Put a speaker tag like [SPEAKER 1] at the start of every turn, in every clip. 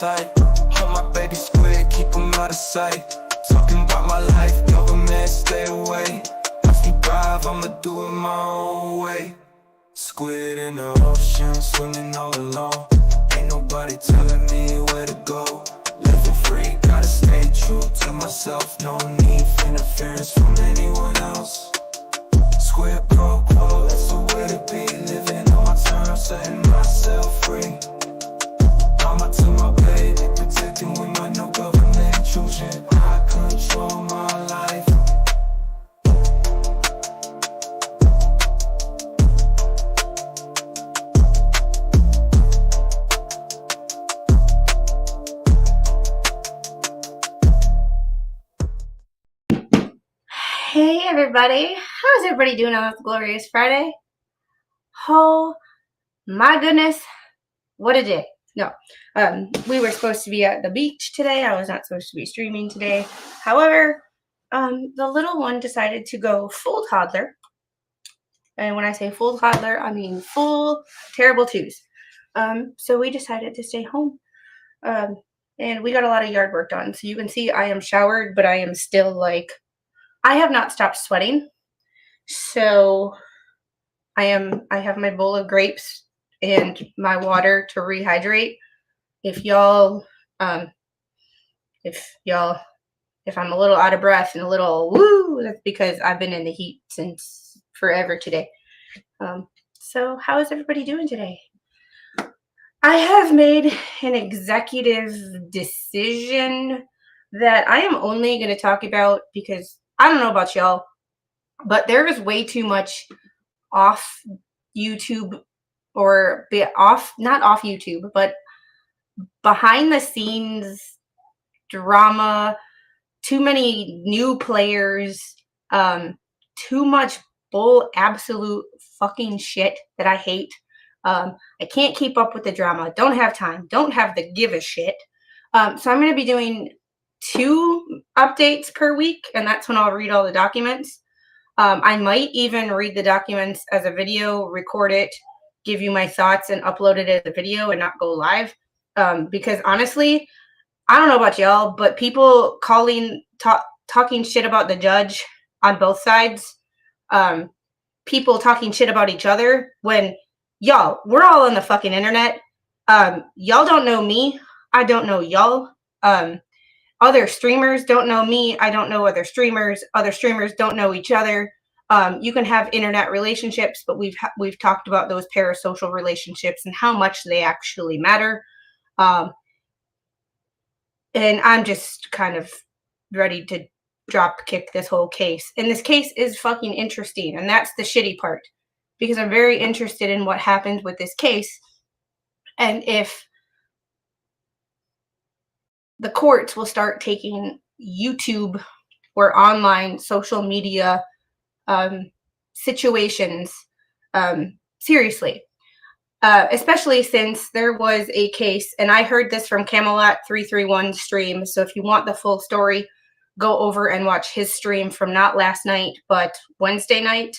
[SPEAKER 1] Tight. Hold my baby squid, keep him out of sight. Talking about my life, government, stay away. If you drive, I'ma do it my own way. Squid in the ocean, swimming all alone. Ain't nobody telling me where to go. Living free, gotta stay true to myself. No need for interference from anyone else. Squid pro quo, that's the way to be. Living on my terms, setting myself free. Mama to my baby, protecting with my no government intrusion. I control my life.
[SPEAKER 2] Hey everybody, how's everybody doing on this glorious Friday? Oh my goodness, what a day. No, we were supposed to be at the beach today. I was not supposed to be streaming today. However, the little one decided to go full toddler. And when I say full toddler, I mean full terrible twos. So we decided to stay home. And we got a lot of yard work done. So you can see I am showered, but I am still like, I have not stopped sweating. So I have my bowl of grapes and my water to rehydrate. If I'm a little out of breath and a little woo, that's because I've been in the heat since forever today. So how is everybody doing today? I have made an executive decision that I am only going to talk about because I don't know about y'all, but there is way too much off YouTube or not off YouTube, but behind the scenes drama, too many new players, too much absolute fucking shit that I hate. I can't keep up with the drama. Don't have time. Don't have the give a shit. So I'm going to be doing 2 updates per week, and that's when I'll read all the documents. I might even read the documents as a video, record it, give you my thoughts, and upload it as a video and not go live. Because honestly, I don't know about y'all, but people talking shit about the judge on both sides, people talking shit about each other when, y'all, we're all on the fucking internet. Y'all don't know me. I don't know y'all. Other streamers don't know me. I don't know other streamers. Other streamers don't know each other. You can have internet relationships, but we've talked about those parasocial relationships and how much they actually matter. And I'm just kind of ready to drop kick this whole case. And this case is fucking interesting, and that's the shitty part, because I'm very interested in what happens with this case and if the courts will start taking YouTube or online social media situations seriously. Especially since there was a case, and I heard this from Camelot 331 stream, so if you want the full story, go over and watch his stream from not last night, but Wednesday night.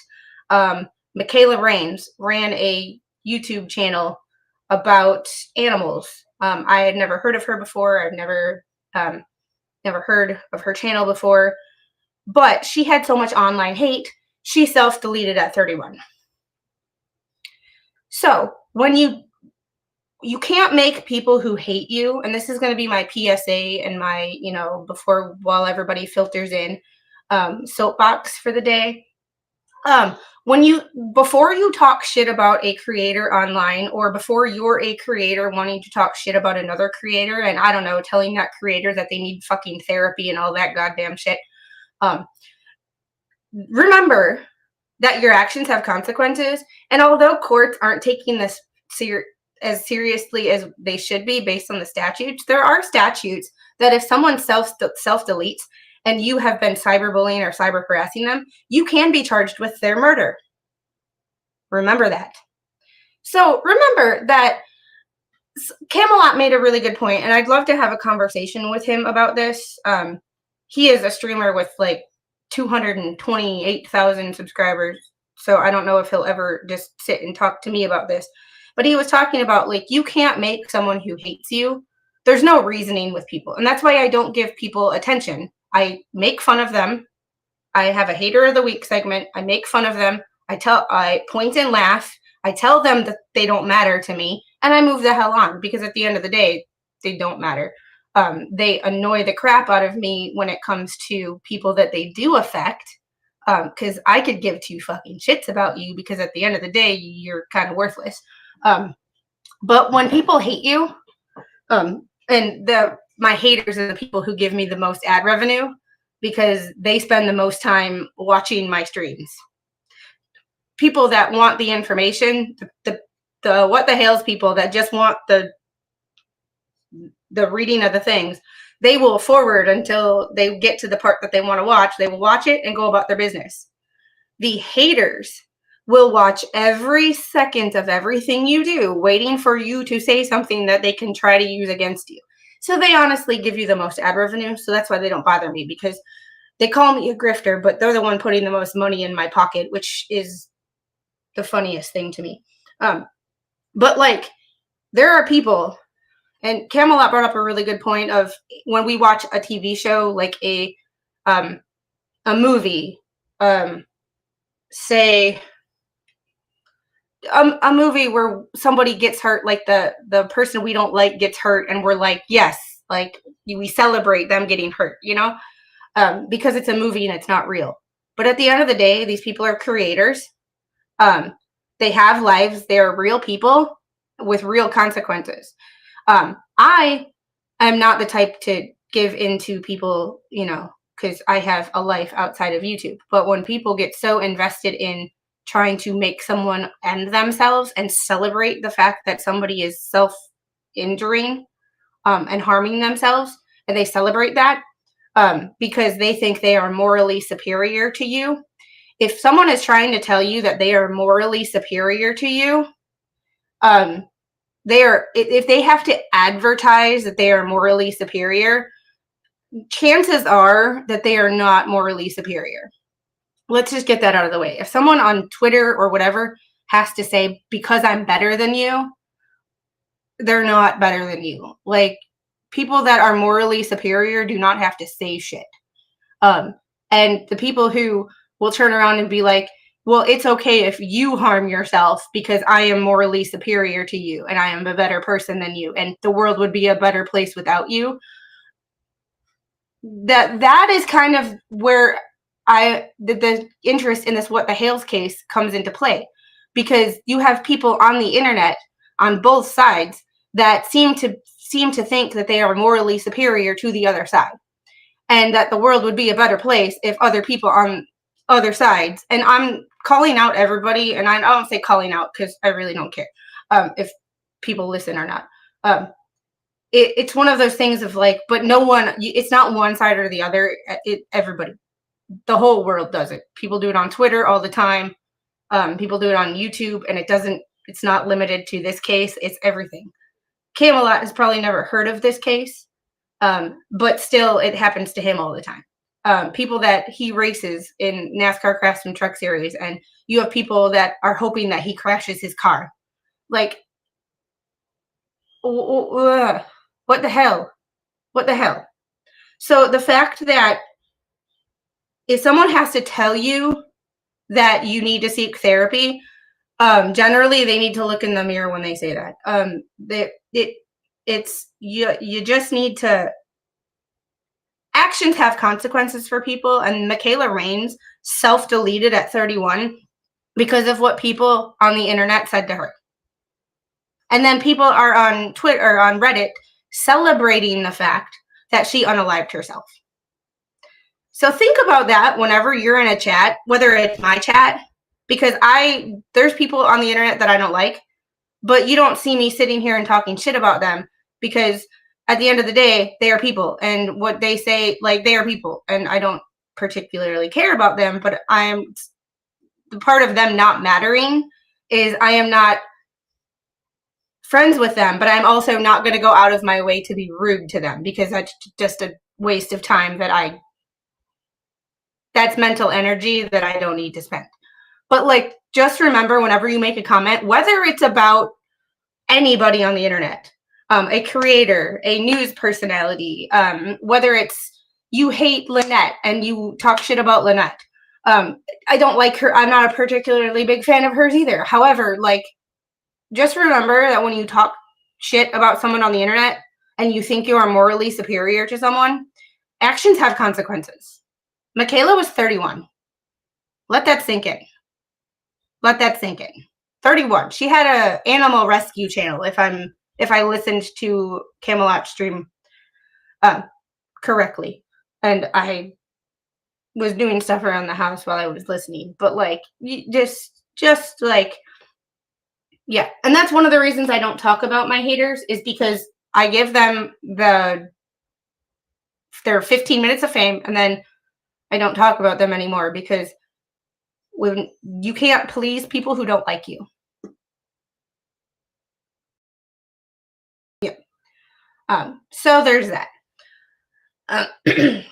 [SPEAKER 2] Michaela Raines ran a YouTube channel about animals. I had never heard of her before. I've never heard of her channel before, but she had so much online hate, she self-deleted at 31. So when you can't make people who hate you, and this is going to be my PSA and my, while everybody filters in, soapbox for the day. Before you talk shit about a creator online, or before you're a creator wanting to talk shit about another creator, and I don't know, telling that creator that they need fucking therapy and all that goddamn shit, remember that your actions have consequences. And although courts aren't taking this as seriously as they should be based on the statutes, there are statutes that if someone self-deletes and you have been cyberbullying or cyber harassing them, you can be charged with their murder. Remember that. So remember that Camelot made a really good point, and I'd love to have a conversation with him about this. He is a streamer with like 228,000 subscribers, so I don't know if he'll ever just sit and talk to me about this. But he was talking about, like, you can't make someone who hates you there's no reasoning with people. And that's why I don't give people attention. I make fun of them. I have a hater of the week segment. I make fun of them. I point and laugh. I tell them that they don't matter to me, and I move the hell on, because at the end of the day, they don't matter. They annoy the crap out of me when it comes to people that they do affect, because I could give two fucking shits about you, because at the end of the day, you're kind of worthless. But when people hate you, and my haters are the people who give me the most ad revenue, because they spend the most time watching my streams. People that want the information, the what the Hales people that just want the reading of the things, they will forward until they get to the part that they want to watch. They will watch it and go about their business. The haters will watch every second of everything you do, waiting for you to say something that they can try to use against you. So they honestly give you the most ad revenue. So that's why they don't bother me, because they call me a grifter, but they're the one putting the most money in my pocket, which is the funniest thing to me. But like, there are people, and Camelot brought up a really good point of when we watch a TV show, like a movie, say a movie where somebody gets hurt, like the person we don't like gets hurt, and we're like, yes, like we celebrate them getting hurt, you know, because it's a movie and it's not real. But at the end of the day, these people are creators. They have lives. They are real people with real consequences. I am not the type to give into people, you know, because I have a life outside of YouTube. But when people get so invested in trying to make someone end themselves and celebrate the fact that somebody is self-injuring and harming themselves, and they celebrate that because they think they are morally superior to you. If someone is trying to tell you that they are morally superior to you, if they have to advertise that they are morally superior, chances are that they are not morally superior. Let's just get that out of the way. If someone on Twitter or whatever has to say, because I'm better than you, they're not better than you. Like, people that are morally superior do not have to say shit. And the people who will turn around and be like, well, it's okay if you harm yourself because I am morally superior to you and I am a better person than you and the world would be a better place without you. That is kind of where the interest in this what the Hales case comes into play, because you have people on the internet on both sides that seem to think that they are morally superior to the other side, and that the world would be a better place if other people on other sides, and I'm calling out everybody, and I don't say calling out because I really don't care if people listen or not. It's one of those things of like, but no one, it's not one side or the other. Everybody, the whole world does it. People do it on Twitter all the time. People do it on YouTube, and it's not limited to this case. It's everything. Camelot has probably never heard of this case, but still it happens to him all the time. People that he races in NASCAR Craftsman Truck Series, and you have people that are hoping that he crashes his car. Like, what the hell? What the hell? So the fact that if someone has to tell you that you need to seek therapy, generally they need to look in the mirror when they say that. You just need to. Actions have consequences for people, and Michaela Raines self-deleted at 31 because of what people on the internet said to her. And then people are on Twitter or on Reddit celebrating the fact that she unalived herself. So think about that whenever you're in a chat, whether it's my chat, because there's people on the internet that I don't like, but you don't see me sitting here and talking shit about them, because at the end of the day, they are people, and what they say, like, they are people, and I don't particularly care about them, but the part of them not mattering is I am not friends with them, but I'm also not going to go out of my way to be rude to them, because that's just a waste of time that's mental energy that I don't need to spend. But like, just remember, whenever you make a comment, whether it's about anybody on the internet, a creator, a news personality, whether it's you hate Lynette and you talk shit about Lynette. I don't like her. I'm not a particularly big fan of hers either. However, like, just remember that when you talk shit about someone on the internet and you think you are morally superior to someone, actions have consequences. Michaela was 31. Let that sink in. Let that sink in. 31. She had a animal rescue channel, if I listened to Camelot stream correctly. And I was doing stuff around the house while I was listening. But like, just like, yeah. And that's one of the reasons I don't talk about my haters, is because I give them their 15 minutes of fame, and then I don't talk about them anymore, because when you can't please people who don't like you. Yeah. So there's that.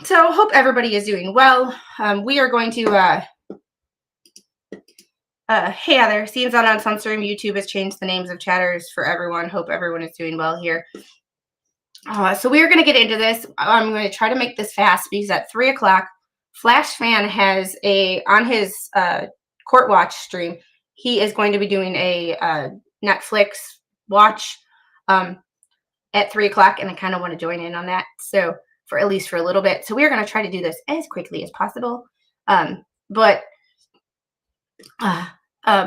[SPEAKER 2] So hope everybody is doing well. We are going to hey Heather, seems on Uncensoring YouTube has changed the names of chatters for everyone. Hope everyone is doing well here. So we are going to get into this. I'm going to try to make this fast, because at 3 o'clock, Flash Fan has on his court watch stream, he is going to be doing a Netflix watch at 3 o'clock, and I kind of want to join in on that. So for at least for a little bit. So we are going to try to do this as quickly as possible. But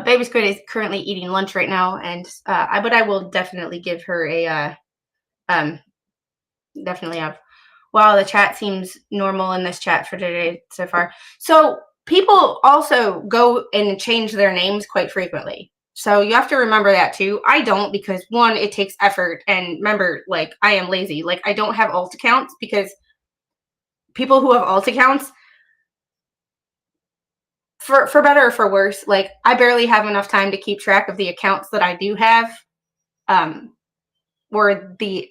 [SPEAKER 2] Baby Squid is currently eating lunch right now, and but I will definitely give her a definitely have. Wow, the chat seems normal in this chat for today so far. So people also go and change their names quite frequently. So you have to remember that too. I don't, because one, it takes effort, and remember, like, I am lazy. Like, I don't have alt accounts, because people who have alt accounts, for better or for worse, like, I barely have enough time to keep track of the accounts that I do have, or the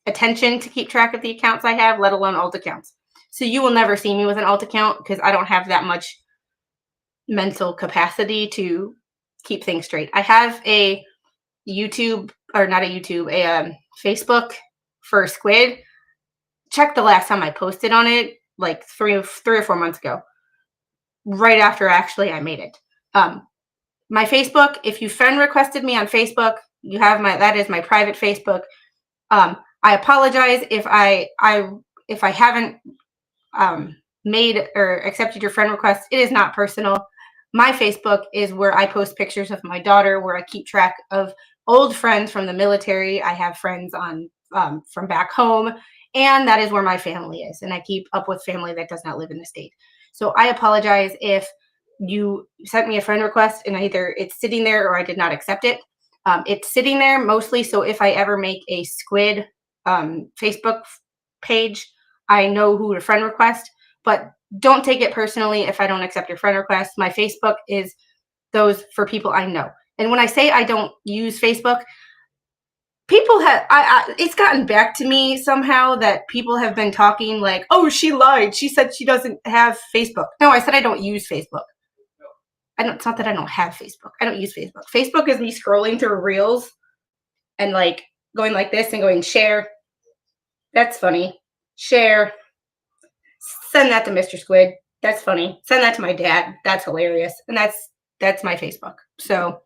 [SPEAKER 2] attention to keep track of the accounts I have, let alone alt accounts. So you will never see me with an alt account, because I don't have that much mental capacity to keep things straight. I have a YouTube, or not a YouTube, a Facebook for Squid. Check the last time I posted on it, like three or 4 months ago, right after actually I made it. My Facebook, if you friend requested me on Facebook, you have that is my private Facebook. I apologize if I haven't made or accepted your friend request. It is not personal. My Facebook is where I post pictures of my daughter, where I keep track of old friends from the military. I have friends on from back home, and that is where my family is. And I keep up with family that does not live in the state. So I apologize if you sent me a friend request and either it's sitting there or I did not accept it. It's sitting there mostly so if I ever make a Squid Facebook page, I know who to friend request. But don't take it personally if I don't accept your friend request. My Facebook is those for people I know. And when I say I don't use Facebook, people have, it's gotten back to me somehow that people have been talking like, oh, she lied. She said she doesn't have Facebook. No, I said I don't use Facebook. It's not that I don't have Facebook. I don't use Facebook. Facebook is me scrolling through reels and like going like this and going share. That's funny. Share. Send that to Mr. Squid. That's funny. Send that to my dad. That's hilarious. And that's my Facebook. So,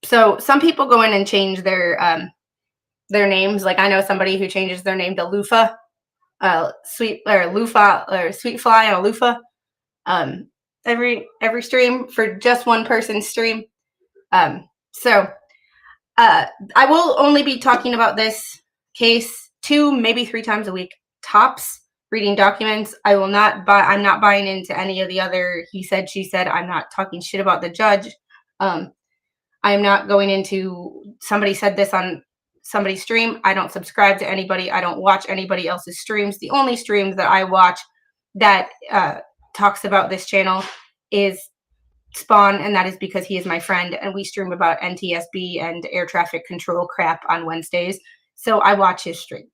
[SPEAKER 2] so some people go in and change their names. Like I know somebody who changes their name to Lufa, Sweet Fly and a Lufa. Every stream for just one person's stream. So I will only be talking about this case 2, maybe 3 times a week tops. Reading documents. I'm not buying into any of the other he said, she said. I'm not talking shit about the judge. I'm not going into somebody said this on somebody's stream. I don't subscribe to anybody. I don't watch anybody else's streams. The only streams that I watch that talks about this channel is Spawn, and that is because he is my friend, and we stream about NTSB and air traffic control crap on Wednesdays. So I watch his stream.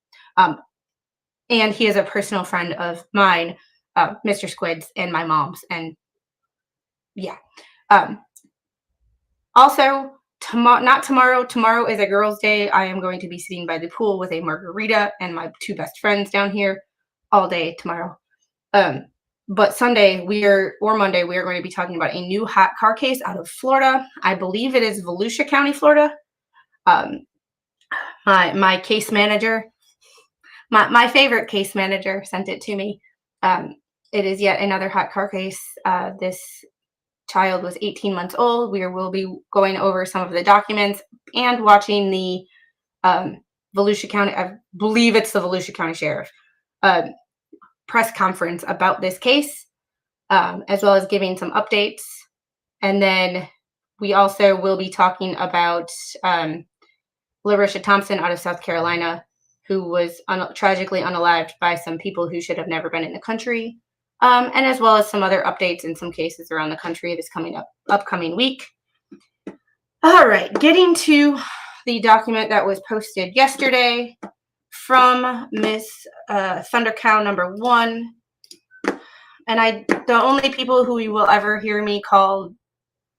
[SPEAKER 2] And he is a personal friend of mine, Mr. Squid's, and my mom's. And yeah. Also, not tomorrow. Tomorrow is a girls' day. I am going to be sitting by the pool with a margarita and my 2 best friends down here all day tomorrow. But Sunday or Monday, we are going to be talking about a new hot car case out of Florida. I believe it is Volusia County, Florida. My case manager, my favorite case manager, sent it to me. It is yet another hot car case. This child was 18 months old. We will be going over some of the documents and watching the Volusia County, I believe it's the Volusia County Sheriff, press conference about this case, as well as giving some updates. And then we also will be talking about Larisha Thompson out of South Carolina, who was tragically unalived by some people who should have never been in the country, and as well as some other updates in some cases around the country this upcoming week. All right, getting to the document that was posted yesterday from Miss Thundercow number 1. And the only people who you will ever hear me call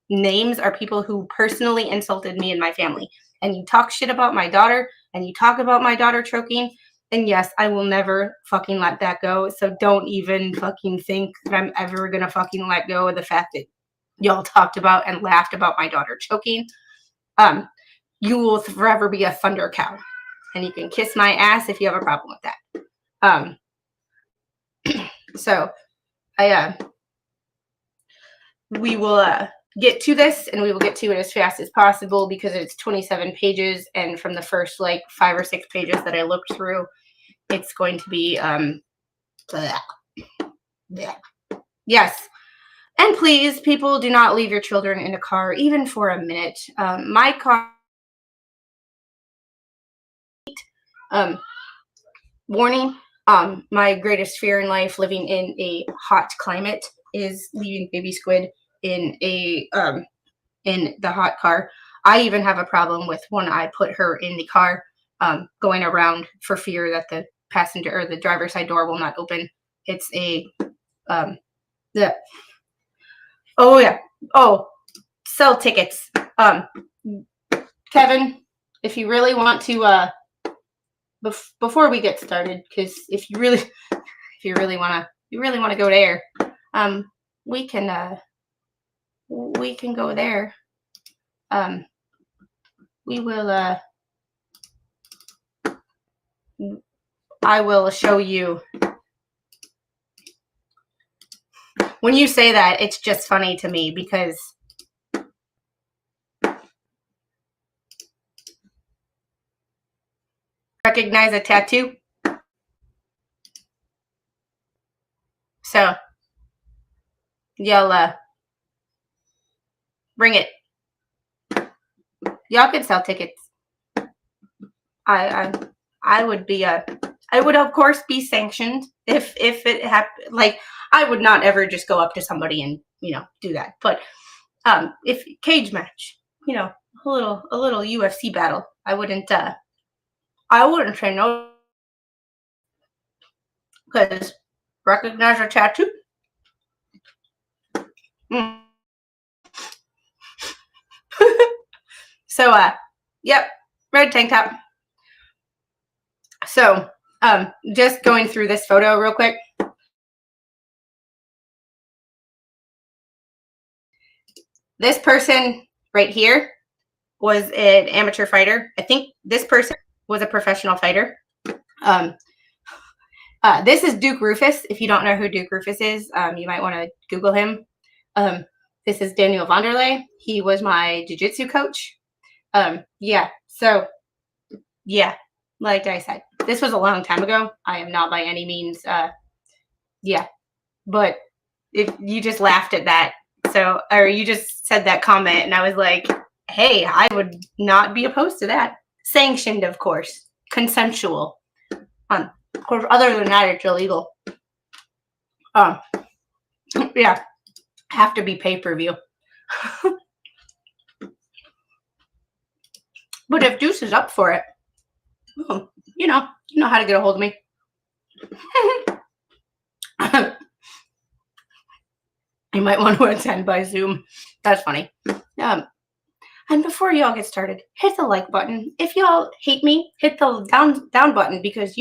[SPEAKER 2] names are people who personally insulted me and my family. And you talk shit about my daughter, and you talk about my daughter choking, and yes, I will never fucking let that go. So don't even fucking think that I'm ever gonna fucking let go of the fact that y'all talked about and laughed about my daughter choking. You will forever be a thunder cow, and you can kiss my ass if you have a problem with that. So we will get to this, and we will get to it as fast as possible because it's 27 pages, and from the first like 5 or 6 pages that I looked through, it's going to be yes. And please, people, do not leave your children in a car even for a minute. My car warning, my greatest fear in life living in a hot climate is leaving baby squid in the hot car. I even have a problem with when I put her in the car, going around for fear that the passenger or the driver's side door will not open. It's sell tickets. Kevin, if you really want to before we get started, because if you really want to go there, we can go there. We will I will show you. When you say that, it's just funny to me because recognize a tattoo. So y'all bring it. Y'all can sell tickets. I would be I would of course be sanctioned if it happened. Like, I would not ever just go up to somebody and do that. But if cage match, a little UFC battle, I wouldn't say no, because recognize a tattoo. So yep, red tank top. So just going through this photo real quick. This person right here was an amateur fighter. I think this person was a professional fighter. This is Duke Rufus. If you don't know who Duke Rufus is, you might want to Google him. This is Daniel Vanderlei. He was my jiu-jitsu coach. Yeah. So, yeah, like I said, this was a long time ago. I am not by any means, yeah. But if you just laughed at that, or you just said that comment, and I was like, hey, I would not be opposed to that. Sanctioned, of course. Consensual. Of course, other than that, it's illegal. Yeah. Have to be pay-per-view. But if Deuce is up for it, you know how to get a hold of me. You might want to attend by Zoom. That's funny. And before y'all get started, hit the like button. If y'all hate me, hit the down button, because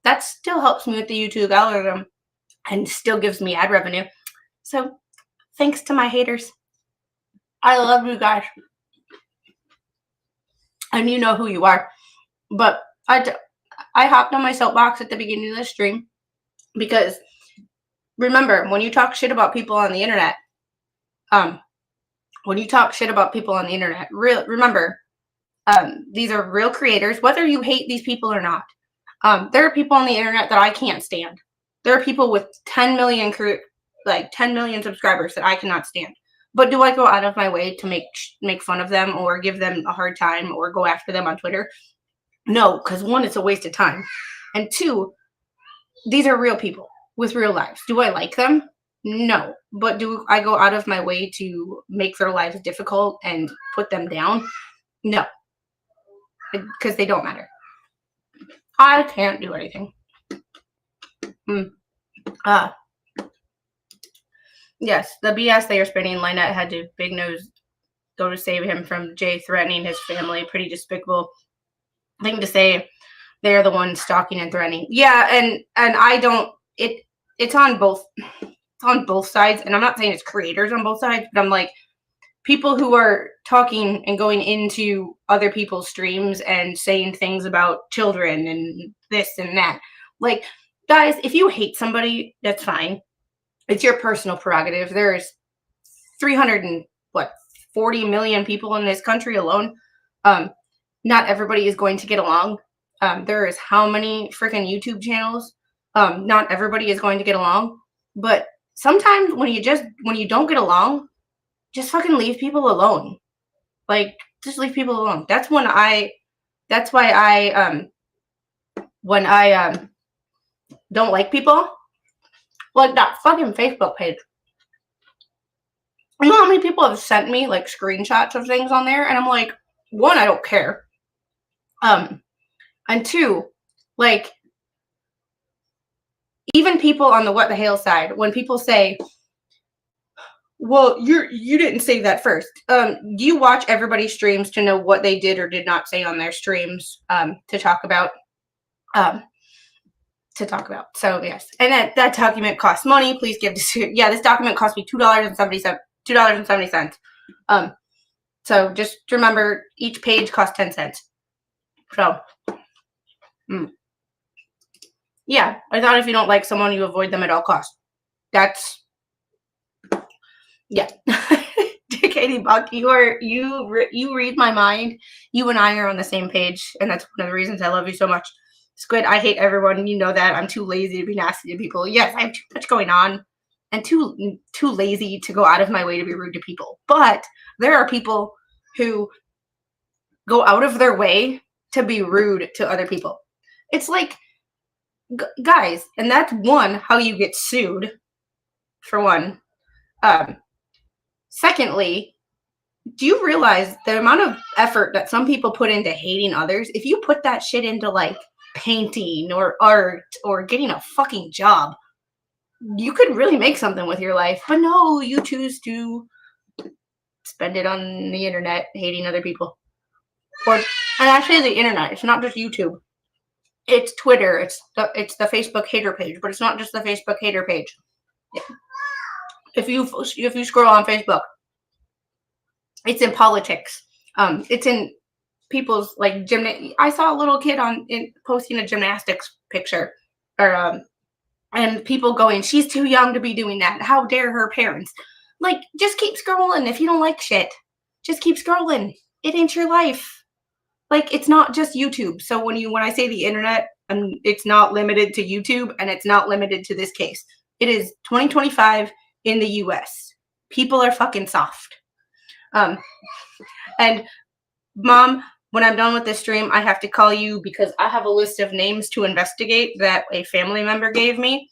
[SPEAKER 2] that still helps me with the YouTube algorithm and still gives me ad revenue. So thanks to my haters. I love you guys. And you know who you are. But I hopped on my soapbox at the beginning of the stream because remember, when you talk shit about people on the internet, remember, these are real creators, whether you hate these people or not. There are people on the internet that I can't stand. There are people with 10 million subscribers that I cannot stand. But do I go out of my way to make fun of them or give them a hard time or go after them on Twitter? No, because one, it's a waste of time. And two, these are real people with real lives. Do I like them? No. But do I go out of my way to make their lives difficult and put them down? No. Because they don't matter. I can't do anything. Yes, the BS they are spinning. Lynette had to big nose go to save him from Jay threatening his family. Pretty despicable thing to say. They're the ones stalking and threatening. Yeah, and I don't. It's on both. It's on both sides, and I'm not saying it's creators on both sides, but I'm like, people who are talking and going into other people's streams and saying things about children and this and that. Like, guys, if you hate somebody, that's fine. It's your personal prerogative. There's 40 million people in this country alone. Not everybody is going to get along. There is how many freaking YouTube channels? Not everybody is going to get along. But sometimes when you don't get along, just fucking leave people alone. Like, just leave people alone. That's why I don't like people. Like that fucking Facebook page. You know how many people have sent me like screenshots of things on there? And I'm like, one, I don't care. And two, like, even people on the What the Hale side, when people say, well, you didn't say that first. Do you watch everybody's streams to know what they did or did not say on their streams to talk about? So yes, and that document costs money. Please give this. Yeah, this document cost me $2.70. So just remember, each page costs 10 cents. So, yeah, I thought if you don't like someone, you avoid them at all costs. Yeah. Katie Buck, you read my mind. You and I are on the same page, and that's one of the reasons I love you so much. Squid, I hate everyone. You know that. I'm too lazy to be nasty to people. Yes, I have too much going on and too lazy to go out of my way to be rude to people. But there are people who go out of their way to be rude to other people. It's like, guys, and that's one, how you get sued, for one. Secondly, do you realize the amount of effort that some people put into hating others? If you put that shit into like painting or art or getting a fucking job, you could really make something with your life. But no, you choose to spend it on the internet hating other people. And actually the internet, it's not just YouTube. It's Twitter, it's the Facebook hater page, but it's not just the Facebook hater page. If you scroll on Facebook, it's in politics. It's in people's like I saw a little kid posting a gymnastics picture, and people going, "She's too young to be doing that. How dare her parents?" Like, just keep scrolling. If you don't like shit, just keep scrolling. It ain't your life. Like, it's not just YouTube. So when I say the internet, it's not limited to YouTube, and it's not limited to this case. It is 2025 in the US. People are fucking soft. And Mom, when I'm done with this stream, I have to call you because I have a list of names to investigate that a family member gave me,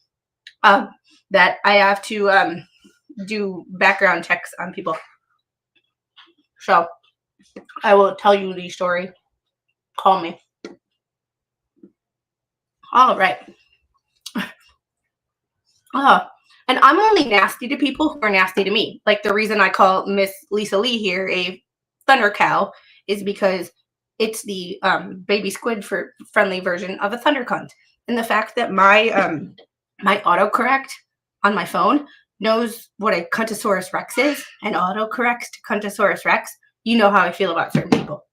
[SPEAKER 2] that I have to do background checks on people. So I will tell you the story. Call me. All right. And I'm only nasty to people who are nasty to me. Like the reason I call Miss Lisa Lee here a Thunder Cow is because it's the baby squid for friendly version of a thunder cunt. And the fact that my my autocorrect on my phone knows what a Cuntosaurus Rex is and autocorrects to Cuntosaurus Rex, you know how I feel about certain people.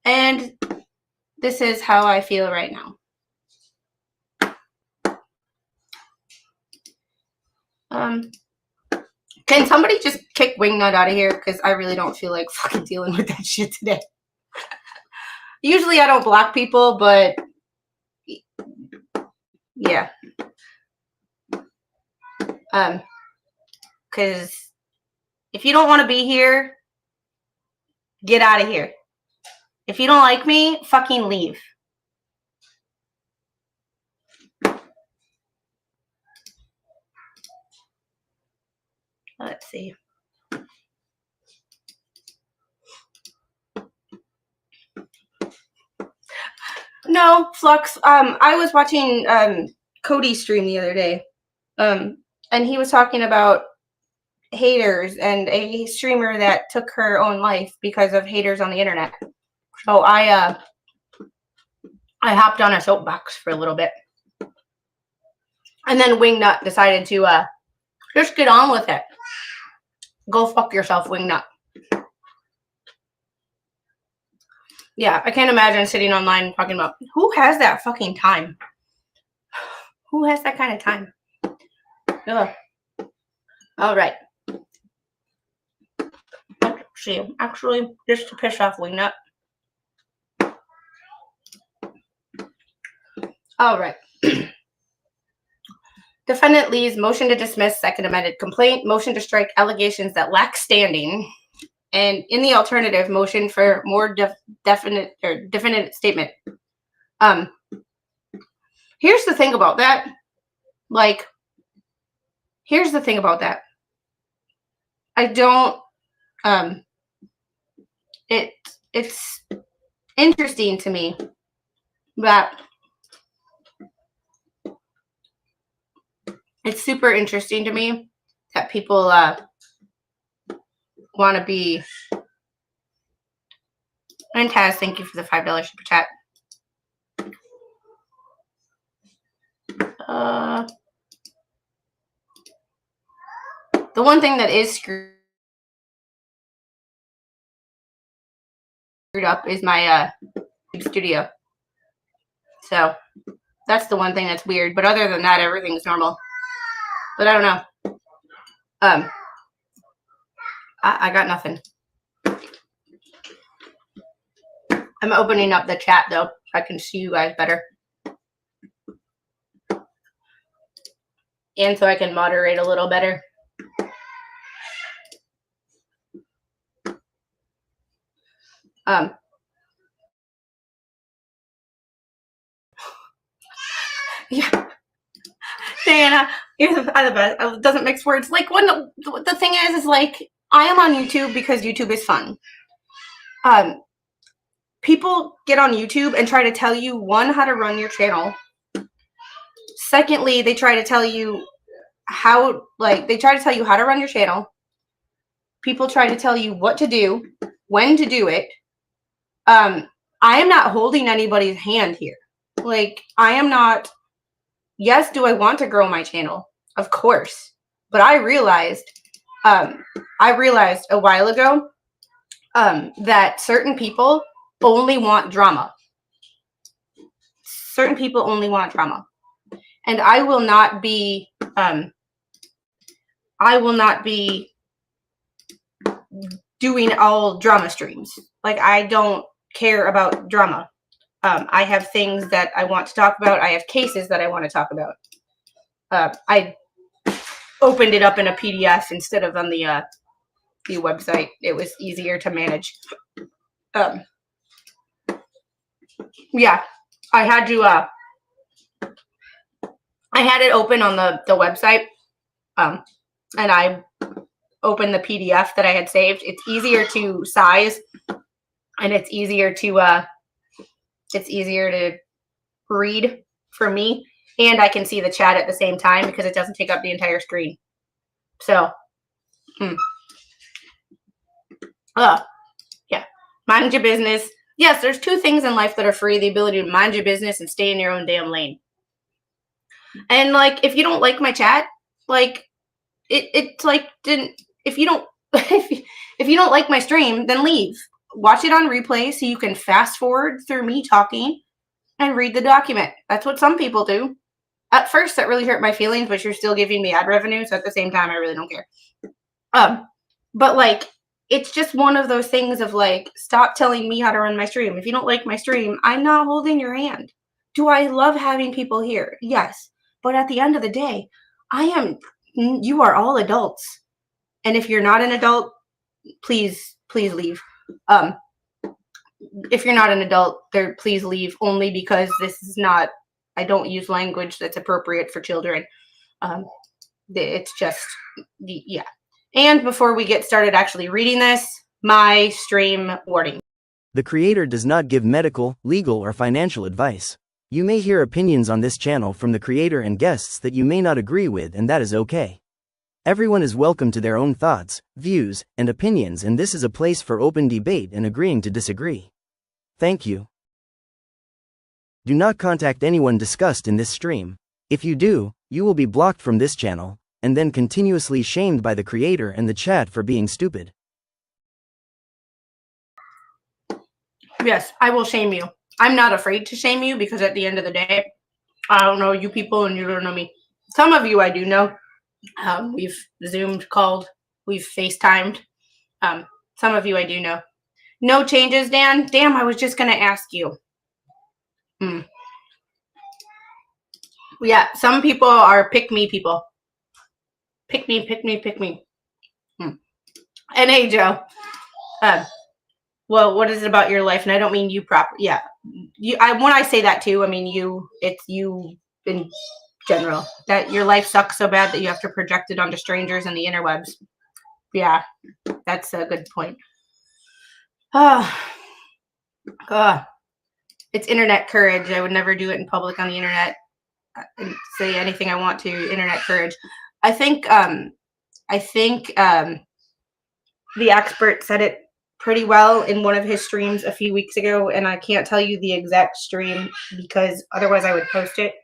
[SPEAKER 2] And this is how I feel right now. Can somebody just kick Wingnut out of here? Because I really don't feel like fucking dealing with that shit today. Usually I don't block people, but yeah. Because if you don't want to be here, get out of here. If you don't like me, fucking leave. Let's see. No, Flux. I was watching Cody's stream the other day. And he was talking about haters and a streamer that took her own life because of haters on the internet. So I hopped on a soapbox for a little bit. And then Wingnut decided to just get on with it. Go fuck yourself, Wingnut. Yeah, I can't imagine sitting online talking about who has that fucking time. Who has that kind of time? Ugh. All right. Let's see. Actually, just to piss off Wingnut. All right. Defendant Lee's motion to dismiss second amended complaint, motion to strike allegations that lack standing, and in the alternative, motion for more definitive statement. Here's the thing about that. Here's the thing about that. I don't. It's interesting to me that. It's super interesting to me that people want to be. And Taz, thank you for the $5 super chat. The one thing that is screwed up is my studio. So that's the one thing that's weird. But other than that, everything's normal. But I don't know. I got nothing. I'm opening up the chat though, so I can see you guys better. And so I can moderate a little better. Yeah. Diana, you're the best. It doesn't mix words. Like, when the thing is like, I am on YouTube because YouTube is fun. People get on YouTube and try to tell you, one, how to run your channel. Secondly, they try to tell you how to run your channel. People try to tell you what to do, when to do it. I am not holding anybody's hand here. Like, I am not. Yes, do I want to grow my channel? Of course. But I realized a while ago that certain people only want drama. Certain people only want drama. And I will not be doing all drama streams. Like, I don't care about drama. I have things that I want to talk about. I have cases that I want to talk about. I opened it up in a PDF instead of on the website. It was easier to manage. Yeah, I had it open on the website, and I opened the PDF that I had saved. It's easier to size, and it's easier to read for me, and I can see the chat at the same time because it doesn't take up the entire screen. So, Yeah. Mind your business. Yes, there's two things in life that are free: the ability to mind your business and stay in your own damn lane. And like, if you don't like my chat, like it's like didn't if you don't if you don't like my stream, then leave. Watch it on replay so you can fast forward through me talking and read the document. That's what some people do. At first, that really hurt my feelings, but you're still giving me ad revenue, so at the same time, I really don't care. But like, it's just one of those things of like, stop telling me how to run my stream. If you don't like my stream, I'm not holding your hand. Do I love having people here? Yes. But at the end of the day, you are all adults. And if you're not an adult, please leave. If you're not an adult, please leave, only because this is not, I don't use language that's appropriate for children. It's just, yeah. And before we get started actually reading this, my stream warning.
[SPEAKER 3] The creator does not give medical, legal, or financial advice. You may hear opinions on this channel from the creator and guests that you may not agree with, and that is okay. Everyone is welcome to their own thoughts, views, and opinions, and this is a place for open debate and agreeing to disagree. Thank you. Do not contact anyone discussed in this stream. If you do, you will be blocked from this channel, and then continuously shamed by the creator and the chat for being stupid.
[SPEAKER 2] Yes, I will shame you. I'm not afraid to shame you, because at the end of the day, I don't know you people and you don't know me. Some of you I do know. We've Zoomed, called, we've FaceTimed. Some of you I do know. No changes, Dan? Damn, I was just going to ask you. Yeah, some people are pick-me people. Pick me, pick me, pick me. And hey, Joe. Well, what is it about your life? And I don't mean you proper. Yeah. When I say that too, I mean you. It's you in general. That your life sucks so bad that you have to project it onto strangers and the interwebs. Yeah, that's a good point. It's internet courage. I would never do it in public on the internet and say anything I want to. Internet courage. I think the expert said it pretty well in one of his streams a few weeks ago, and I can't tell you the exact stream because otherwise I would post it.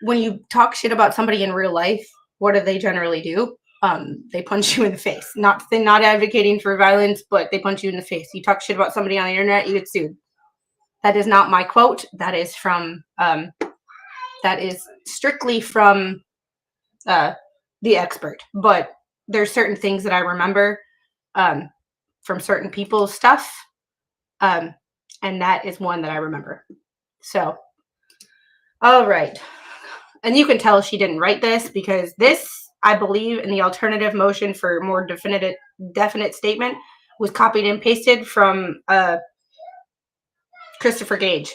[SPEAKER 2] When you talk shit about somebody in real life, what do they generally do? They punch you in the face. Not advocating for violence, but they punch you in the face. You talk shit about somebody on the internet, you get sued. That is not my quote. That is from that is strictly from the expert. But there's certain things that I remember from certain people's stuff, and that is one that I remember. So, all right. And you can tell she didn't write this, because this, I believe, in the alternative motion for more definite statement was copied and pasted from Christopher Gage.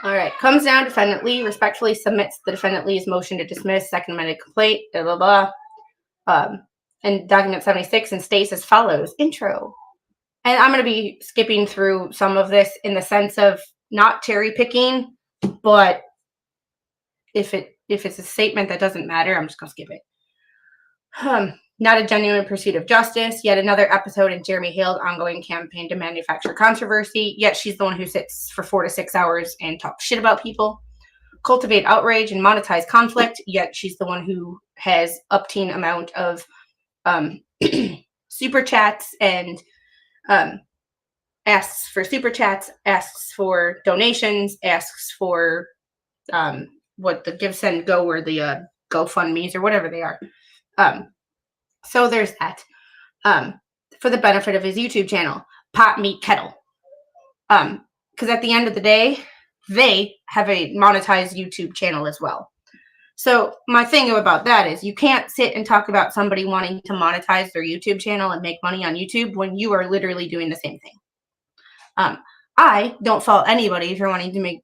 [SPEAKER 2] All right. Comes down, Defendant Lee respectfully submits the Defendant Lee's motion to dismiss second amended complaint, blah, blah, blah. And document 76, and states as follows. Intro. And I'm going to be skipping through some of this in the sense of not cherry picking, but if it's a statement that doesn't matter, I'm just going to skip it. Not a genuine pursuit of justice. Yet another episode in Jeremy Hale's ongoing campaign to manufacture controversy. Yet she's the one who sits for 4 to 6 hours and talks shit about people. Cultivate outrage and monetize conflict. Yet she's the one who has upteen amount of super chats and asks for super chats, asks for donations, asks for what the Give, Send, Go, or the GoFundMe's or whatever they are. So there's that. For the benefit of his YouTube channel, Pot Meat Kettle. Because at the end of the day, they have a monetized YouTube channel as well. So my thing about that is you can't sit and talk about somebody wanting to monetize their YouTube channel and make money on YouTube when you are literally doing the same thing. I don't fault anybody for wanting to make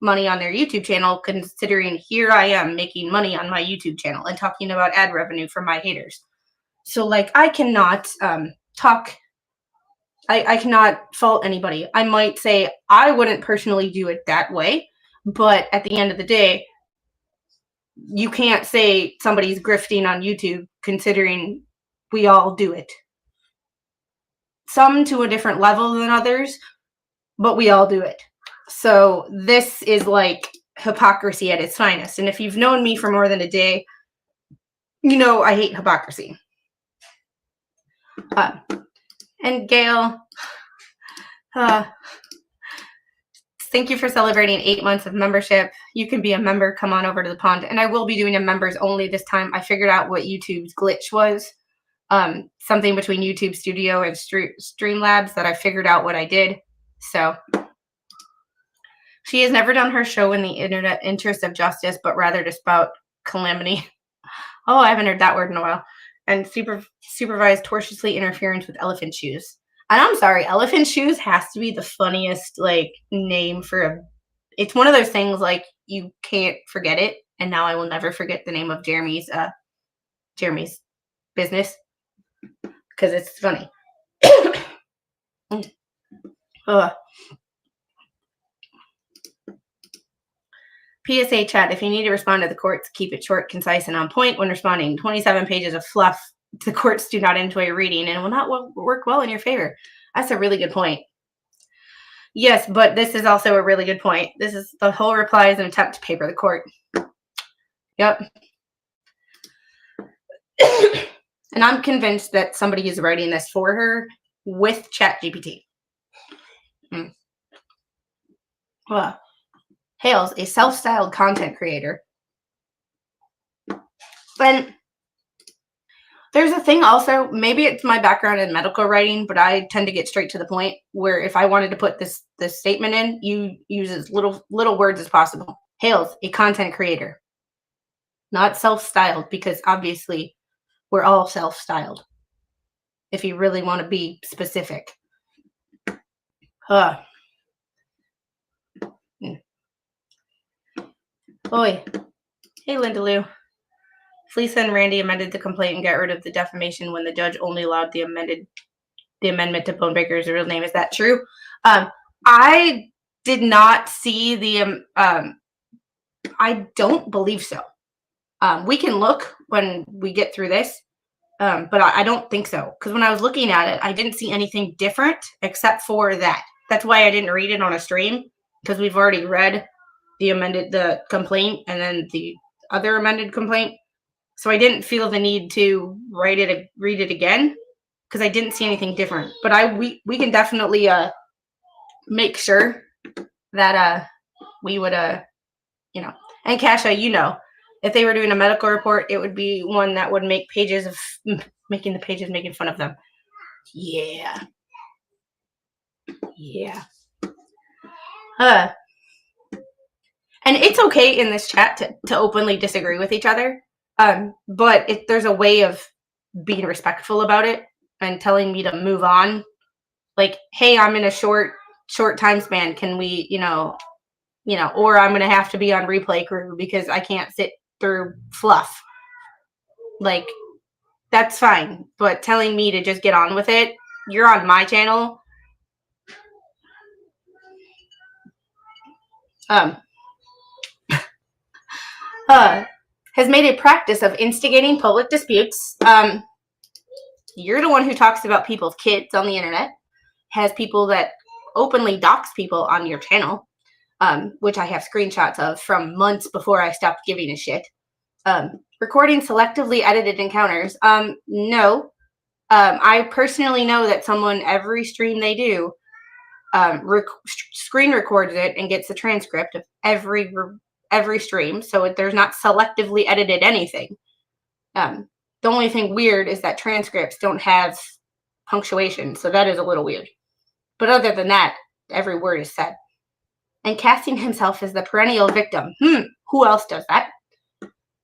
[SPEAKER 2] money on their YouTube channel, considering here I am making money on my YouTube channel and talking about ad revenue for my haters. So like I cannot I cannot fault anybody. I might say I wouldn't personally do it that way, but at the end of the day, you can't say somebody's grifting on YouTube considering we all do it. Some to a different level than others, but we all do it. So this is like hypocrisy at its finest. And if you've known me for more than a day, you know I hate hypocrisy. And Gail, thank you for celebrating 8 months of membership. You can be a member. Come on over to the pond. And I will be doing a members only this time. I figured out what YouTube's glitch was. Something between YouTube Studio and Streamlabs that I figured out what I did. So she has never done her show in the internet interest of justice, but rather to spout calamity. Oh, I haven't heard that word in a while. And supervised tortiously interference with elephant shoes. And I'm sorry, elephant shoes has to be the funniest like name for a. It's one of those things like you can't forget it. And now I will never forget the name of Jeremy's business because it's funny. PSA chat, if you need to respond to the courts, keep it short, concise, and on point when responding. 27 pages of fluff the courts do not enjoy reading and will not work well in your favor. That's a really good point. Yes, but this is also a really good point. This is the whole reply is an attempt to paper the court. Yep. And I'm convinced that somebody is writing this for her with ChatGPT. Hales, a self-styled content creator. And there's a thing also, maybe it's my background in medical writing, but I tend to get straight to the point where if I wanted to put this statement in, you use as little words as possible. Hales, a content creator. Not self-styled, because obviously we're all self-styled. If you really want to be specific. Boy. Hey, Linda Lou. Lisa and Randy amended the complaint and got rid of the defamation when the judge only allowed the amendment to Bone Baker's real name. Is that true? I did not see the I don't believe so. We can look when we get through this, but I don't think so. Because when I was looking at it, I didn't see anything different except for that. That's why I didn't read it on a stream, because we've already read the complaint and then the other amended complaint. So I didn't feel the need to read it again because I didn't see anything different. But we can definitely make sure that we would and Kasha, if they were doing a medical report, it would be one that would make pages of making fun of them. Yeah. And it's okay in this chat to openly disagree with each other. But there's a way of being respectful about it and telling me to move on. Like, hey, I'm in a short time span. Can we, or I'm going to have to be on replay crew because I can't sit through fluff. Like, that's fine. But telling me to just get on with it, you're on my channel. Has made a practice of instigating public disputes. You're the one who talks about people's kids on the internet, has people that openly dox people on your channel, which I have screenshots of from months before I stopped giving a shit. Recording selectively edited encounters. No. I personally know that someone, every stream they do, screen records it and gets the transcript of every stream, so there's not selectively edited anything. The only thing weird is that transcripts don't have punctuation, so that is a little weird. But other than that, every word is said. And casting himself as the perennial victim. Who else does that?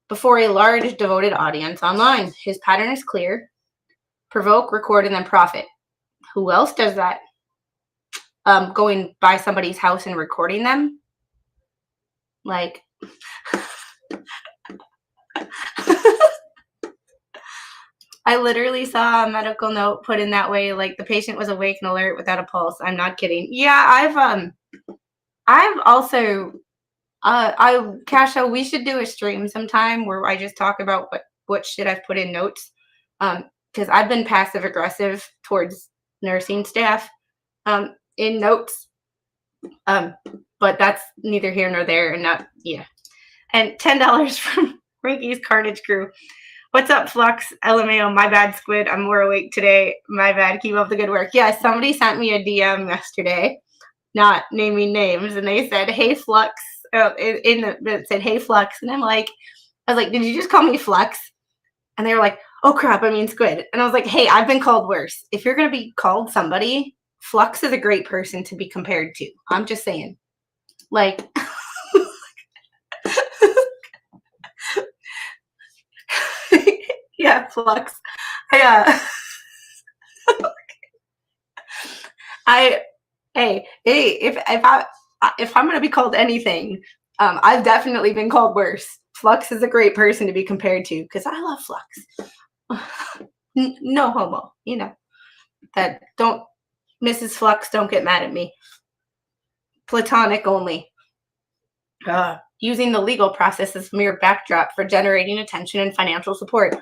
[SPEAKER 2] Before a large, devoted audience online. His pattern is clear. Provoke, record, and then profit. Who else does that? Going by somebody's house and recording them? Like, I literally saw a medical note put in that way, like the patient was awake and alert without a pulse. I'm not kidding. Yeah, I've also Kasha, we should do a stream sometime where I just talk about what shit I've put in notes. Because I've been passive aggressive towards nursing staff in notes. But that's neither here nor there, and not And $10 from Rinky's Carnage Crew. What's up, Flux? LMAO, my bad, Squid. I'm more awake today. My bad. Keep up the good work. Yeah, somebody sent me a DM yesterday, not naming names, and they said, "Hey, Flux." It said, "Hey, Flux," and I was like, "Did you just call me Flux?" And they were like, "Oh crap, I mean Squid." And I was like, "Hey, I've been called worse. If you're gonna be called somebody, Flux is a great person to be compared to. I'm just saying, like." Yeah, Flux. Hey, if I'm gonna be called anything, I've definitely been called worse. Flux is a great person to be compared to because I love Flux. No homo, that don't, Mrs. Flux, don't get mad at me. Platonic only. Using the legal process as mere backdrop for generating attention and financial support.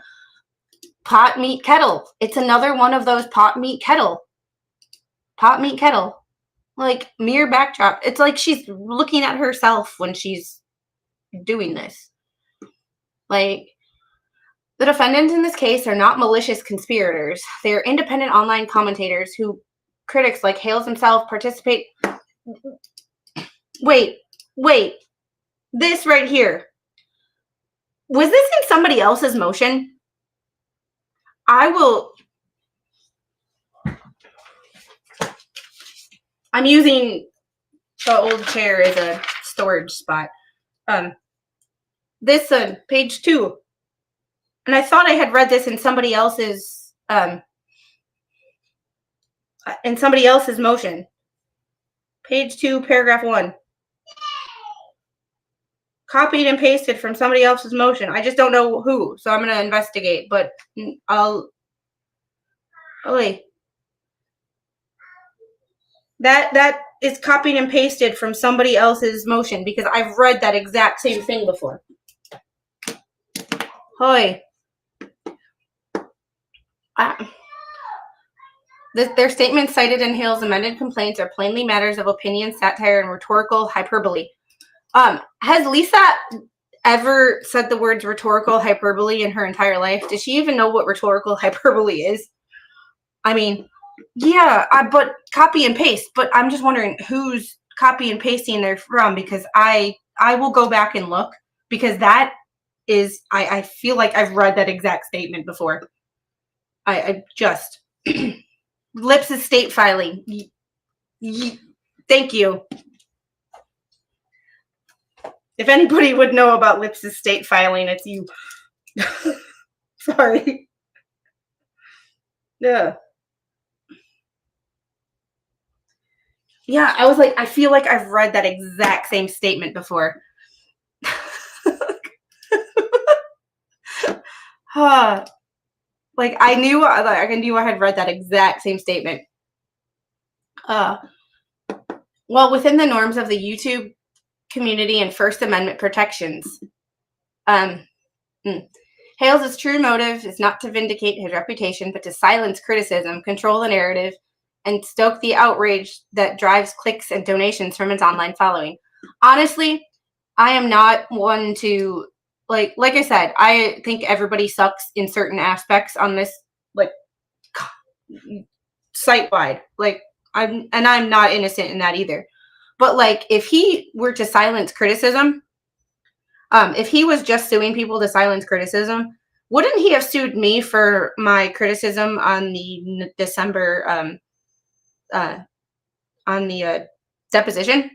[SPEAKER 2] Pot, meat, kettle. It's another one of those pot, meat, kettle. Pot, meat, kettle. Like, mere backdrop. It's like she's looking at herself when she's doing this. Like, the defendants in this case are not malicious conspirators. They are independent online commentators who critics like Hales himself participate. Wait. This right here. Was this in somebody else's motion? I'm using the old chair as a storage spot. This page 2. And I thought I had read this in somebody else's motion. Page 2, paragraph 1. Copied and pasted from somebody else's motion. I just don't know who, so I'm going to investigate, but I'll... Oh, wait. That is copied and pasted from somebody else's motion because I've read that exact same thing before. Hoy. Their statements cited in Hale's amended complaints are plainly matters of opinion, satire, and rhetorical hyperbole. Has Lisa ever said the words rhetorical hyperbole in her entire life? Does she even know what rhetorical hyperbole is? I mean, yeah, but copy and paste. But I'm just wondering who's copy and pasting they're from, because I will go back and look, because that is, I feel like I've read that exact statement before. I just Lips estate filing. Thank you. If anybody would know about Lips estate filing, it's you. Sorry. Yeah. Yeah, I was like, I feel like I've read that exact same statement before. Like I knew I had read that exact same statement. Well, within the norms of the YouTube community and First Amendment protections, Hales' true motive is not to vindicate his reputation, but to silence criticism, control the narrative, and stoke the outrage that drives clicks and donations from his online following. Honestly, I am not one to, like I said, I think everybody sucks in certain aspects on this, like, site-wide. Like, I'm not innocent in that either. But, like, if he were to silence criticism, if he was just suing people to silence criticism, wouldn't he have sued me for my criticism on the December, on the deposition,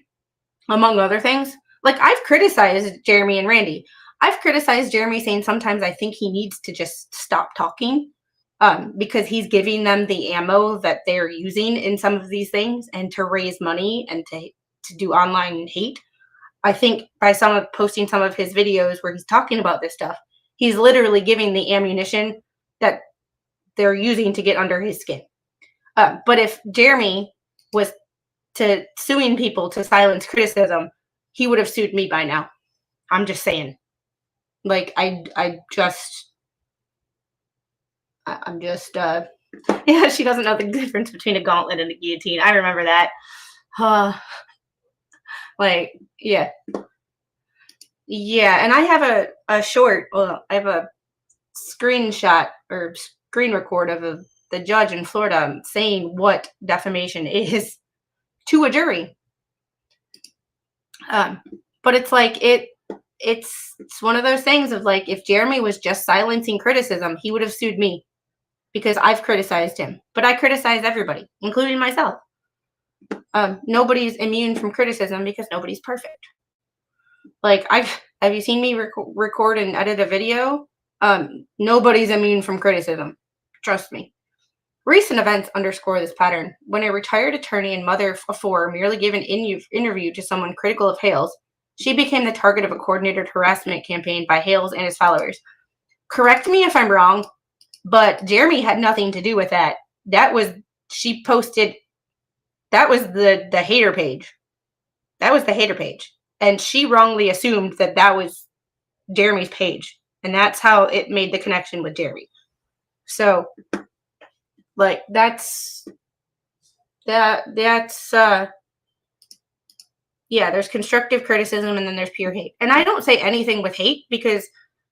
[SPEAKER 2] among other things? Like, I've criticized Jeremy and Randy. I've criticized Jeremy saying sometimes I think he needs to just stop talking because he's giving them the ammo that they're using in some of these things and to raise money and to do online hate. I think by posting some of his videos where he's talking about this stuff, he's literally giving the ammunition that they're using to get under his skin. But if Jeremy was to suing people to silence criticism, he would have sued me by now. I'm just saying. Like, I'm just, yeah, she doesn't know the difference between a gauntlet and a guillotine. I remember that. Like, yeah. Yeah, and I have a short, well, I have a screenshot or screen record of the judge in Florida saying what defamation is to a jury. But it's like, it's one of those things of like, if Jeremy was just silencing criticism, he would have sued me because I've criticized him. But I criticize everybody, including myself. Nobody's immune from criticism because nobody's perfect. Like, have you seen me record and edit a video? Nobody's immune from criticism. Trust me. Recent events underscore this pattern. When a retired attorney and mother of four merely gave an interview to someone critical of Hales, she became the target of a coordinated harassment campaign by Hales and his followers. Correct me if I'm wrong, but Jeremy had nothing to do with that. She posted, that was the hater page. That was the hater page. And she wrongly assumed that was Jeremy's page. And that's how it made the connection with Jeremy. So, like, that's yeah, there's constructive criticism and then there's pure hate. And I don't say anything with hate because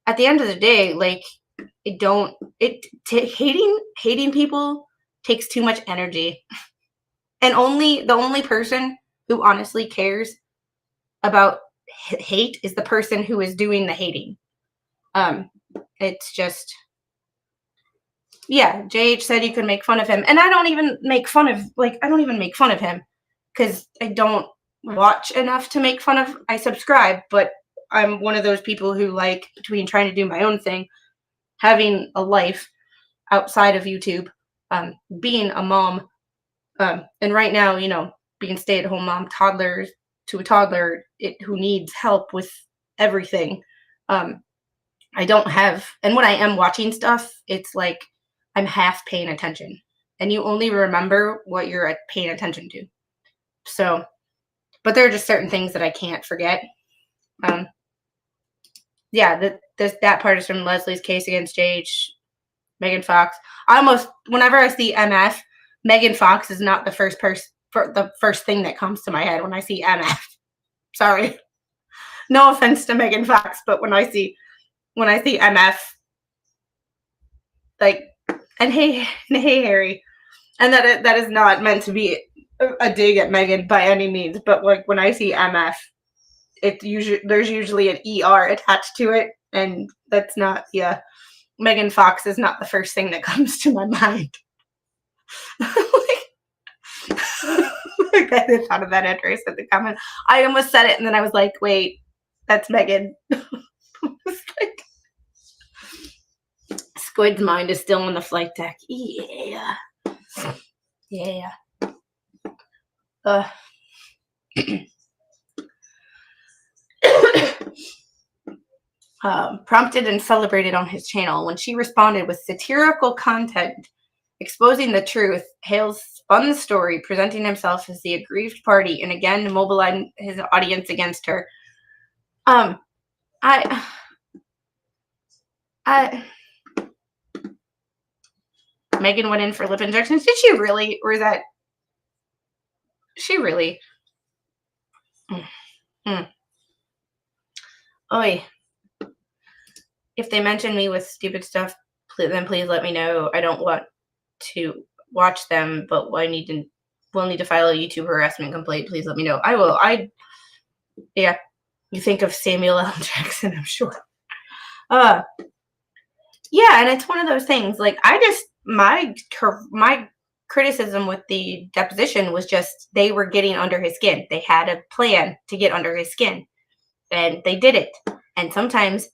[SPEAKER 2] at the end of the day, like, hating people takes too much energy. And the only person who honestly cares about hate is the person who is doing the hating. It's just, yeah, JH said you could make fun of him. And I don't even make fun of him because I don't watch enough to make fun of. I subscribe, but I'm one of those people who, like, between trying to do my own thing, having a life outside of YouTube, being a mom, and right now, you know, being a stay-at-home mom, to a toddler who needs help with everything. I don't have, and when I am watching stuff, it's like I'm half paying attention, and you only remember what you're paying attention to. So, but there are just certain things that I can't forget. Yeah, that part is from Leslie's case against JH, Megan Fox. Whenever I see MF, Megan Fox is not the first thing that comes to my head when I see MF. Sorry. No offense to Megan Fox, but when I see MF, like, and hey Harry, and that is not meant to be a dig at Megan by any means, but like when I see MF, there's usually an ER attached to it, and that's not, yeah. Megan Fox is not the first thing that comes to my mind. I thought of that after I said the comment. I almost said it, and then I was like, wait, that's Megan. Like, Squid's mind is still on the flight deck. Yeah. Yeah. Prompted and celebrated on his channel. When she responded with satirical content exposing the truth, Hales spun the story, presenting himself as the aggrieved party and again mobilizing his audience against her. Megan went in for lip injections. Did she really? Or is that she really? Oy. If they mention me with stupid stuff, then please let me know. I don't want to watch them, but we'll need to file a YouTube harassment complaint. Please let me know. I will. Yeah. You think of Samuel L. Jackson, I'm sure. Yeah, and it's one of those things. Like, my criticism with the deposition was just they were getting under his skin. They had a plan to get under his skin, and they did it. And sometimes,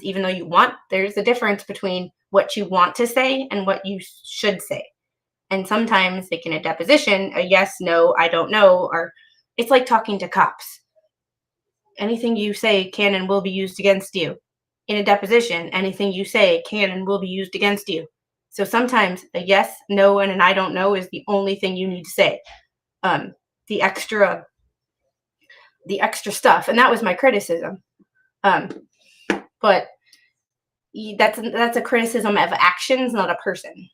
[SPEAKER 2] even though there's a difference between what you want to say and what you should say. And sometimes, like in a deposition, a yes, no, I don't know, or it's like talking to cops. Anything you say can and will be used against you. In a deposition, anything you say can and will be used against you. So sometimes a yes, no, and an I don't know is the only thing you need to say. The extra the extra stuff, and that was my criticism. But that's a criticism of actions, not a person.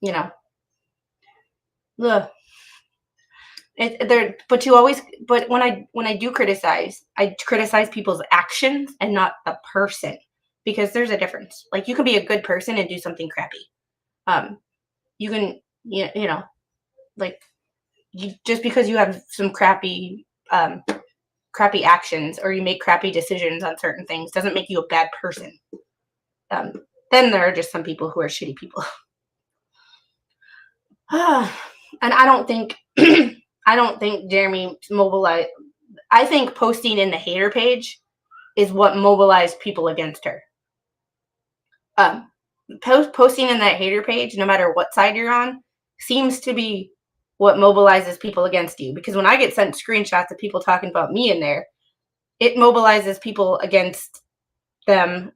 [SPEAKER 2] You know. Ugh. But when I do criticize, I criticize people's actions and not the person, because there's a difference. Like, you can be a good person and do something crappy. You can, you know, like, just because you have some crappy actions, or you make crappy decisions on certain things, doesn't make you a bad person. Then there are just some people who are shitty people. And I don't think Jeremy mobilized. I think posting in the hater page is what mobilized people against her. Posting in that hater page, no matter what side you're on, seems to be what mobilizes people against you. Because when I get sent screenshots of people talking about me in there, it mobilizes people against them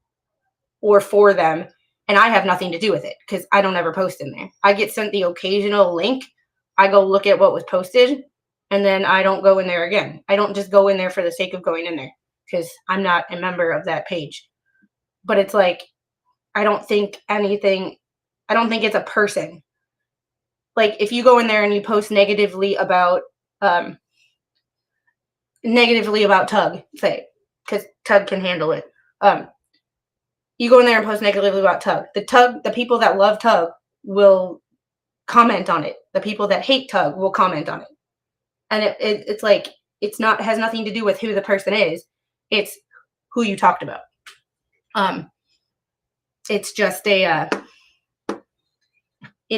[SPEAKER 2] or for them, and I have nothing to do with it because I don't ever post in there. I get sent the occasional link. I go look at what was posted, and then I don't go in there again. I don't just go in there for the sake of going in there because I'm not a member of that page. But it's like, I don't think it's a person. Like, if you go in there and you post negatively about Tug, say, because Tug can handle it. You go in there and post negatively about Tug. The people that love Tug will comment on it. The people that hate Tug will comment on it. And it's like, has nothing to do with who the person is. It's who you talked about. It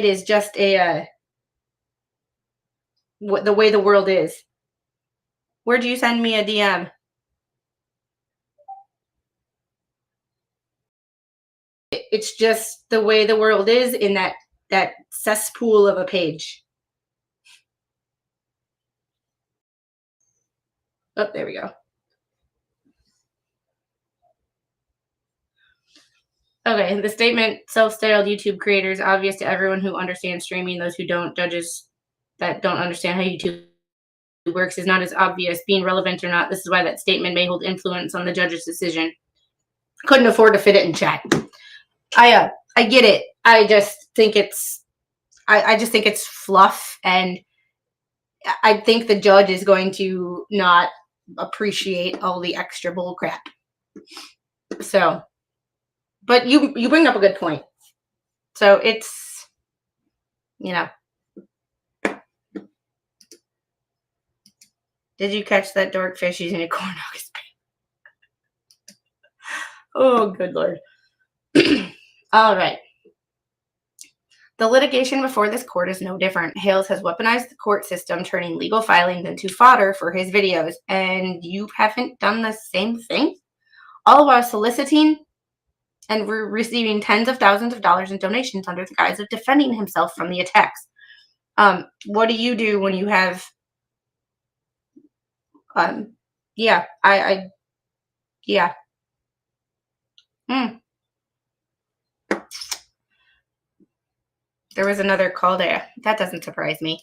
[SPEAKER 2] is just a the way the world is. Where'd you send me a DM? It's just the way the world is in that cesspool of a page. Oh, there we go. Okay, the statement, self-styled YouTube creators, obvious to everyone who understands streaming. Those who don't, judges that don't understand how YouTube works, is not as obvious, being relevant or not. This is why that statement may hold influence on the judge's decision. Couldn't afford to fit it in chat. I get it. I just think it's fluff, and I think the judge is going to not appreciate all the extra bull crap. So, but you bring up a good point. So it's, you know. Did you catch that dork fish using a corn dog? Oh, good Lord. All right. The litigation before this court is no different. Hales has weaponized the court system, turning legal filings into fodder for his videos. And you haven't done the same thing? All while soliciting and receiving tens of thousands of dollars in donations under the guise of defending himself from the attacks. What do you do when you have... yeah. There was another call to... That doesn't surprise me.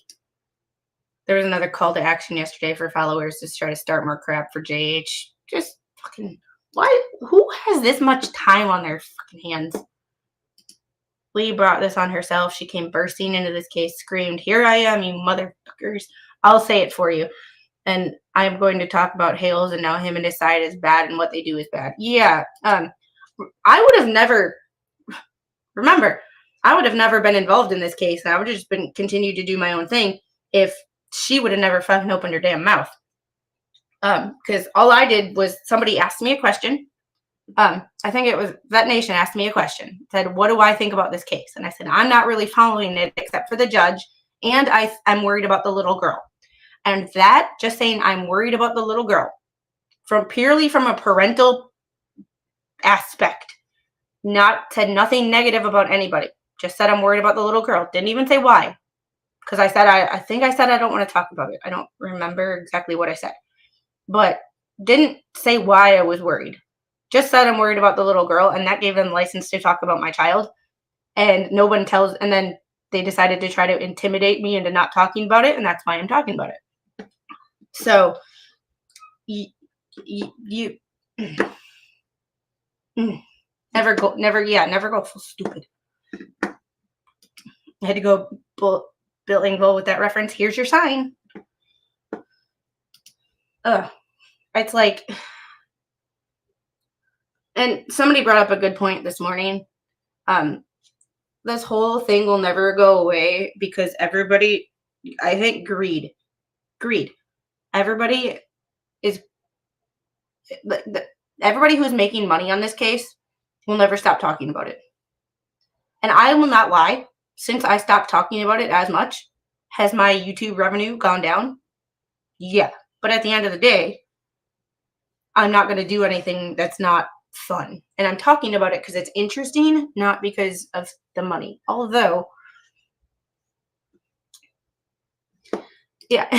[SPEAKER 2] There was another call to action yesterday for followers to try to start more crap for JH. Just fucking... Why? Who has this much time on their fucking hands? Lee brought this on herself. She came bursting into this case, screamed, "Here I am, you motherfuckers. I'll say it for you. And I'm going to talk about Hales and now him and his side is bad and what they do is bad." Yeah. I would have never... Remember, I would have never been involved in this case, and I would have just continued to do my own thing if she would have never fucking opened her damn mouth. Because all I did was, somebody asked me a question. I think it was Vet Nation asked me a question. Said, "What do I think about this case?" And I said, "I'm not really following it except for the judge, and I'm worried about the little girl." And that, just saying I'm worried about the little girl, purely from a parental aspect, said nothing negative about anybody. Just said I'm worried about the little girl. Didn't even say why. Because I said, I think I said I don't want to talk about it. I don't remember exactly what I said. But didn't say why I was worried. Just said I'm worried about the little girl, and that gave them license to talk about my child. And no one tells, and then they decided to try to intimidate me into not talking about it, and that's why I'm talking about it. So you never go full stupid. I had to go bilingual with that reference. Here's your sign. It's like, and somebody brought up a good point this morning. This whole thing will never go away because everybody, I think, greed. Everybody is, everybody who's making money on this case will never stop talking about it. And I will not lie, since I stopped talking about it as much, has my YouTube revenue gone down? Yeah. But at the end of the day, I'm not going to do anything that's not fun. And I'm talking about it because it's interesting, not because of the money. Although, yeah,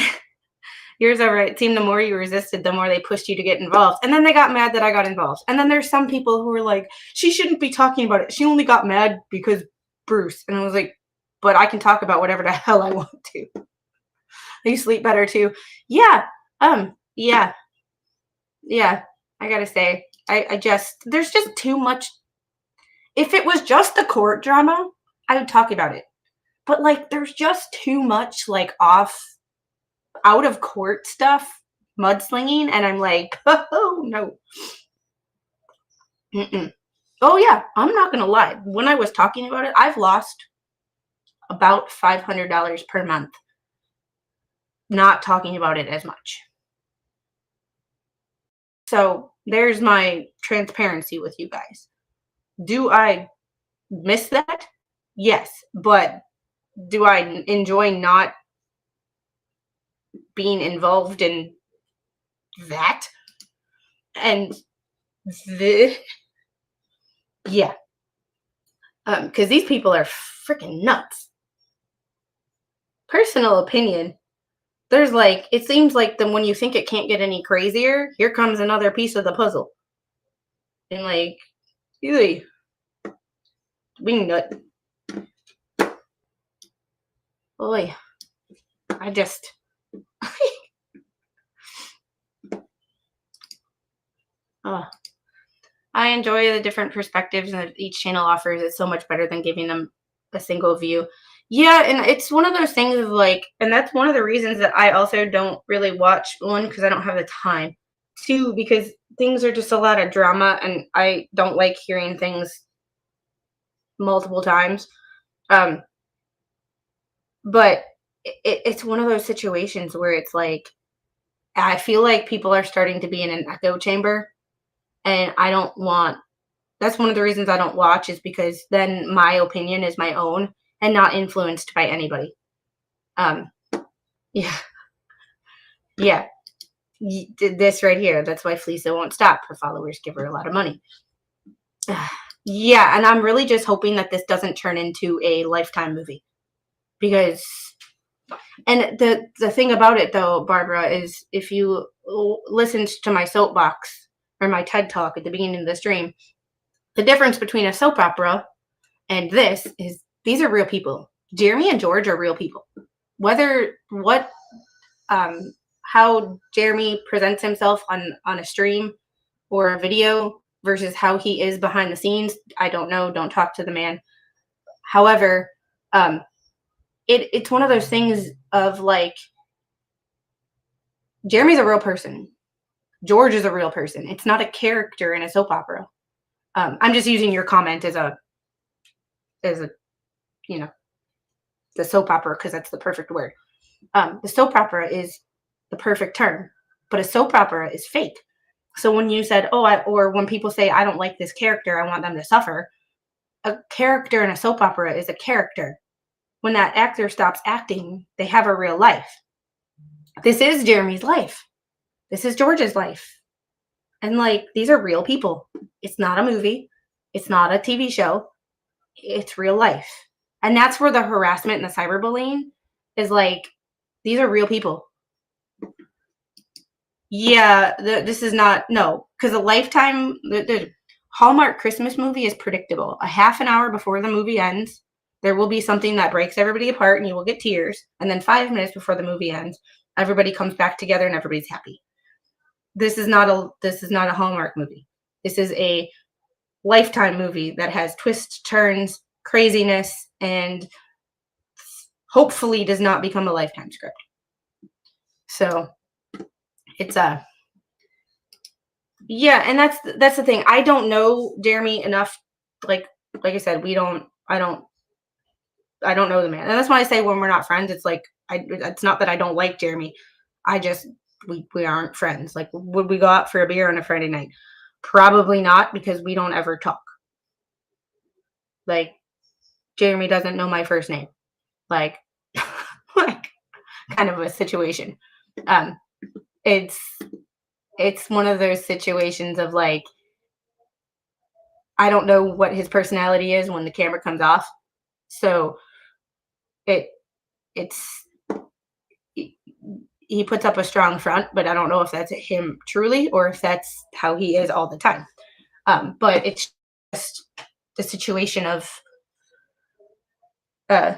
[SPEAKER 2] yours are right. It seemed the more you resisted, the more they pushed you to get involved. And then they got mad that I got involved. And then there's some people who were like, she shouldn't be talking about it. She only got mad because Bruce. And I was like, but I can talk about whatever the hell I want to. You sleep better too. Yeah. Yeah. I gotta say, there's just too much. If it was just the court drama, I would talk about it. But like, there's just too much like out of court stuff, mudslinging, and I'm like, oh no. Oh yeah, I'm not gonna lie. When I was talking about it, I've lost about $500 per month not talking about it as much. So there's my transparency with you guys. Do I miss that? Yes. But do I enjoy not being involved in that? And yeah. Because these people are freaking nuts. Personal opinion. There's like, it seems like when you think it can't get any crazier, here comes another piece of the puzzle. And like, really, being nut. Boy, I just, I enjoy the different perspectives that each channel offers. It's so much better than giving them a single view. Yeah, and it's one of those things of like, and that's one of the reasons that I also don't really watch. One, because I don't have the time. Two, because things are just a lot of drama, and I don't like hearing things multiple times. But it's one of those situations where it's like, I feel like people are starting to be in an echo chamber, and I don't want, that's one of the reasons I don't watch, is because then my opinion is my own and not influenced by anybody. Yeah. This right here, that's why Fleesa won't stop. Her followers give her a lot of money. Yeah, and I'm really just hoping that this doesn't turn into a Lifetime movie. Because, and the thing about it though, Barbara, is if you listened to my soapbox or my TED Talk at the beginning of the stream, the difference between a soap opera and this is, these are real people. Jeremy and George are real people. How Jeremy presents himself on a stream or a video versus how he is behind the scenes, I don't know. Don't talk to the man. However, it's one of those things of like, Jeremy's a real person. George is a real person. It's not a character in a soap opera. I'm just using your comment as a you know, the soap opera, because that's the perfect word. The soap opera is the perfect term, but a soap opera is fake. So when you said, or when people say, I don't like this character, I want them to suffer, a character in a soap opera is a character. When that actor stops acting, they have a real life. This is Jeremy's life. This is George's life. And like, these are real people. It's not a movie. It's not a TV show. It's real life. And that's where the harassment and the cyberbullying is like, these are real people. Yeah, this is not, no, because a Lifetime, the Hallmark Christmas movie is predictable. A half an hour before the movie ends, there will be something that breaks everybody apart and you will get tears. And then 5 minutes before the movie ends, everybody comes back together and everybody's happy. This is not a Hallmark movie. This is a Lifetime movie that has twists, turns, craziness, and hopefully does not become a Lifetime script. So it's yeah, and that's the thing. I don't know Jeremy enough. Like I said, I don't know the man, and that's why I say when we're not friends, it's like it's not that I don't like Jeremy. I just we aren't friends. Like, would we go out for a beer on a Friday night? Probably not, because we don't ever talk. Like, Jeremy doesn't know my first name. Like, like kind of a situation. It's one of those situations of like, I don't know what his personality is when the camera comes off. So he puts up a strong front, but I don't know if that's him truly or if that's how he is all the time. But it's just the situation of, and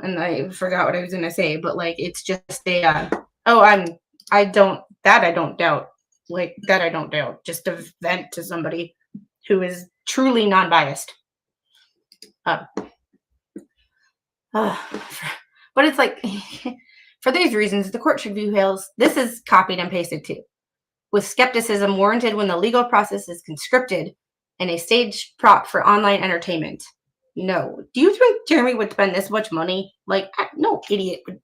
[SPEAKER 2] I forgot what I was going to say, but like, it's just I don't doubt. Like, that I don't doubt. Just to vent to somebody who is truly non-biased. But it's like, for these reasons, the court should view Hales, this is copied and pasted too, with skepticism warranted when the legal process is conscripted and a stage prop for online entertainment. No. Do you think Jeremy would spend this much money? Like, no idiot would.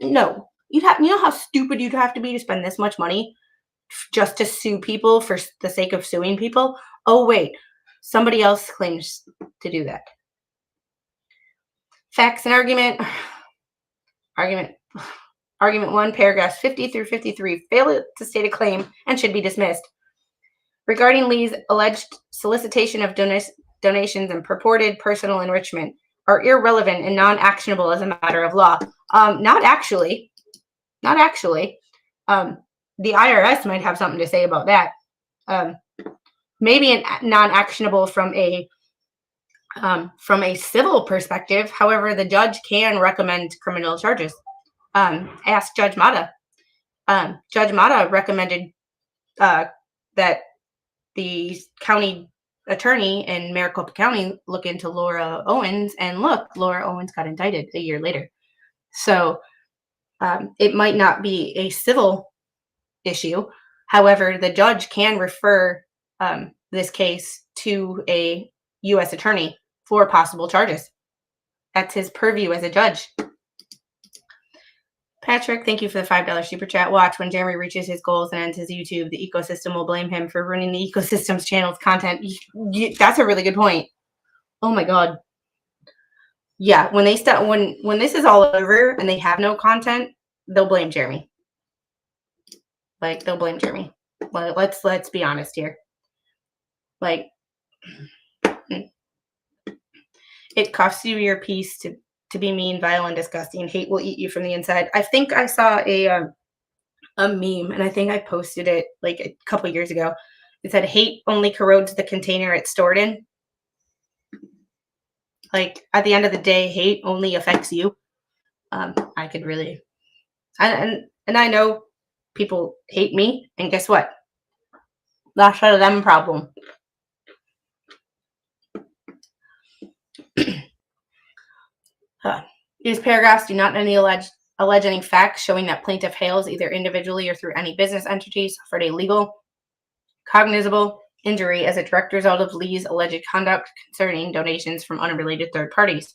[SPEAKER 2] No. You know how stupid you'd have to be to spend this much money just to sue people for the sake of suing people? Oh, wait. Somebody else claims to do that. Facts and argument. Argument 1, paragraphs 50 through 53 fail to state a claim and should be dismissed. Regarding Lee's alleged solicitation of donations and purported personal enrichment are irrelevant and non-actionable as a matter of law. Not actually. The IRS might have something to say about that. Maybe non-actionable from a civil perspective. However, the judge can recommend criminal charges. Ask Judge Mata. Judge Mata recommended that the county attorney in Maricopa County look into Laura Owens, and look, Laura Owens got indicted a year later. So it might not be a civil issue. However, the judge can refer this case to a U.S. attorney for possible charges. That's his purview as a judge. Patrick, thank you for the $5 super chat. Watch, when Jeremy reaches his goals and ends his YouTube, the ecosystem will blame him for ruining the ecosystem's channel's content. That's a really good point. Oh my God. Yeah, when they start, when this is all over and they have no content, they'll blame Jeremy. Like, they'll blame Jeremy. Well, let's be honest here. Like, it costs you your peace to be mean, vile, and disgusting. Hate will eat you from the inside. I think I saw a meme, and I think I posted it like a couple years ago. It said, hate only corrodes the container it's stored in. Like, at the end of the day, hate only affects you. I could really, and I know people hate me, and guess what? That's a them problem. These paragraphs do not any allege any facts showing that plaintiff Hales, either individually or through any business entity, suffered a legal, cognizable injury as a direct result of Lee's alleged conduct concerning donations from unrelated third parties.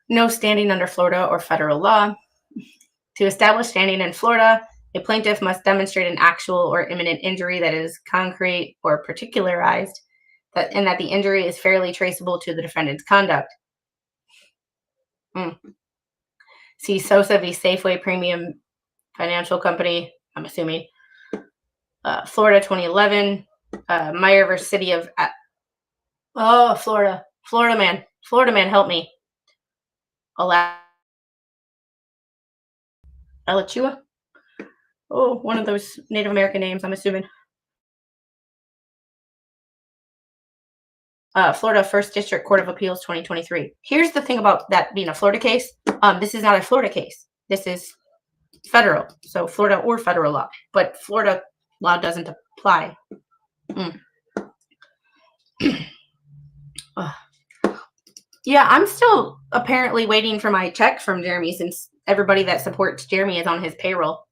[SPEAKER 2] No standing under Florida or federal law. To establish standing in Florida, a plaintiff must demonstrate an actual or imminent injury that is concrete or particularized, and that the injury is fairly traceable to the defendant's conduct. See Sosa v. Safeway Premium Financial Company, I'm assuming. Florida 2011. Meyer v. City of... Florida. Florida man. Florida man, help me. Alachua? Oh, one of those Native American names, I'm assuming. Florida First District Court of Appeals 2023. Here's the thing about that being a Florida case. This is not a Florida case. This is federal. So Florida or federal law. But Florida law doesn't apply. Yeah, I'm still apparently waiting for my check from Jeremy since everybody that supports Jeremy is on his payroll.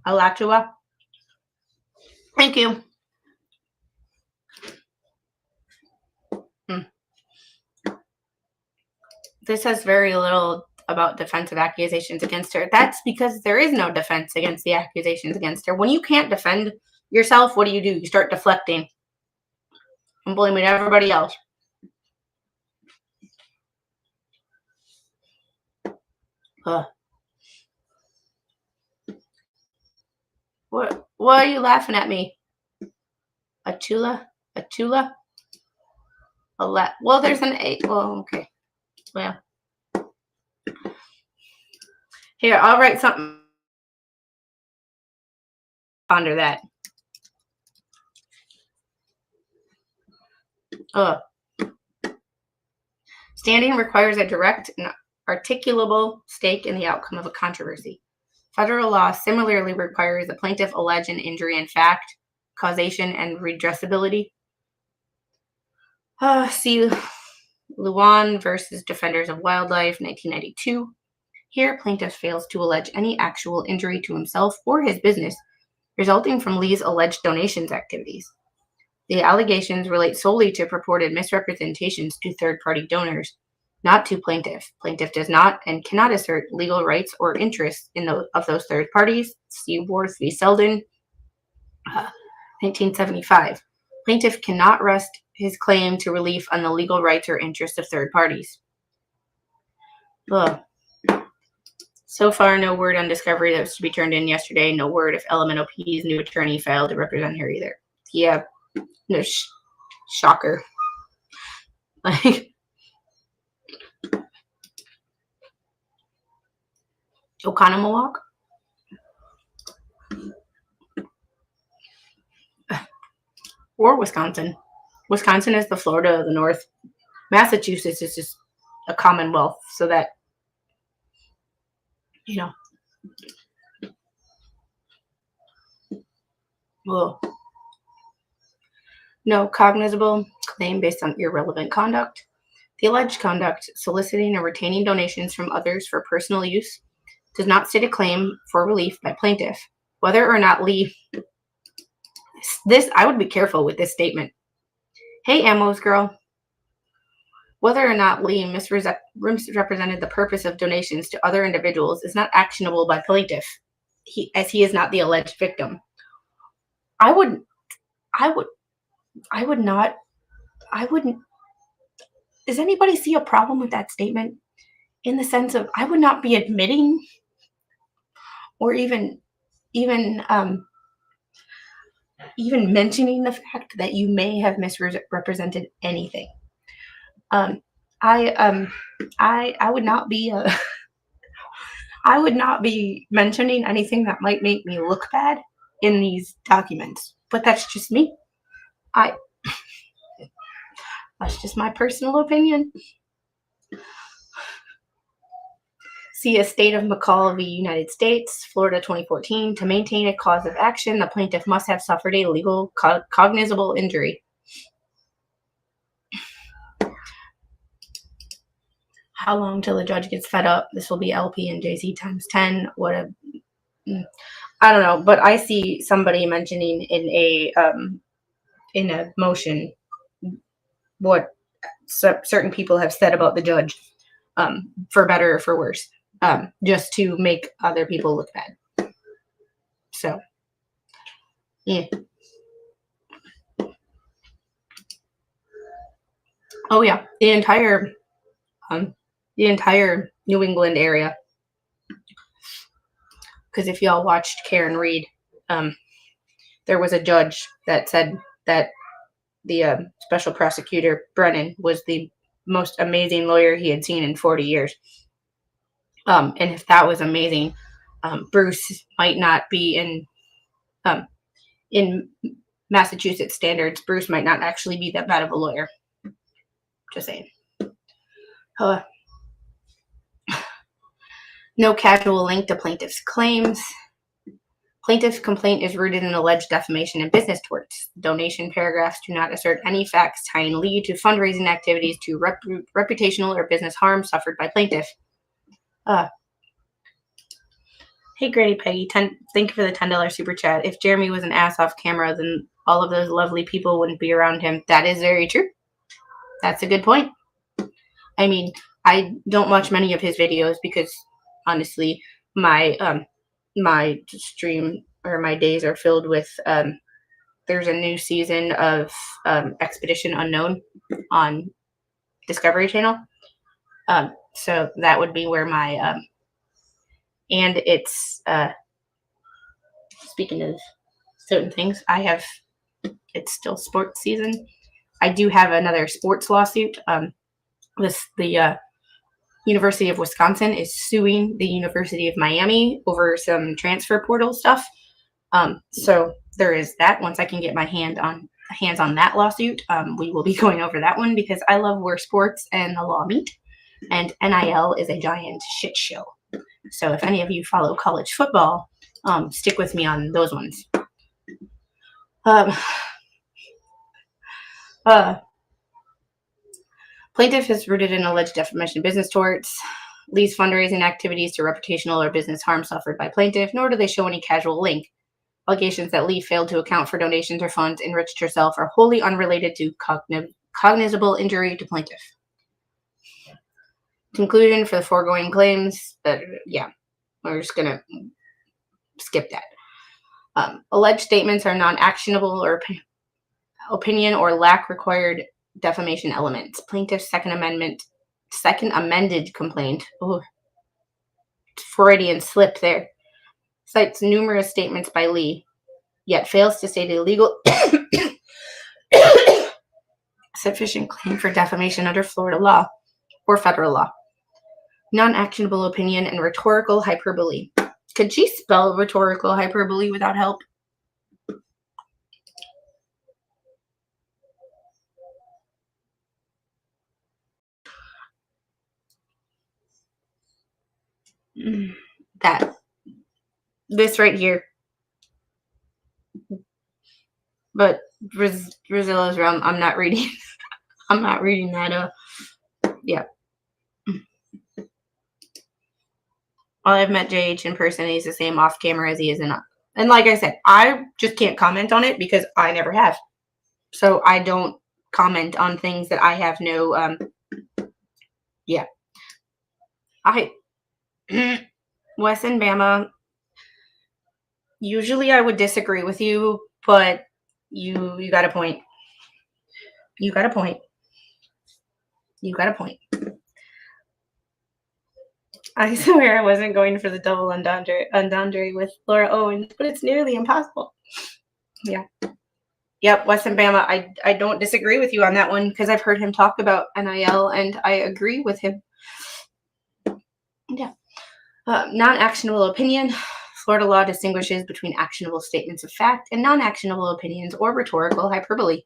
[SPEAKER 2] Alachua. Thank you. This has very little about defensive accusations against her. That's because there is no defense against the accusations against her. When you can't defend yourself, what do? You start deflecting and blaming everybody else. What are you laughing at me? A chula? Well, there's an A. Well, okay. Well. Here, I'll write something. Ponder that. Standing requires a direct and articulable stake in the outcome of a controversy. Federal law similarly requires the plaintiff allege an injury in fact, causation, and redressability. See Luan versus Defenders of Wildlife, 1992. Here, plaintiff fails to allege any actual injury to himself or his business resulting from Lee's alleged donations activities. The allegations relate solely to purported misrepresentations to third-party donors, not to plaintiff. Plaintiff does not and cannot assert legal rights or interests of those third parties. See Worth v. Selden, 1975. Plaintiff cannot rest his claim to relief on the legal rights or interests of third parties. So far, no word on discovery that was to be turned in yesterday. No word if LMNOP's new attorney failed to represent her either. Yeah, no shocker. Like, Oconomowoc? Or Wisconsin. Wisconsin is the Florida of the North. Massachusetts is just a commonwealth, so that, you know. Well, no cognizable claim based on irrelevant conduct. The alleged conduct, soliciting or retaining donations from others for personal use, does not state a claim for relief by plaintiff. Whether or not Lee, I would be careful with this statement. Hey, Amos girl. Whether or not Lee misrepresented the purpose of donations to other individuals is not actionable by plaintiff, as he is not the alleged victim. I wouldn't. Does anybody see a problem with that statement? In the sense of, I would not be admitting or even mentioning the fact that you may have misrepresented anything. I would not be I would not be mentioning anything that might make me look bad in these documents. But that's just me. That's just my personal opinion. See Estate of McCall v. United States, Florida 2014. To maintain a cause of action, the plaintiff must have suffered a legal cognizable injury. How long till the judge gets fed up? This will be LP and JC times 10. I don't know, but I see somebody mentioning in a motion what certain people have said about the judge, for better or for worse, just to make other people look bad. So, yeah. Oh yeah, the entire New England area. Because if y'all watched Karen Reed, there was a judge that said that the special prosecutor, Brennan, was the most amazing lawyer he had seen in 40 years. And if that was amazing, Bruce might not be in Massachusetts standards, Bruce might not actually be that bad of a lawyer. Just saying. No casual link to plaintiff's claims. Plaintiff's complaint is rooted in alleged defamation and business torts. Donation paragraphs do not assert any facts tying Lee to fundraising activities to reputational or business harm suffered by plaintiff. Hey, Grady Peggy, thank you for the $10 super chat. If Jeremy was an ass off camera, then all of those lovely people wouldn't be around him. That is very true. That's a good point. I mean, I don't watch many of his videos because, honestly, my stream or my days are filled with there's a new season of Expedition Unknown on Discovery Channel. So that would be where my and it's speaking of certain things, it's still sports season. I do have another sports lawsuit. The University of Wisconsin is suing the University of Miami over some transfer portal stuff. So there is that. Once I can get my hands on that lawsuit, we will be going over that one because I love where sports and the law meet, and NIL is a giant shit show. So if any of you follow college football, stick with me on those ones. Plaintiff is rooted in alleged defamation business torts. Lee's fundraising activities to reputational or business harm suffered by plaintiff, nor do they show any casual link. Allegations that Lee failed to account for donations or funds enriched herself are wholly unrelated to cognizable injury to plaintiff. Conclusion for the foregoing claims, we're just going to skip that. Alleged statements are non-actionable or opinion or lack required defamation elements. Plaintiff's second amended complaint, Freudian slip there, cites numerous statements by Lee, yet fails to state a legal sufficient claim for defamation under Florida law or federal law. Non-actionable opinion and rhetorical hyperbole. Could she spell rhetorical hyperbole without help? This right here. But Brazil's realm, I'm not reading. I'm not reading that. Yeah. Well, I've met JH in person, and he's the same off camera as he is in up. And like I said, I just can't comment on it because I never have. So I don't comment on things that I have no, Wes and Bama, usually I would disagree with you, but you got a point. You got a point. You got a point. I swear I wasn't going for the double entendre with Laura Owens, but it's nearly impossible. Yeah. Yep, Wes and Bama, I don't disagree with you on that one because I've heard him talk about NIL and I agree with him. Yeah. Non-actionable opinion. Florida law distinguishes between actionable statements of fact and non-actionable opinions or rhetorical hyperbole.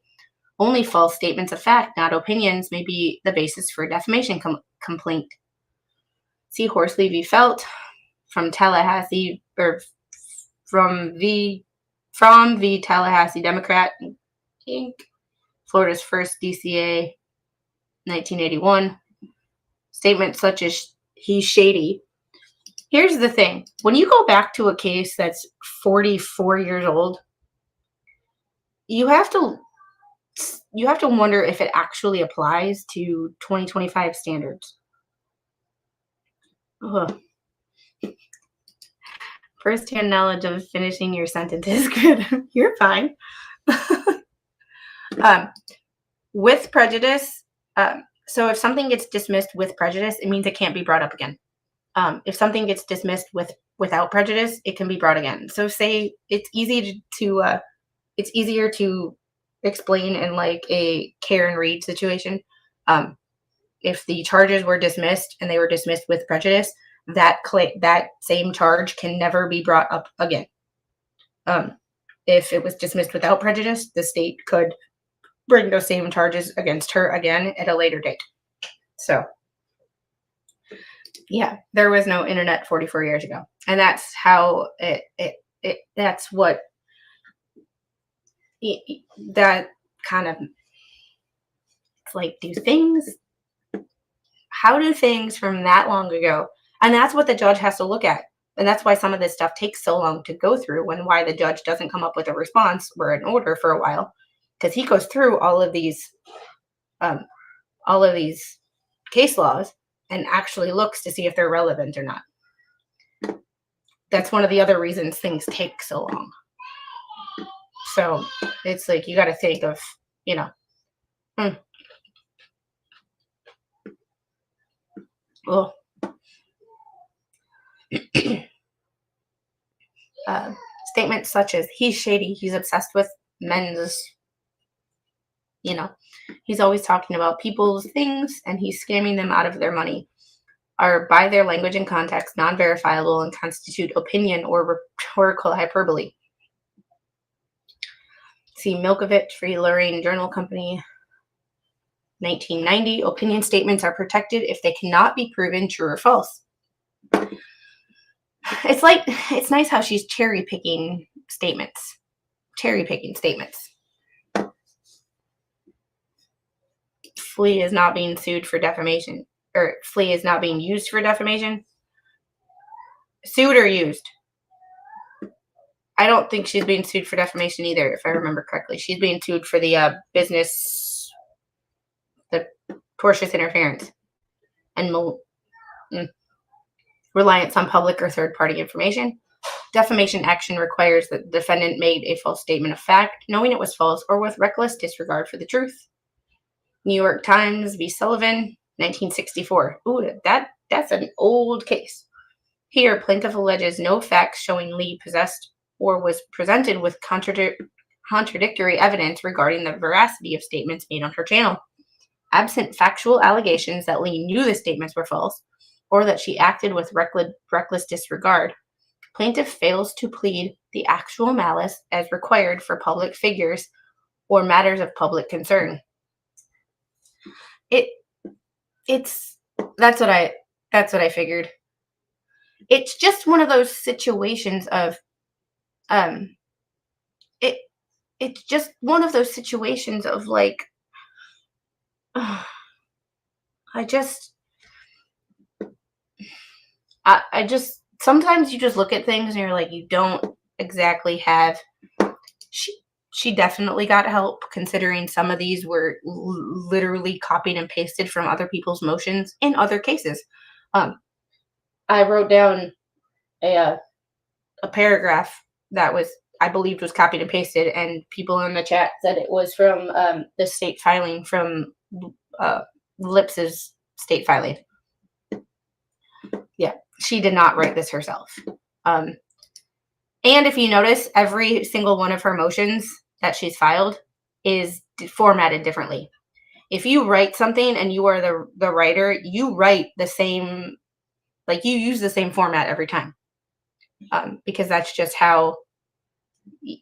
[SPEAKER 2] Only false statements of fact, not opinions, may be the basis for a defamation complaint. See Horsley v. Felt from Tallahassee, or from the Tallahassee Democrat, Inc., Florida's first DCA, 1981. Statements such as he's shady. Here's the thing. When you go back to a case that's 44 years old, you have to wonder if it actually applies to 2025 standards. Ugh. First-hand knowledge of finishing your sentence is good. You're fine. With prejudice, so if something gets dismissed with prejudice, it means it can't be brought up again. If something gets dismissed without prejudice, it can be brought again. So say it's it's easier to explain in like a Karen Reed situation. If the charges were dismissed and they were dismissed with prejudice, that same charge can never be brought up again. if it was dismissed without prejudice, the state could bring those same charges against her again at a later date. So, yeah, there was no internet 44 years ago. And that's how that's what that kind of, it's like, how do things from that long ago, and that's what the judge has to look at. And that's why some of this stuff takes so long to go through, and why the judge doesn't come up with a response or an order for a while, because he goes through all of these case laws and actually looks to see if they're relevant or not. That's one of the other reasons things take so long. So it's like, you got to think of, well, statements such as, he's shady, he's obsessed with men's, he's always talking about people's things and he's scamming them out of their money, are by their language and context non-verifiable and constitute opinion or rhetorical hyperbole. See Milkovich, Free Luring Journal Company, 1990. Opinion statements are protected if they cannot be proven true or false. It's nice how she's cherry picking statements. Flea is not being sued for defamation, or Flea is not being used for defamation. Sued or used? I don't think she's being sued for defamation either, if I remember correctly. She's being sued for the the tortious interference and reliance on public or third-party information. Defamation action requires that the defendant made a false statement of fact, knowing it was false, or with reckless disregard for the truth. New York Times v. Sullivan, 1964. Ooh, that's an old case. Here, plaintiff alleges no facts showing Lee possessed or was presented with contradictory evidence regarding the veracity of statements made on her channel. Absent factual allegations that Lee knew the statements were false, or that she acted with reckless disregard, plaintiff fails to plead the actual malice as required for public figures or matters of public concern. That's what I figured. It's just one of those situations of it's just one of those situations of like, I just sometimes you just look at things and you're like, you don't exactly have. She definitely got help, considering some of these were literally copied and pasted from other people's motions in other cases. I wrote down a paragraph that I believed was copied and pasted, and people in the chat said it was from the state filing, from Lips's state filing. Yeah, she did not write this herself. And if you notice, every single one of her motions that she's filed is formatted differently. If you write something and you are the writer, you write the same, like you use the same format every time. Because that's just how,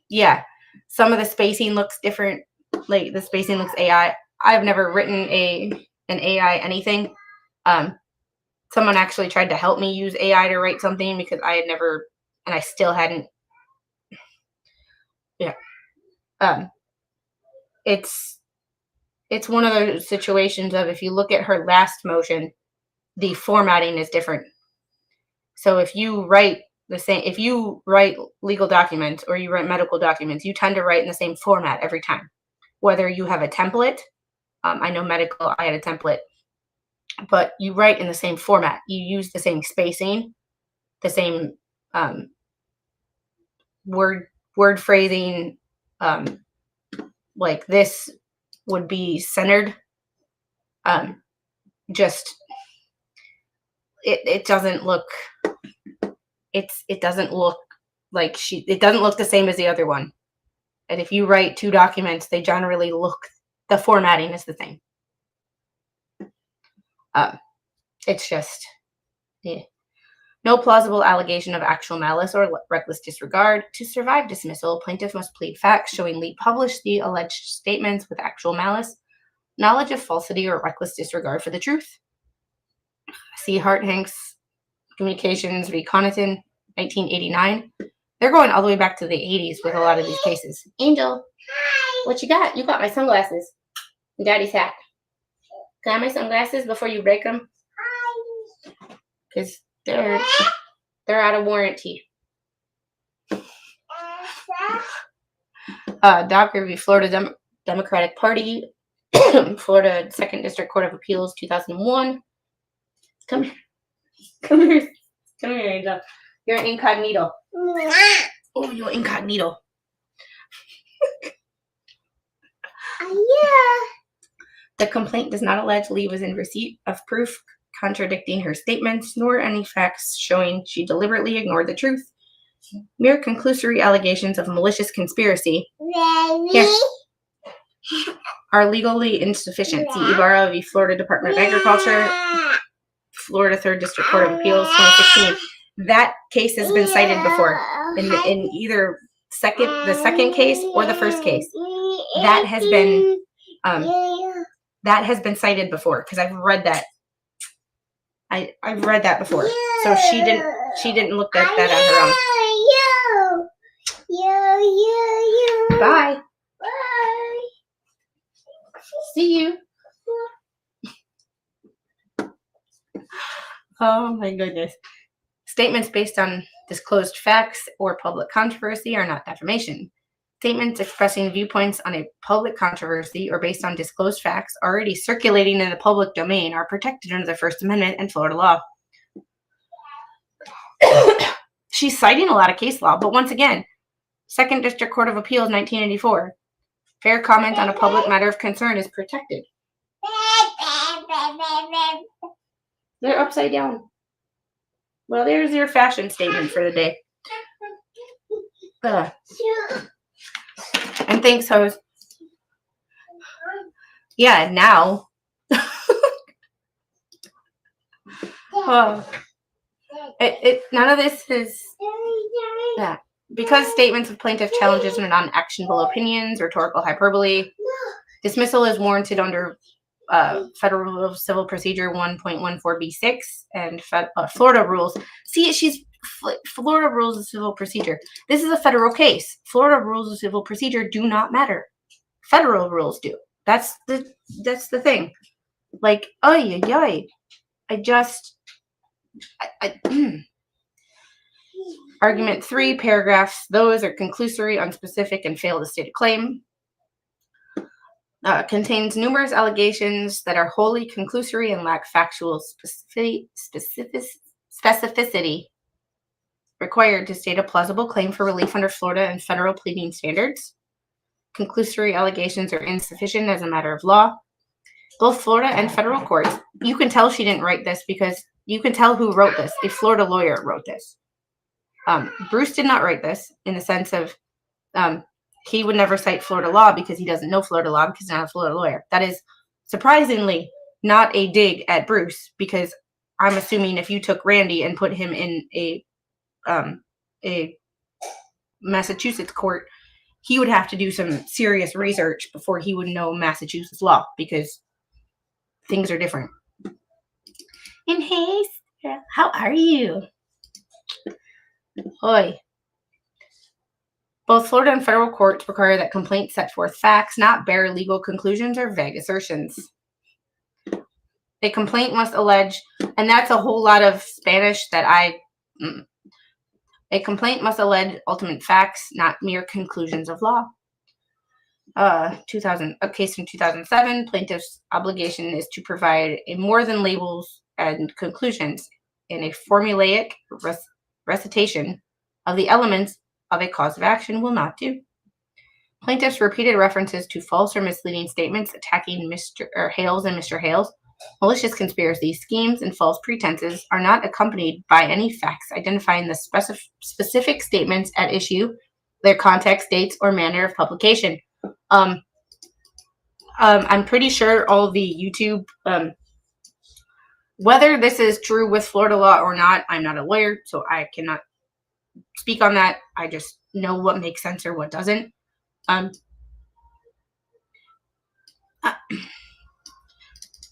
[SPEAKER 2] yeah, some of the spacing looks different. Like the spacing looks AI. I've never written an AI anything. Someone actually tried to help me use AI to write something because I had never, and I still hadn't. Yeah. It's one of those situations of, if you look at her last motion, the formatting is different. So if you write if you write legal documents or you write medical documents, you tend to write in the same format every time. Whether you have a template, I know medical, I had a template, but you write in the same format. You use the same spacing, the same word phrasing. Like this would be centered. Just it doesn't look. It doesn't look like it doesn't look the same as the other one. And if you write two documents, they generally the formatting is the same. It's just, yeah. No plausible allegation of actual malice or reckless disregard. To survive dismissal, plaintiff must plead facts showing Lee published the alleged statements with actual malice, knowledge of falsity, or reckless disregard for the truth. See Hart-Hanks Communications v. Connaughton, 1989. They're going all the way back to the 80s with a lot of these cases. Angel, what you got? You got my sunglasses. Daddy's hat. Can I have my sunglasses before you break them? Because they're out of warranty. Docker v. Florida Democratic Party, Florida 2nd District Court of Appeals, 2001. Come here. Come here. Come here, Angel. You're an incognito. Oh, you're incognito.
[SPEAKER 4] Yeah.
[SPEAKER 2] The complaint does not allege Lee was in receipt of proof contradicting her statements, nor any facts showing she deliberately ignored the truth. Mere conclusory allegations of malicious conspiracy are legally insufficient. See Ibarra v. Florida Department of Agriculture, Florida 3rd District Court of Appeals, 2016. That case has been cited before in either the second case or the first case. That has been cited before because I've read that. I've read that before. So she didn't look at that on her own. Bye.
[SPEAKER 4] Bye.
[SPEAKER 2] See you. Oh my goodness. Statements based on disclosed facts or public controversy are not defamation. Statements expressing viewpoints on a public controversy or based on disclosed facts already circulating in the public domain are protected under the First Amendment and Florida law. She's citing a lot of case law, but once again, 2nd District Court of Appeals, 1984. Fair comment on a public matter of concern is protected. They're upside down. Well, there's your fashion statement for the day. And thanks, host. Yeah, now. None of this is that. Because statements of plaintiff challenges are non-actionable opinions, rhetorical hyperbole, dismissal is warranted under Federal Civil Procedure 1.14b6 and Florida rules. See, Florida rules of civil procedure. This is a federal case. Florida rules of civil procedure do not matter. Federal rules do. That's the thing. Like, Argument 3, paragraphs. Those are conclusory, unspecific, and fail to state a claim. Contains numerous allegations that are wholly conclusory and lack factual specificity required to state a plausible claim for relief under Florida and federal pleading standards. Conclusory allegations are insufficient as a matter of law. Both Florida and federal courts, you can tell she didn't write this because you can tell who wrote this. A Florida lawyer wrote this. Bruce did not write this in the sense of he would never cite Florida law because he doesn't know Florida law because he's not a Florida lawyer. That is surprisingly not a dig at Bruce because I'm assuming if you took Randy and put him in a Massachusetts court, he would have to do some serious research before he would know Massachusetts law because things are different. And hey, Sarah, how are you? Hoi. Both Florida and federal courts require that complaints set forth facts, not bare legal conclusions or vague assertions. A complaint must allege, and that's a whole lot of Spanish that a complaint must allege ultimate facts, not mere conclusions of law. A case from 2007, plaintiff's obligation is to provide a more than labels and conclusions in a formulaic recitation of the elements of a cause of action will not do. Plaintiff's repeated references to false or misleading statements attacking Mr. Hales and Mr. Hales, malicious conspiracies, schemes, and false pretenses are not accompanied by any facts identifying the specific statements at issue, their context, dates, or manner of publication. I'm pretty sure all the YouTube Whether this is true with Florida law or not, I'm not a lawyer, so I cannot speak on that. I just know what makes sense or what doesn't.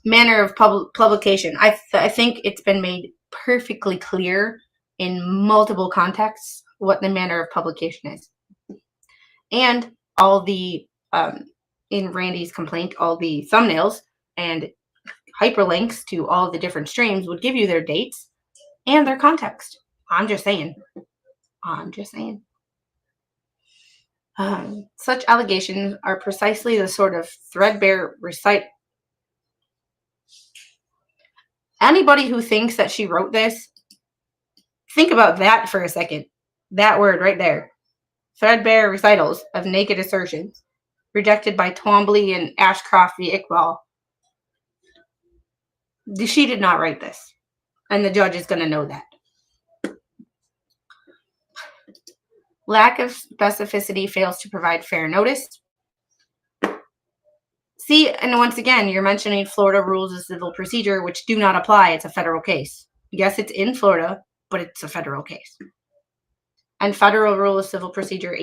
[SPEAKER 2] Manner of publication. I think it's been made perfectly clear in multiple contexts what the manner of publication is. And all the, in Randy's complaint, all the thumbnails and hyperlinks to all the different streams would give you their dates and their context. I'm just saying. Such allegations are precisely the sort of threadbare recite. Anybody who thinks that she wrote this, think about that for a second. That word right there. Threadbare recitals of naked assertions, rejected by Twombly and Ashcroft v. Iqbal. She did not write this, and the judge is going to know that. Lack of specificity fails to provide fair notice. See, and once again, you're mentioning Florida rules of civil procedure, which do not apply. It's a federal case. Yes, it's in Florida, but it's a federal case. And Federal Rule of Civil Procedure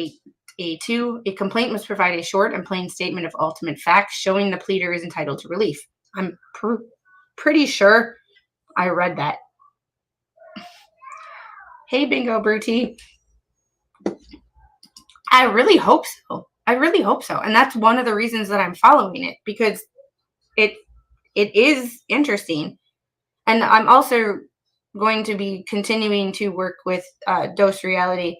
[SPEAKER 2] 8A2, a complaint must provide a short and plain statement of ultimate facts showing the pleader is entitled to relief. I'm pretty sure I read that. Hey, Bingo Bruty. I really hope so. And that's one of the reasons that I'm following it, because it is interesting. And I'm also going to be continuing to work with Dose Reality,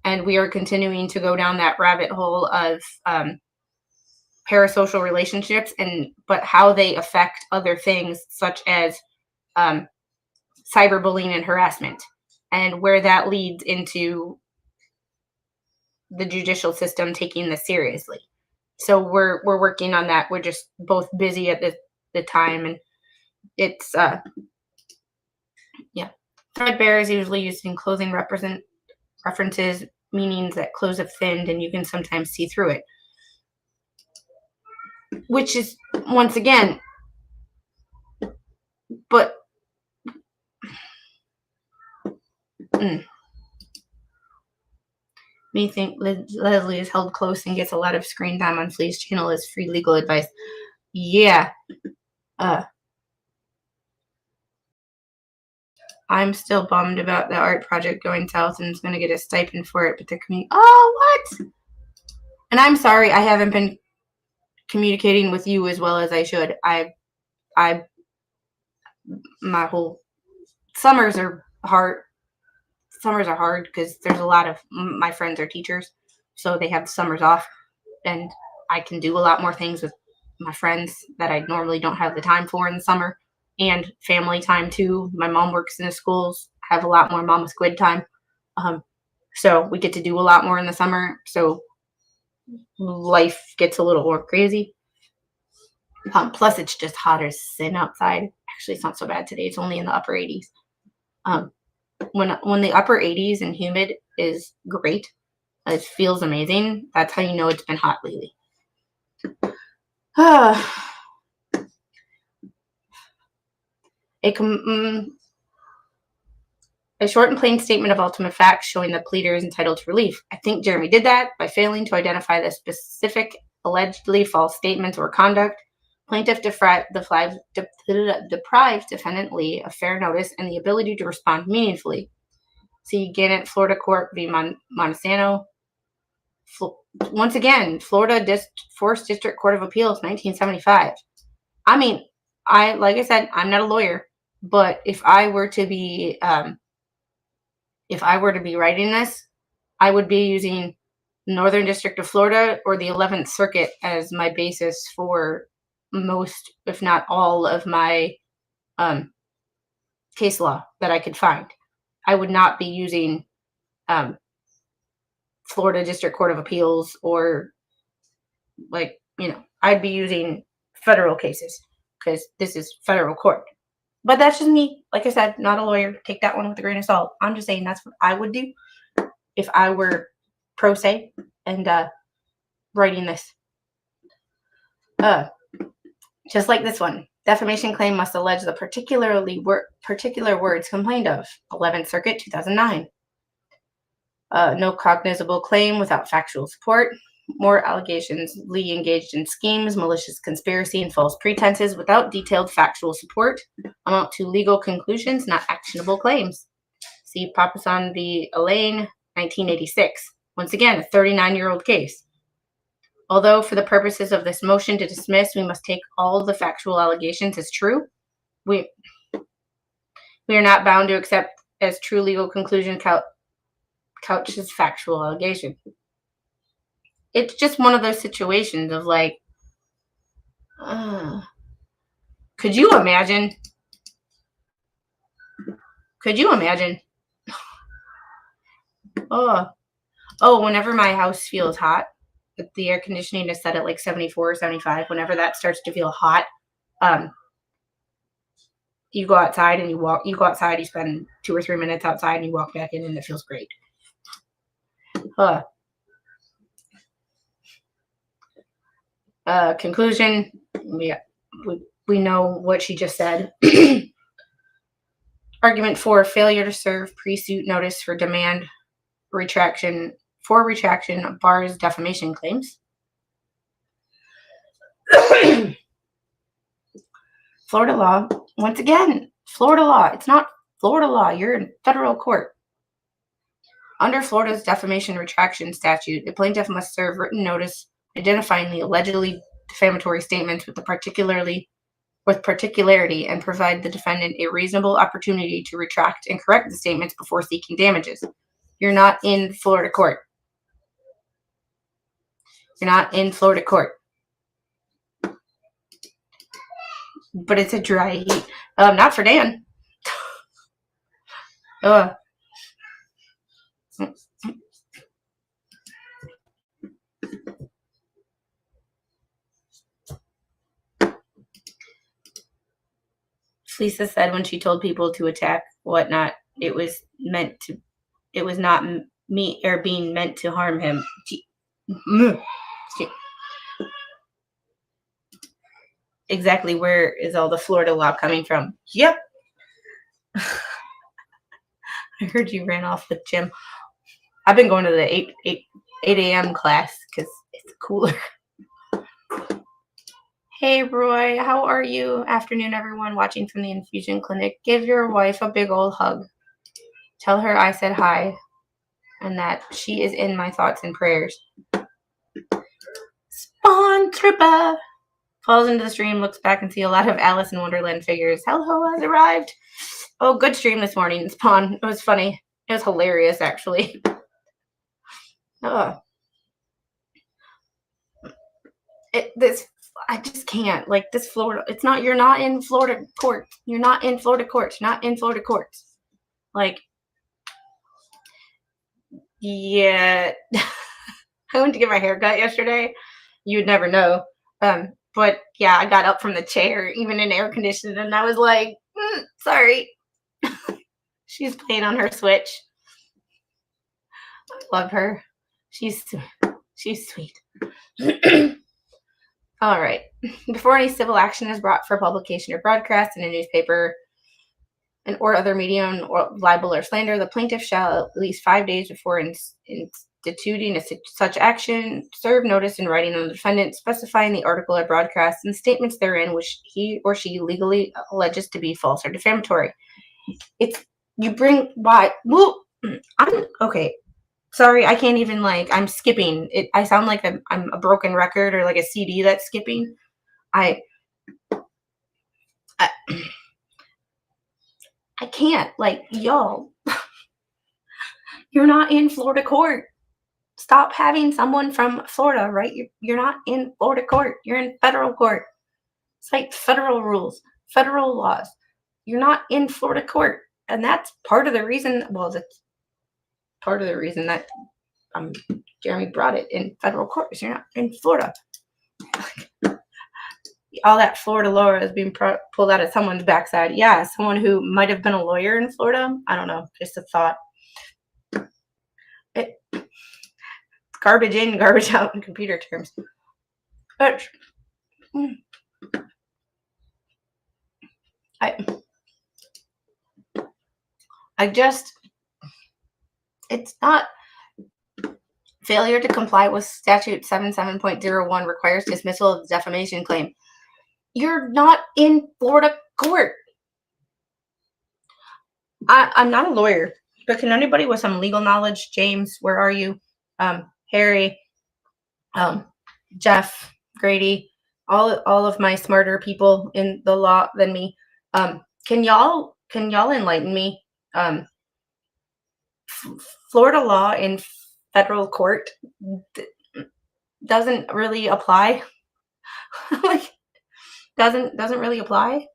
[SPEAKER 2] and we are continuing to go down that rabbit hole of parasocial relationships, but how they affect other things such as cyberbullying and harassment, and where that leads into the judicial system taking this seriously. So we're working on that. We're just both busy at the time, and it's threadbare is usually used in closing references, meanings that clothes have thinned and you can sometimes see through it, which is, once again, but me think Leslie is held close and gets a lot of screen time on Flea's channel as free legal advice. Yeah. I'm still bummed about the art project going south and is going to get a stipend for it, but the community. Oh, what? And I'm sorry I haven't been communicating with you as well as I should. My whole summers are hard. Summers are hard because there's a lot of my friends are teachers, so they have summers off, and I can do a lot more things with my friends that I normally don't have the time for in the summer, and family time too. My mom works in the schools, have a lot more Mama Squid time, so we get to do a lot more in the summer. So life gets a little more crazy. Plus, it's just hot as sin outside. Actually, it's not so bad today. It's only in the upper 80s. When the upper 80s and humid is great, it feels amazing. That's how you know it's been hot lately. A short and plain statement of ultimate facts showing the pleader is entitled to relief. I think Jeremy did that by failing to identify the specific allegedly false statements or conduct. Plaintiff deprived defendant Lee of fair notice and the ability to respond meaningfully. See Gannett, Florida Court v. Montesano. Once again, Florida 4th District Court of Appeals, 1975. I mean, like I said, I'm not a lawyer, but if I were to be writing this, I would be using Northern District of Florida or the 11th Circuit as my basis for most, if not all, of my case law that I could find. I would not be using Florida District Court of Appeals or I'd be using federal cases because this is federal court. But that's just me. Like I said, not a lawyer. Take that one with a grain of salt. I'm just saying that's what I would do if I were pro se and writing this. Just like this one. Defamation claim must allege the particular words complained of. 11th Circuit, 2009. No cognizable claim without factual support. More allegations. Lee engaged in schemes, malicious conspiracy, and false pretenses without detailed factual support amount to legal conclusions, not actionable claims. See Papasan v. Elaine, 1986. Once again, a 39-year-old case. Although for the purposes of this motion to dismiss, we must take all the factual allegations as true, we are not bound to accept as true legal conclusion couches factual allegation. It's just one of those situations of like, could you imagine? Whenever my house feels hot, the air conditioning is set at like 74 or 75. Whenever that starts to feel hot, you go outside and you go outside, you spend 2 or 3 minutes outside and you walk back in and it feels great. Conclusion, we know what she just said. Argument 4, failure to serve pre-suit notice for demand retraction bars defamation claims. Florida law, once again, Florida law. It's not Florida law. You're in federal court. Under Florida's defamation retraction statute, a plaintiff must serve written notice identifying the allegedly defamatory statements with particularity and provide the defendant a reasonable opportunity to retract and correct the statements before seeking damages. You're not in Florida court. You're not in Florida court. But it's a dry heat. Not for Dan. Lisa said when she told people to attack whatnot, it was not me or being meant to harm him. Exactly, where is all the Florida law coming from? Yep. I heard you ran off with Jim. I've been going to the 8 a.m. class because it's cooler. Hey, Roy, how are you? Afternoon, everyone watching from the infusion clinic. Give your wife a big old hug. Tell her I said hi and that she is in my thoughts and prayers. Spawn Tripper falls into the stream, looks back and see a lot of Alice in Wonderland figures. Hello has arrived. Oh, good stream this morning, Spawn. It was funny. It was hilarious, actually. I just can't. Like, this Florida, you're not in Florida court. You're not in Florida courts. Not in Florida courts. Like, yeah. I went to get my hair cut yesterday. You'd never know. But yeah, I got up from the chair, even in air conditioning, and I was like, sorry. She's playing on her Switch. I love her. She's sweet. All right. Before any civil action is brought for publication or broadcast in a newspaper and or other medium or libel or slander, the plaintiff shall at least 5 days before instituting such action serve notice in writing on the defendant specifying the article or broadcast and statements therein which he or she legally alleges to be false or defamatory. I'm okay. Sorry, I can't even, I'm skipping. I sound like I'm a broken record or like a CD that's skipping. I can't. Y'all, you're not in Florida court. Stop having someone from Florida, right? You're not in Florida court. You're in federal court. Cite federal rules, federal laws. You're not in Florida court. And that's part of the reason, that's part of the reason that Jeremy brought it in federal court. You're not in Florida. All that Florida law is being pulled out of someone's backside. Yeah, someone who might have been a lawyer in Florida. I don't know. Just a thought. Garbage in, garbage out in computer terms. But It's not failure to comply with statute 77.01 requires dismissal of the defamation claim. You're not in Florida court. I'm not a lawyer, but can anybody with some legal knowledge, James, where are you? Harry, Jeff, Grady, all of my smarter people in the law than me. Can y'all enlighten me? Florida law in federal court doesn't really apply. Like, doesn't really apply.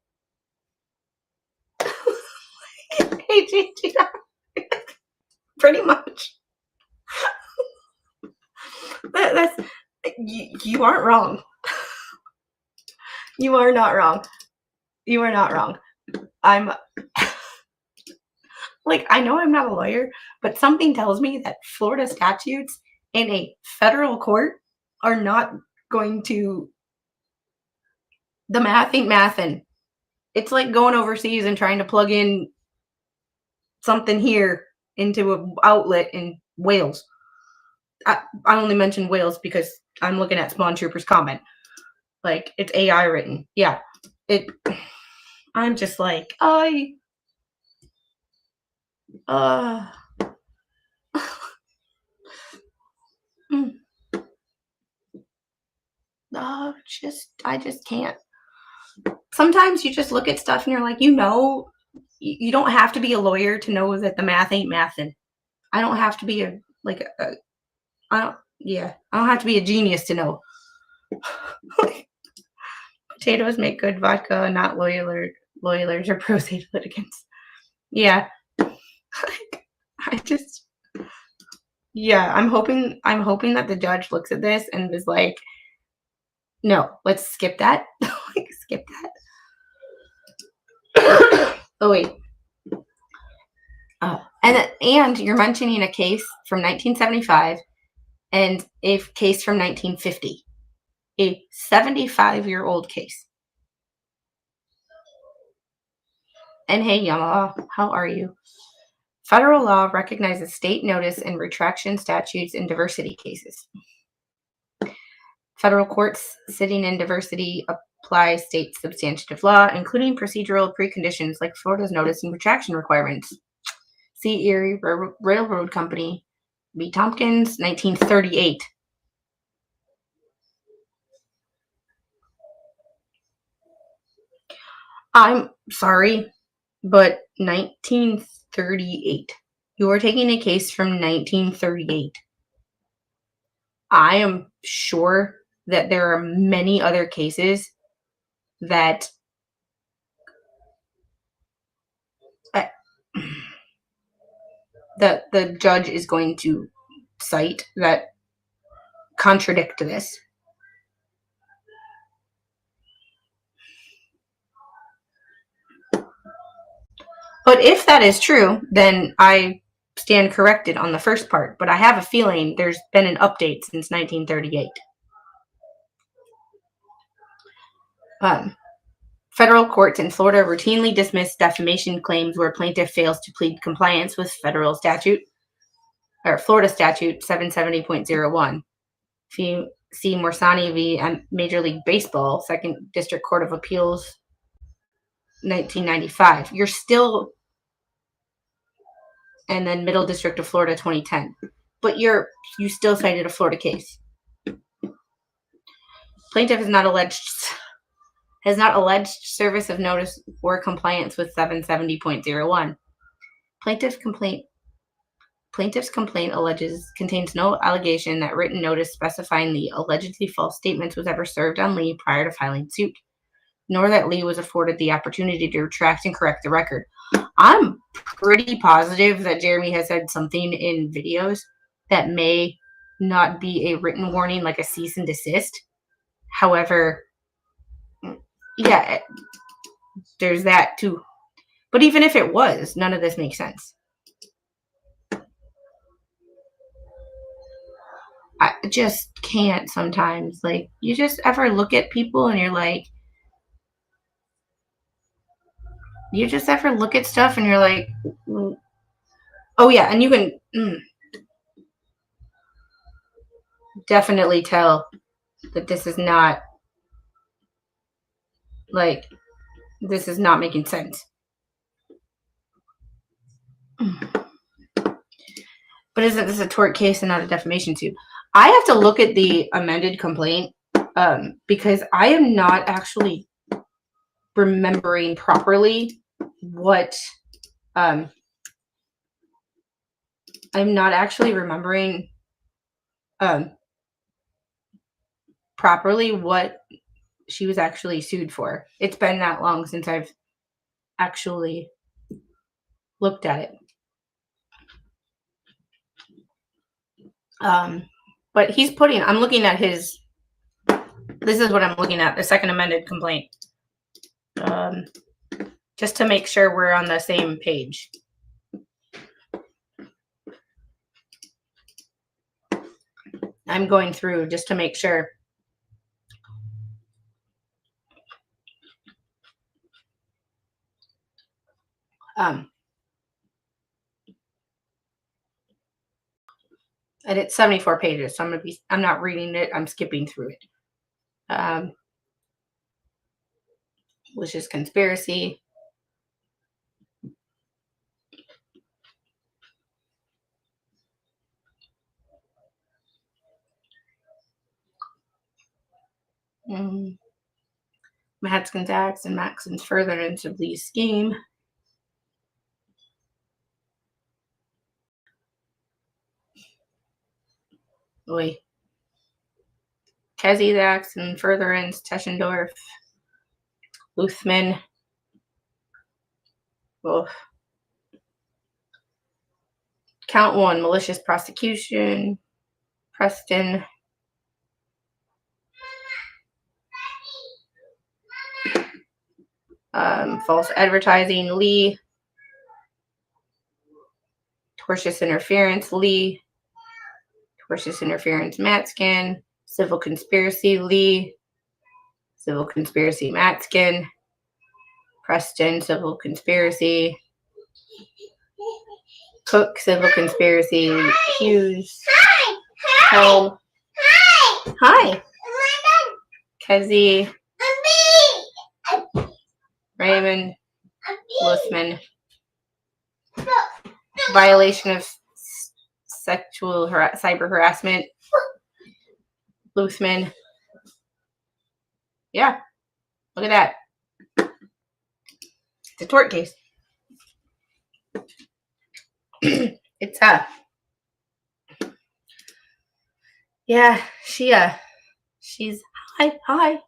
[SPEAKER 2] Hey, Gigi, pretty much. That's you aren't wrong. You are not wrong. You are not wrong. I'm like, I know I'm not a lawyer, but something tells me that Florida statutes in a federal court are not going to. The math ain't mathin'. It's like going overseas and trying to plug in something here into an outlet in Wales. I only mentioned Wales because I'm looking at Spawn Trooper's comment. Like, it's AI written. Yeah. I'm just like, I just can't. Sometimes you just look at stuff and you're like, you don't have to be a lawyer to know that the math ain't mathin'. I don't have to be I don't have to be a genius to know. Potatoes make good vodka, not lawyers or pro se litigants. Yeah. I'm hoping that the judge looks at this and is like, no, let's skip that. Like, skip that. Oh, wait. And you're mentioning a case from 1975 and a case from 1950. A 75-year-old case. And hey, Yamaha, how are you? Federal law recognizes state notice and retraction statutes in diversity cases. Federal courts sitting in diversity apply state substantive law, including procedural preconditions like Florida's notice and retraction requirements. See Erie Railroad Company v. Tompkins, 1938. I'm sorry, but 1938. You are taking a case from 1938. I am sure that there are many other cases that the judge is going to cite that contradict this. But if that is true, then I stand corrected on the first part. But I have a feeling there's been an update since 1938. Federal courts in Florida routinely dismiss defamation claims where plaintiff fails to plead compliance with Florida statute 770.01. See Morsani v. Major League Baseball, 2nd District Court of Appeals, 1995. You're still, and then Middle District of Florida, 2010. But you still cited a Florida case. Plaintiff has not alleged service of notice or compliance with 770.01. Plaintiff's complaint contains no allegation that written notice specifying the allegedly false statements was ever served on Lee prior to filing suit, nor that Lee was afforded the opportunity to retract and correct the record. I'm pretty positive that Jeremy has said something in videos that may not be a written warning, like a cease and desist. However, yeah, there's that too. But even if it was, none of this makes sense. I just can't sometimes. Like, you just ever look at people and you're like, You just ever look at stuff and you're like, oh yeah, and you can definitely tell that this is not, like, this is not making sense. But isn't this a tort case and not a defamation suit? I have to look at the amended complaint because I am not actually remembering properly what I'm not actually remembering properly what she was actually sued for. It's been that long since I've actually looked at it. But he's putting, I'm looking at his, this is what I'm looking at, the second amended complaint. Just to make sure we're on the same page. I'm going through just to make sure. And it's 74 pages, so I'm not reading it, I'm skipping through it. Which is conspiracy. Matskin's acts and Maxim's furtherance of Lee's scheme. Kezi's acts and furtherance, Teschendorf, Luthman. Count 1, malicious prosecution, Preston. False advertising, Lee. Tortious interference, Lee. Tortious interference, Matskin. Civil conspiracy, Lee. Civil conspiracy, Matskin. Preston, civil conspiracy. Cook, civil conspiracy, Hughes. Hale. Hi. Kezi. Raymond. Luthman. Violation of sexual cyber harassment. Luthman. Yeah. Look at that. It's a tort case. It's yeah, she's hi.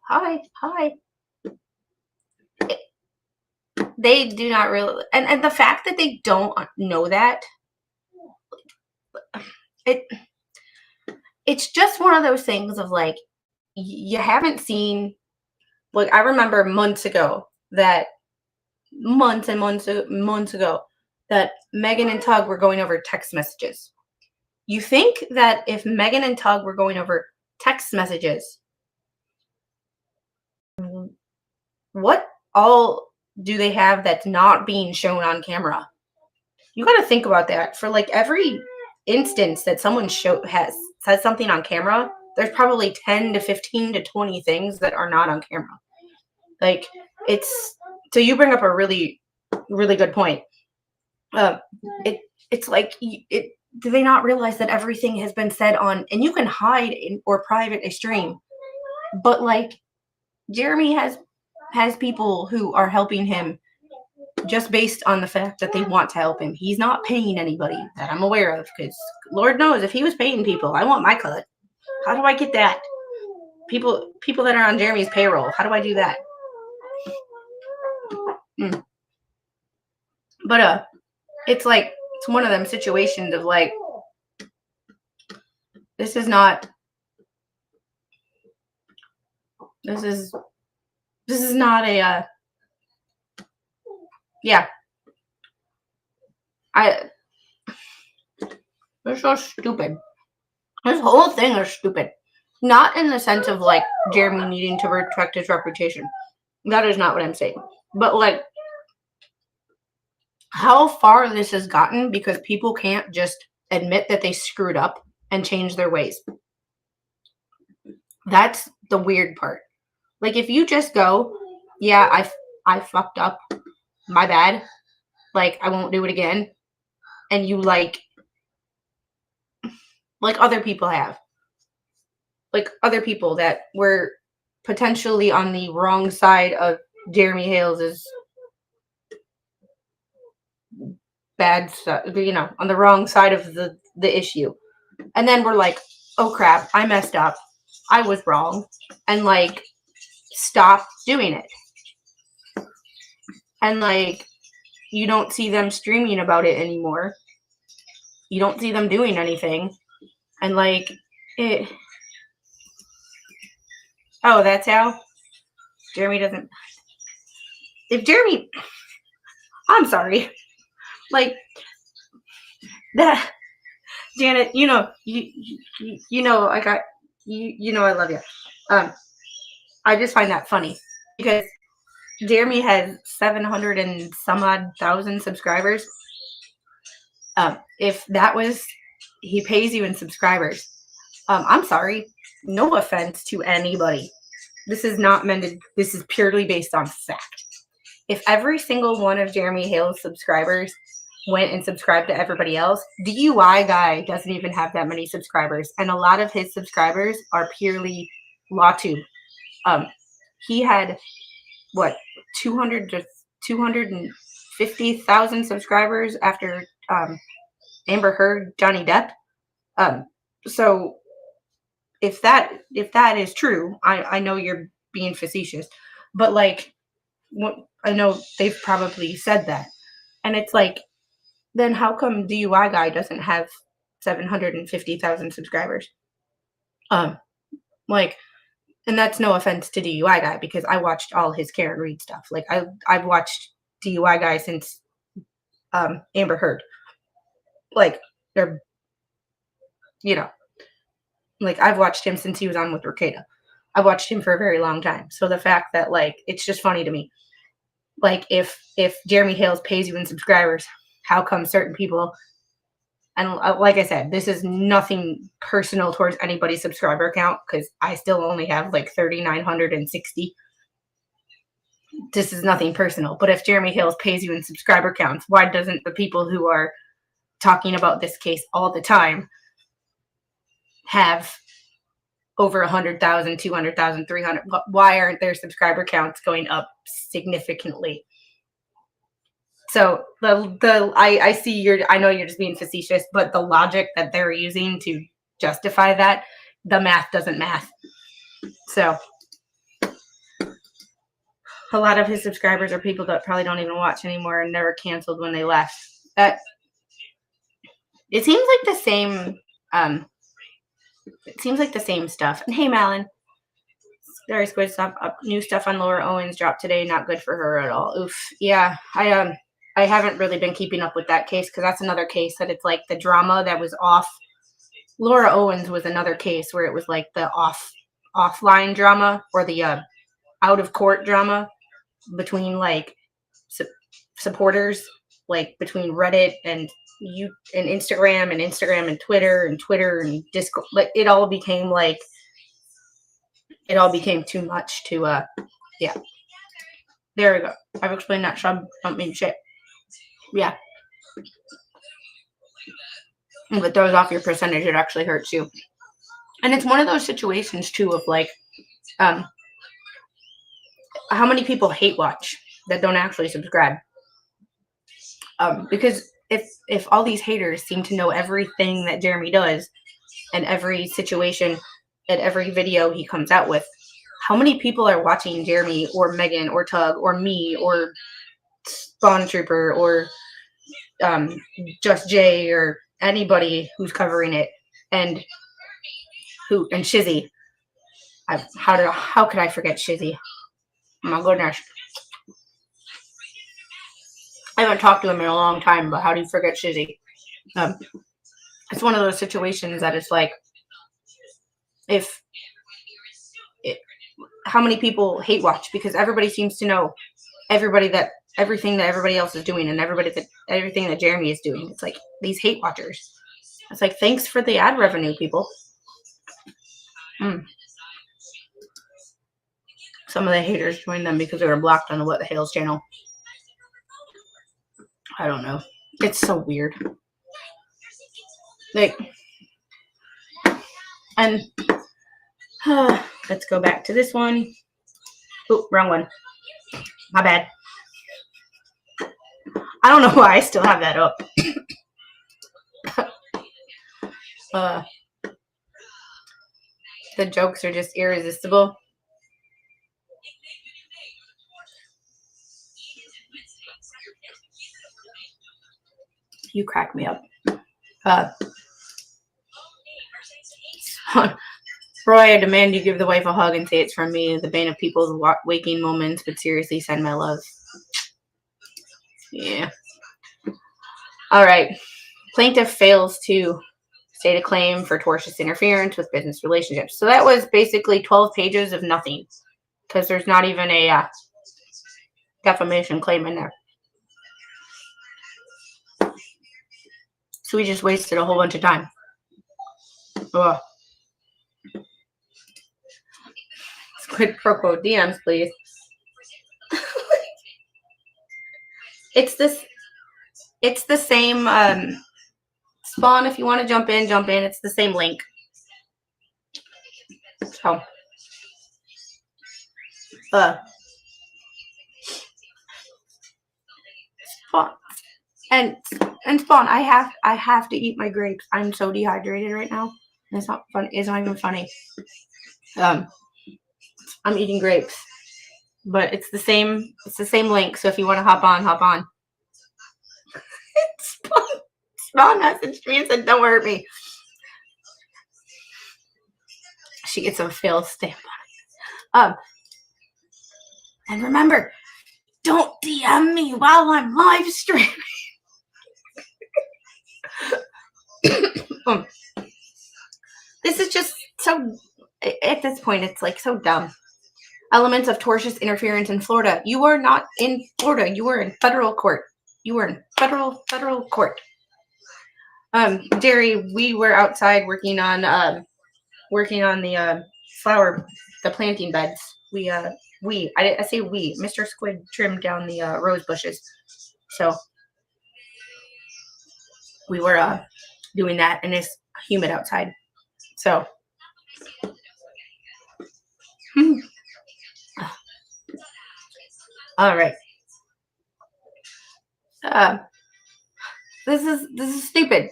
[SPEAKER 2] They do not really, and the fact that they don't know that, it's just one of those things of like, you haven't seen, like, I remember months ago that months ago that Megan and Tug were going over text messages. You think that if Megan and Tug were going over text messages, what all do they have that's not being shown on camera? You got to think about that. For like every instance that someone says something on camera, there's probably 10 to 15 to 20 things that are not on camera. Like, so you bring up a really, really good point. It's like, do they not realize that everything has been said on, and you can hide or private a stream, but like Jeremy has people who are helping him just based on the fact that they want to help him. He's not paying anybody that I'm aware of, because Lord knows if he was paying people, I want my cut. How do I get that? People that are on Jeremy's payroll, how do I do that? But it's like, it's one of them situations of like, this is not a yeah. They're so stupid. This whole thing is stupid. Not in the sense of like Jeremy needing to protect his reputation. That is not what I'm saying. But like, how far this has gotten because people can't just admit that they screwed up and change their ways. That's the weird part. Like, if you just go, yeah, I fucked up, my bad, like, I won't do it again, and you like other people have, like other people that were potentially on the wrong side of Jeremy Hales' bad stuff, you know, on the wrong side of the issue, and then we're like, oh crap, I messed up, I was wrong, and like stop doing it, and like you don't see them streaming about it anymore, you don't see them doing anything, and like it. Oh, that's how Jeremy doesn't. If Jeremy, I'm sorry, like that, Janet. You know, you know, I got you. You know, I love you. I just find that funny because Jeremy has 700 and some odd thousand subscribers. If that was, he pays you in subscribers. I'm sorry, no offense to anybody. This is not meant to, this is purely based on fact. If every single one of Jeremy Hale's subscribers went and subscribed to everybody else, DUI guy doesn't even have that many subscribers. And a lot of his subscribers are purely LawTube. He had, what, 200 to 250,000 subscribers after Amber Heard, Johnny Depp. So if that is true, I know you're being facetious, but like, I know they've probably said that, and it's like, then how come DUI guy doesn't have 750,000 subscribers? Like, and that's no offense to DUI guy because I watched all his Karen Reed stuff. Like I've watched DUI guy since Amber Heard. Like they're, you know, like I've watched him since he was on with Ricada. I've watched him for a very long time. So the fact that like it's just funny to me. Like if Jeremy Hales pays you in subscribers, how come certain people, and like I said, this is nothing personal towards anybody's subscriber count because I still only have like 3,960. This is nothing personal. But if Jeremy Hales pays you in subscriber counts, why doesn't the people who are talking about this case all the time have over 100,000, 200,000, 300? Why aren't their subscriber counts going up significantly? So I see I know you're just being facetious, but the logic that they're using to justify that, the math doesn't math. So a lot of his subscribers are people that probably don't even watch anymore and never canceled when they left. That it seems like the same. It seems like the same stuff. And hey, Malin, very squid stuff. New stuff on Laura Owens dropped today. Not good for her at all. Oof. Yeah, I haven't really been keeping up with that case because that's another case that it's like the drama that was off. Laura Owens was another case where it was like the offline drama or the out of court drama between like supporters, like between Reddit and Instagram and Twitter and Discord. Like it all became too much to yeah. There we go. I've explained that, so I don't mean shit. Yeah. If it throws off your percentage, it actually hurts you. And it's one of those situations too of like, how many people hate watch that don't actually subscribe? Because if all these haters seem to know everything that Jeremy does and every situation and every video he comes out with, how many people are watching Jeremy or Megan or Tug or me or Spawn Trooper or Just Jay or anybody who's covering it and Shizzy? How could I forget Shizzy? Oh my goodness. I haven't talked to him in a long time, but how do you forget Shizzy? It's one of those situations that it's like, how many people hate watch because everybody seems to know everybody that everything that everybody else is doing and everything that Jeremy is doing. It's like these hate watchers. It's like, thanks for the ad revenue, people. Some of the haters joined them because they were blocked on the Hales channel. I don't know. It's so weird. Like, and let's go back to this one. Oh, wrong one. My bad. I don't know why I still have that up. The jokes are just irresistible. You crack me up. Roy, I demand you give the wife a hug and say it's from me, the bane of people's waking moments, but seriously, send my love. Yeah. All right. Plaintiff fails to state a claim for tortious interference with business relationships. So that was basically 12 pages of nothing, because there's not even a defamation claim in there. So we just wasted a whole bunch of time. Ugh. Quid pro quo DMs, please. It's the same Spawn. If you want to jump in, jump in. It's the same link. So Spawn and Spawn, I have to eat my grapes. I'm so dehydrated right now. It's not fun. It's not even funny. I'm eating grapes, but it's the same link. So if you want to hop on. Spawn messaged me and said, "Don't hurt me." She gets a fail stamp on it. And remember, don't DM me while I'm live streaming. This is just so, at this point, it's like so dumb. Elements of tortious interference in Florida. You are not in Florida. You are in federal court. You are in federal court. Jerry, we were outside working on the planting beds. I say we. Mr. Squid trimmed down the rose bushes. So we were doing that, and it's humid outside. So all right. This is stupid.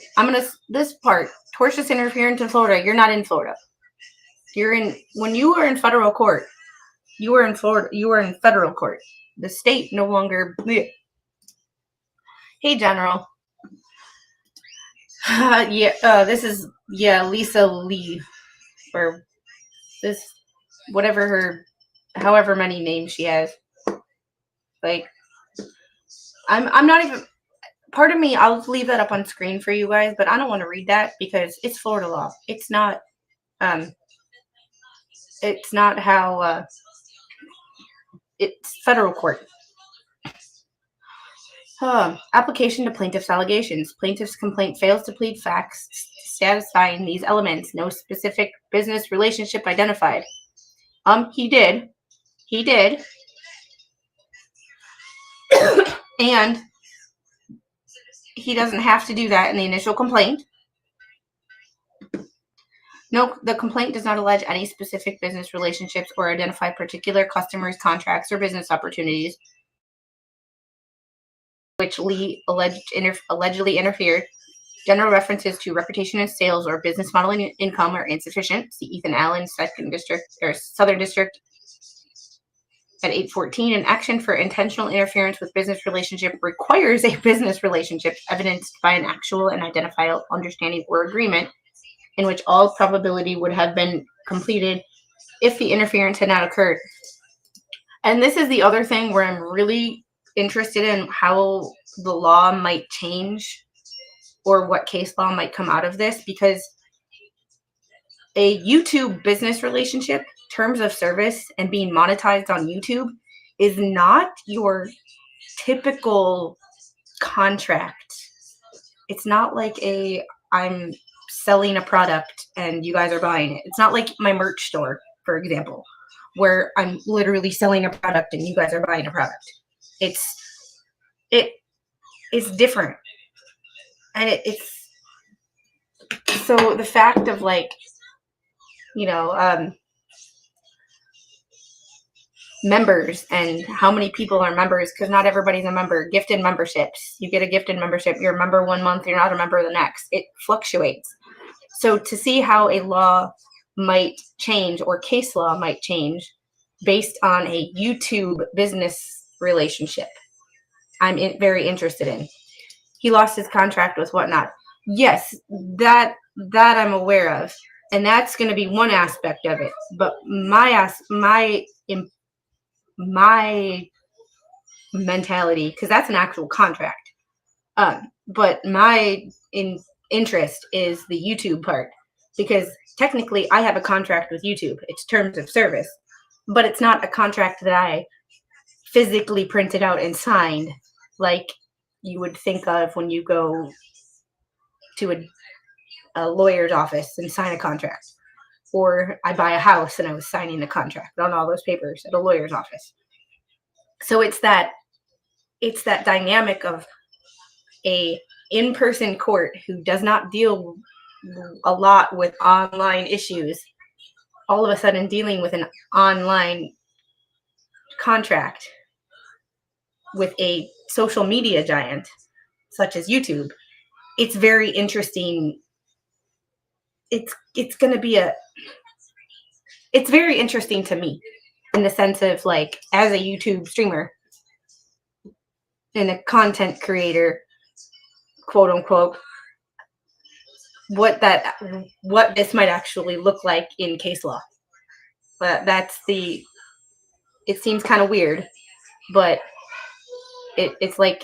[SPEAKER 2] This part, tortious interference in Florida. You're not in Florida. When you are in federal court, you are in Florida. You are in federal court. The state no longer. Hey, General. This is Lisa Lee, or this, however many names she has. Like, I'm not even. Part of me, I'll leave that up on screen for you guys, but I don't want to read that because it's Florida law. It's not how it's federal court. Application to plaintiff's allegations. Plaintiff's complaint fails to plead facts satisfying these elements. No specific business relationship identified. He did. And he doesn't have to do that in the initial complaint. No, the complaint does not allege any specific business relationships or identify particular customers, contracts, or business opportunities which Lee allegedly interfered. General references to reputation and sales or business modeling income are insufficient. See Ethan Allen, Southern District at 814. An action for intentional interference with business relationship requires a business relationship evidenced by an actual and identifiable understanding or agreement in which all probability would have been completed if the interference had not occurred. And this is the other thing where I'm really interested in how the law might change or what case law might come out of this, because a YouTube business relationship, terms of service, and being monetized on YouTube is not your typical contract. It's not like I'm selling a product and you guys are buying it. It's not like my merch store, for example, where I'm literally selling a product and you guys are buying a product. It's different. And it's so the fact of like, members and how many people are members, because not everybody's a member. Gifted memberships. You get a gifted membership, you're a member 1 month, you're not a member the next. It fluctuates. So to see how a law might change or case law might change based on a YouTube business relationship, I'm very interested in. He lost his contract with Whatnot. Yes, that I'm aware of, and that's going to be one aspect of it. But my mentality, because that's an actual contract. But my interest is the YouTube part, because technically I have a contract with YouTube. It's terms of service, but it's not a contract that I physically printed out and signed like you would think of when you go to a lawyer's office and sign a contract. Or I buy a house and I was signing the contract on all those papers at a lawyer's office. So it's that dynamic of a in-person court who does not deal a lot with online issues, all of a sudden dealing with an online contract with a social media giant such as YouTube. It's very interesting. It's going to be it's very interesting to me in the sense of like, as a YouTube streamer and a content creator, quote unquote, what this might actually look like in case law. But it seems kind of weird, but it's like,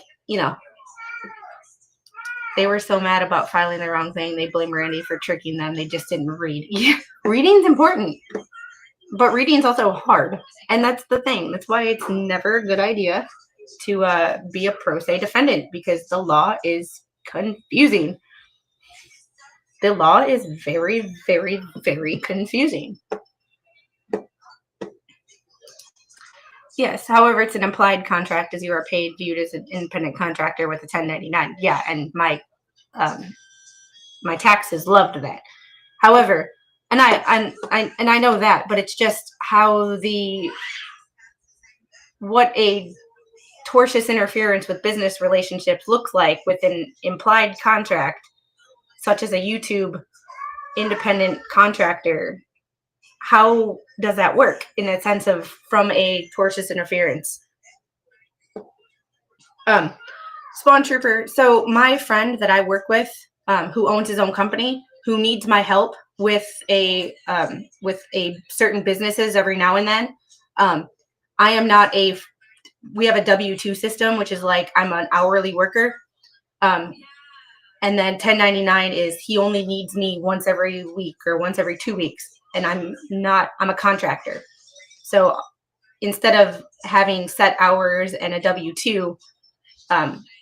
[SPEAKER 2] they were so mad about filing the wrong thing. They blame Randy for tricking them. They just didn't read. Yeah, reading's important, but reading's also hard. And that's the thing. That's why it's never a good idea to be a pro se defendant, because the law is confusing. The law is very, very, very confusing. Yes, however, it's an implied contract, as you are paid, viewed as an independent contractor with a 1099. Yeah, and my taxes loved that. However, and I know that, but it's just how what a tortious interference with business relationships looks like with an implied contract, such as a YouTube independent contractor. How does that work in a sense of from a tortious interference? Spawn Trooper. So my friend that I work with, who owns his own company, who needs my help with a certain businesses every now and then. I am not we have a W-2 system, which is like I'm an hourly worker. And then 1099 is he only needs me once every week or once every 2 weeks. And I'm a contractor. So instead of having set hours and a W-2,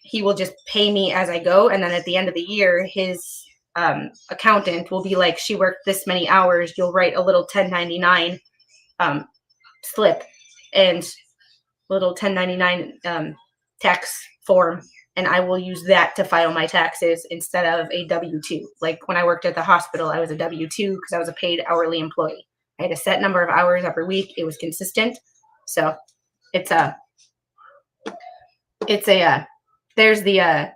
[SPEAKER 2] he will just pay me as I go. And then at the end of the year, his accountant will be like, she worked this many hours. You'll write a little 1099 slip and little 1099 tax form. And I will use that to file my taxes instead of a W-2. Like when I worked at the hospital, I was a W-2 because I was a paid hourly employee. I had a set number of hours every week. It was consistent. So there's the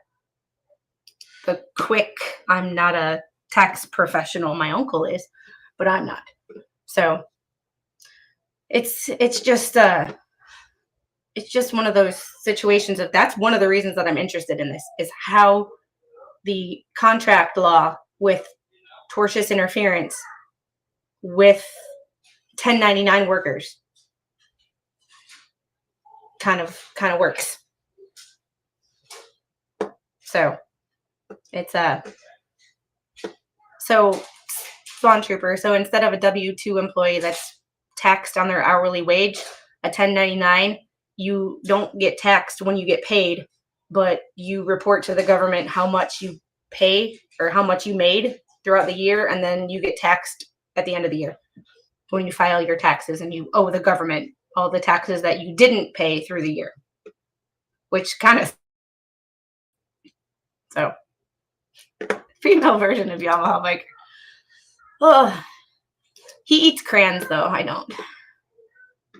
[SPEAKER 2] quick, I'm not a tax professional. My uncle is, but I'm not. So it's just one of those situations of that's one of the reasons that I'm interested in this, is how the contract law with tortious interference with 1099 workers kind of works. So it's so Spawn Trooper. So instead of a W-2 employee that's taxed on their hourly wage, a 1099 you don't get taxed when you get paid, but you report to the government how much you pay or how much you made throughout the year, and then you get taxed at the end of the year when you file your taxes, and you owe the government all the taxes that you didn't pay through the year, which kind of, so female version of Yamaha biker. Oh, he eats crayons though. I don't.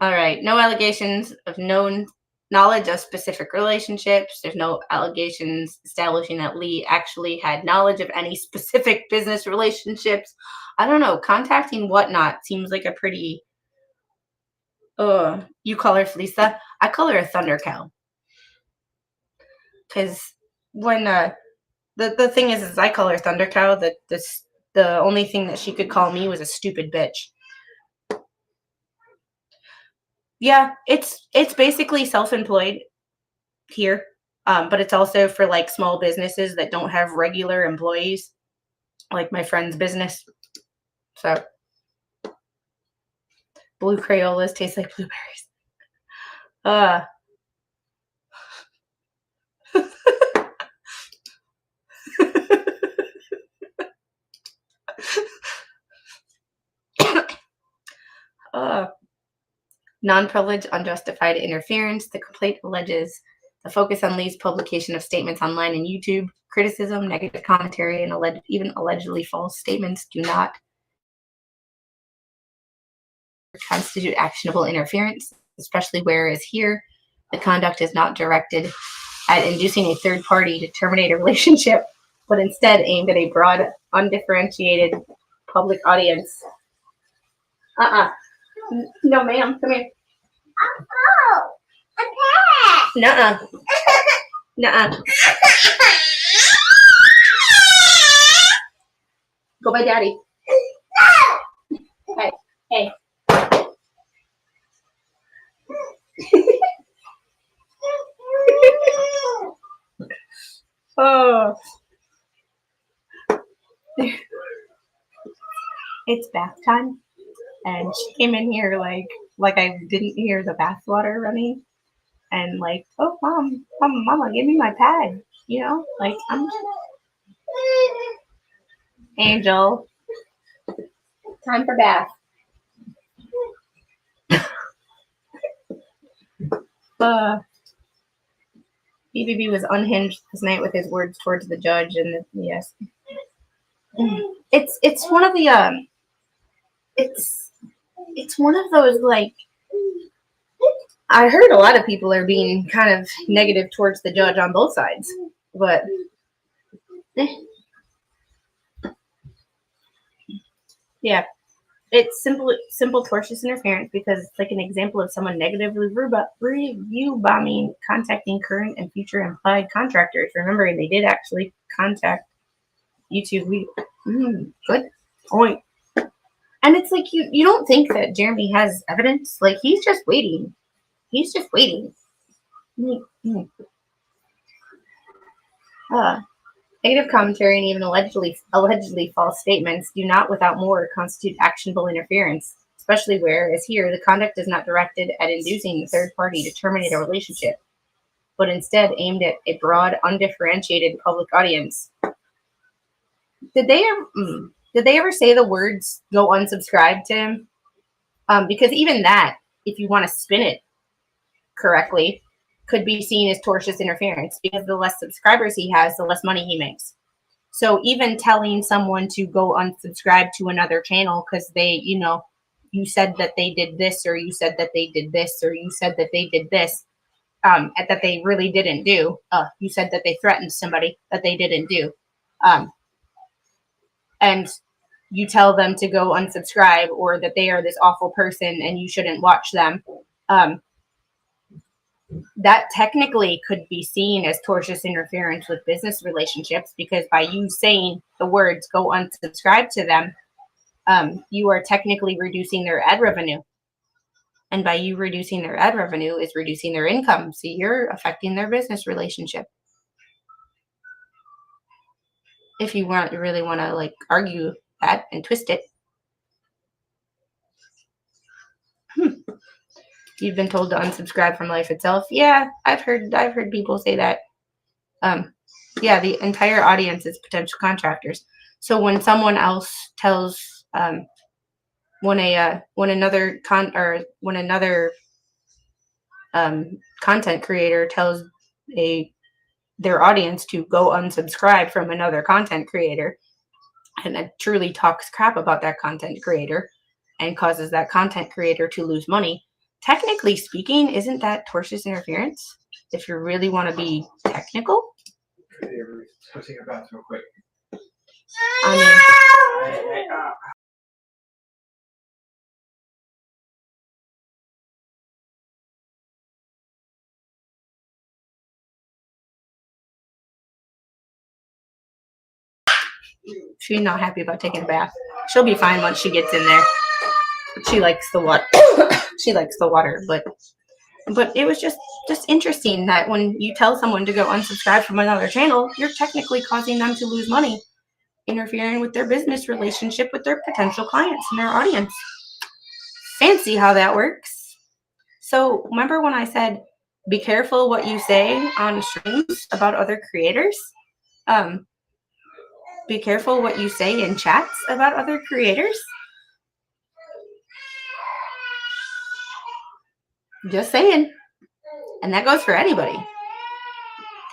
[SPEAKER 2] All right. No allegations of known knowledge of specific relationships. There's no allegations establishing that Lee actually had knowledge of any specific business relationships. I don't know. Contacting whatnot seems like a pretty. You call her Felisa. I call her a thunder cow. Because when the thing is I call her thunder cow. The only thing that she could call me was a stupid bitch. Yeah, it's basically self-employed here, but it's also for like small businesses that don't have regular employees, like my friend's business. So, blue Crayolas taste like blueberries. Non-privileged, unjustified interference. The complaint alleges the focus on Lee's publication of statements online and YouTube, criticism, negative commentary, and even allegedly false statements do not constitute actionable interference, especially whereas here the conduct is not directed at inducing a third party to terminate a relationship, but instead aimed at a broad, undifferentiated public audience. No, ma'am. Come here. Oh, a cat. Nuh-uh. Nuh-uh. Go by daddy. Hey. Hey. Oh. It's bath time. And she came in here like I didn't hear the bath water running, and like, oh mama, give me my pad, you know, like I'm Angel. Time for bath. BBB was unhinged this night with his words towards the judge, and yes, it's one of the it's one of those, like, I heard a lot of people are being kind of negative towards the judge on both sides, but yeah, it's simple tortious interference because it's like an example of someone negatively review bombing, contacting current and future implied contractors. Remembering they did actually contact YouTube. Good point. And it's like you don't think that Jeremy has evidence. Like, he's just waiting. He's just waiting. Negative commentary and even allegedly false statements do not without more constitute actionable interference, especially where, as here, the conduct is not directed at inducing the third party to terminate a relationship, but instead aimed at a broad, undifferentiated public audience. Did they ever say the words "go unsubscribe" to him? Because even that, if you want to spin it correctly, could be seen as tortious interference, because the less subscribers he has, the less money he makes. So even telling someone to go unsubscribe to another channel because they, you said that they did this, or you said that they did this, or you said that they did this, that they really didn't do. You said that they threatened somebody that they didn't do. And you tell them to go unsubscribe, or that they are this awful person and you shouldn't watch them. That technically could be seen as tortious interference with business relationships, because by you saying the words "go unsubscribe" to them, you are technically reducing their ad revenue. And by you reducing their ad revenue is reducing their income. So you're affecting their business relationship. If you really want to like argue that and twist it. You've been told to unsubscribe from life itself. Yeah, I've heard people say that. Yeah, the entire audience is potential contractors. So when someone else tells, when another content creator tells their audience to go unsubscribe from another content creator, and it truly talks crap about that content creator and causes that content creator to lose money, technically speaking, isn't that tortious interference? If you really want to be technical.
[SPEAKER 4] Go take a bath real quick.
[SPEAKER 2] She's not happy about taking a bath. She'll be fine once she gets in there. She likes the water. She likes the water, but it was just interesting that when you tell someone to go unsubscribe from another channel, you're technically causing them to lose money, interfering with their business relationship with their potential clients and their audience. Fancy how that works. So remember when I said, be careful what you say on streams about other creators? Be careful what you say in chats about other creators. Just saying. And that goes for anybody.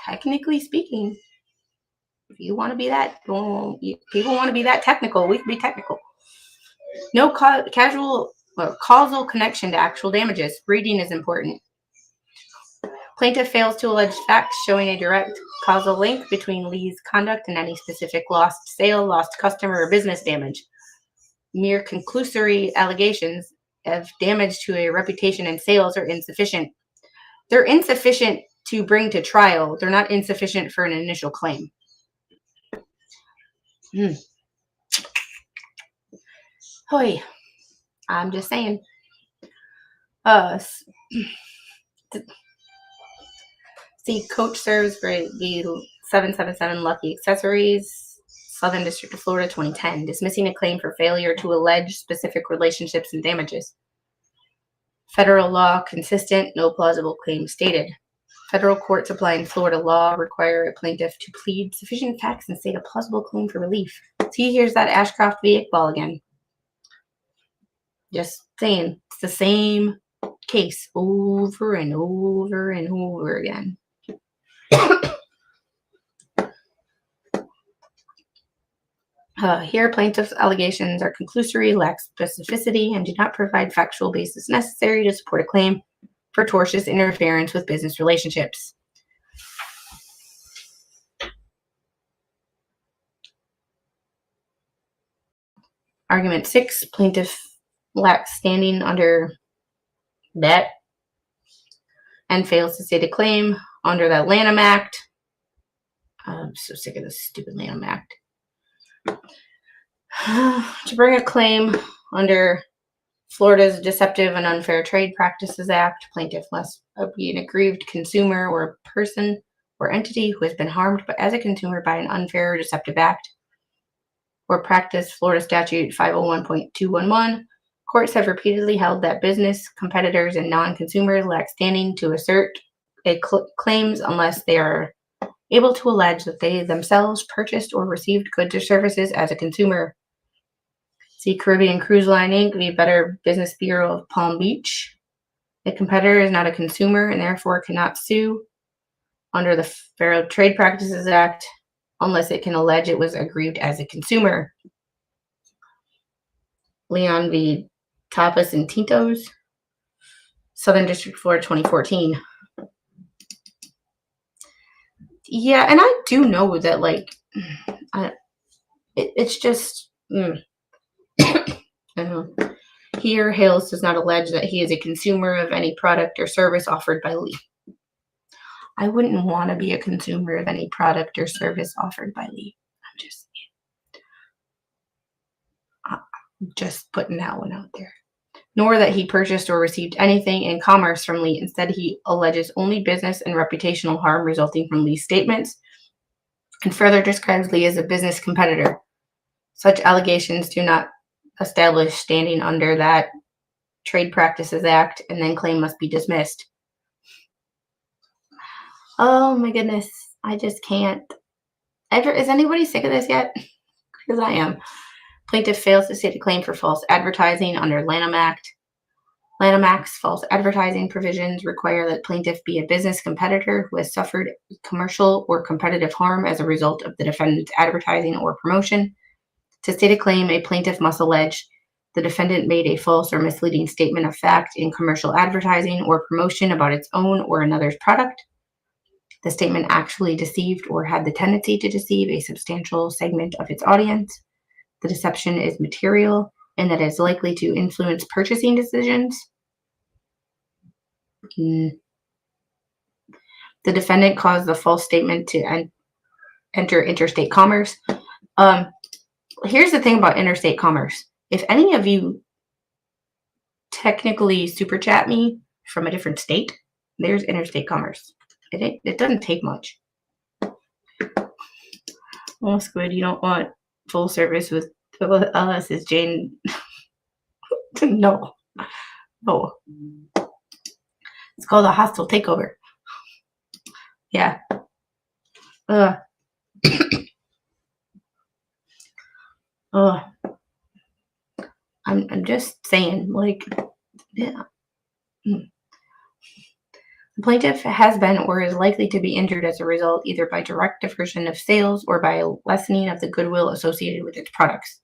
[SPEAKER 2] Technically speaking, if you want to be that, people want to be that technical, we can be technical. No causal connection to actual damages. Reading is important. Plaintiff fails to allege facts showing a direct causal link between Lee's conduct and any specific lost sale, lost customer, or business damage. Mere conclusory allegations of damage to a reputation and sales are insufficient. They're insufficient to bring to trial. They're not insufficient for an initial claim. Hoy, I'm just saying. See, Coach serves for the 777 Lucky Accessories, Southern District of Florida, 2010, dismissing a claim for failure to allege specific relationships and damages. Federal law consistent, no plausible claim stated. Federal courts applying Florida law require a plaintiff to plead sufficient facts and state a plausible claim for relief. See, here's that Ashcroft v. Iqbal again. Just saying, it's the same case over and over and over again. Here, plaintiff's allegations are conclusory, lack specificity, and do not provide factual basis necessary to support a claim for tortious interference with business relationships. Argument 6, plaintiff lacks standing under that and fails to state a claim under the Lanham Act. I'm so sick of this stupid Lanham Act. To bring a claim under Florida's Deceptive and Unfair Trade Practices Act, plaintiff must be an aggrieved consumer or person or entity who has been harmed as a consumer by an unfair or deceptive act or practice. Florida Statute 501.211. Courts have repeatedly held that business competitors and non-consumers lack standing to assert claims unless they are able to allege that they themselves purchased or received goods or services as a consumer. See Caribbean Cruise Line Inc. v. Better Business Bureau of Palm Beach. A competitor is not a consumer and therefore cannot sue under the Fair Trade Practices Act unless it can allege it was aggrieved as a consumer. Leon v. Tapas and Tintos, Southern District of Florida, 2014. Yeah, and I do know that, like, it's just, I don't know. Here, Hales does not allege that he is a consumer of any product or service offered by Lee. I wouldn't want to be a consumer of any product or service offered by Lee. I'm just putting that one out there. Nor that he purchased or received anything in commerce from Lee. Instead, he alleges only business and reputational harm resulting from Lee's statements and further describes Lee as a business competitor. Such allegations do not establish standing under that Trade Practices Act, and then claim must be dismissed. Oh my goodness, I just can't. Is anybody sick of this yet? Because I am. Plaintiff fails to state a claim for false advertising under Lanham Act. Lanham Act's false advertising provisions require that plaintiff be a business competitor who has suffered commercial or competitive harm as a result of the defendant's advertising or promotion. To state a claim, a plaintiff must allege the defendant made a false or misleading statement of fact in commercial advertising or promotion about its own or another's product. The statement actually deceived or had the tendency to deceive a substantial segment of its audience. The deception is material and that it is likely to influence purchasing decisions. The defendant caused the false statement to enter interstate commerce. Here's the thing about interstate commerce. If any of you technically super chat me from a different state, there's interstate commerce. It doesn't take much. Oh, Squid, you don't want full service with us, is Jane. No. It's called a hostile takeover. Yeah. I'm just saying, like, yeah. The plaintiff has been or is likely to be injured as a result, either by direct diversion of sales or by a lessening of the goodwill associated with its products.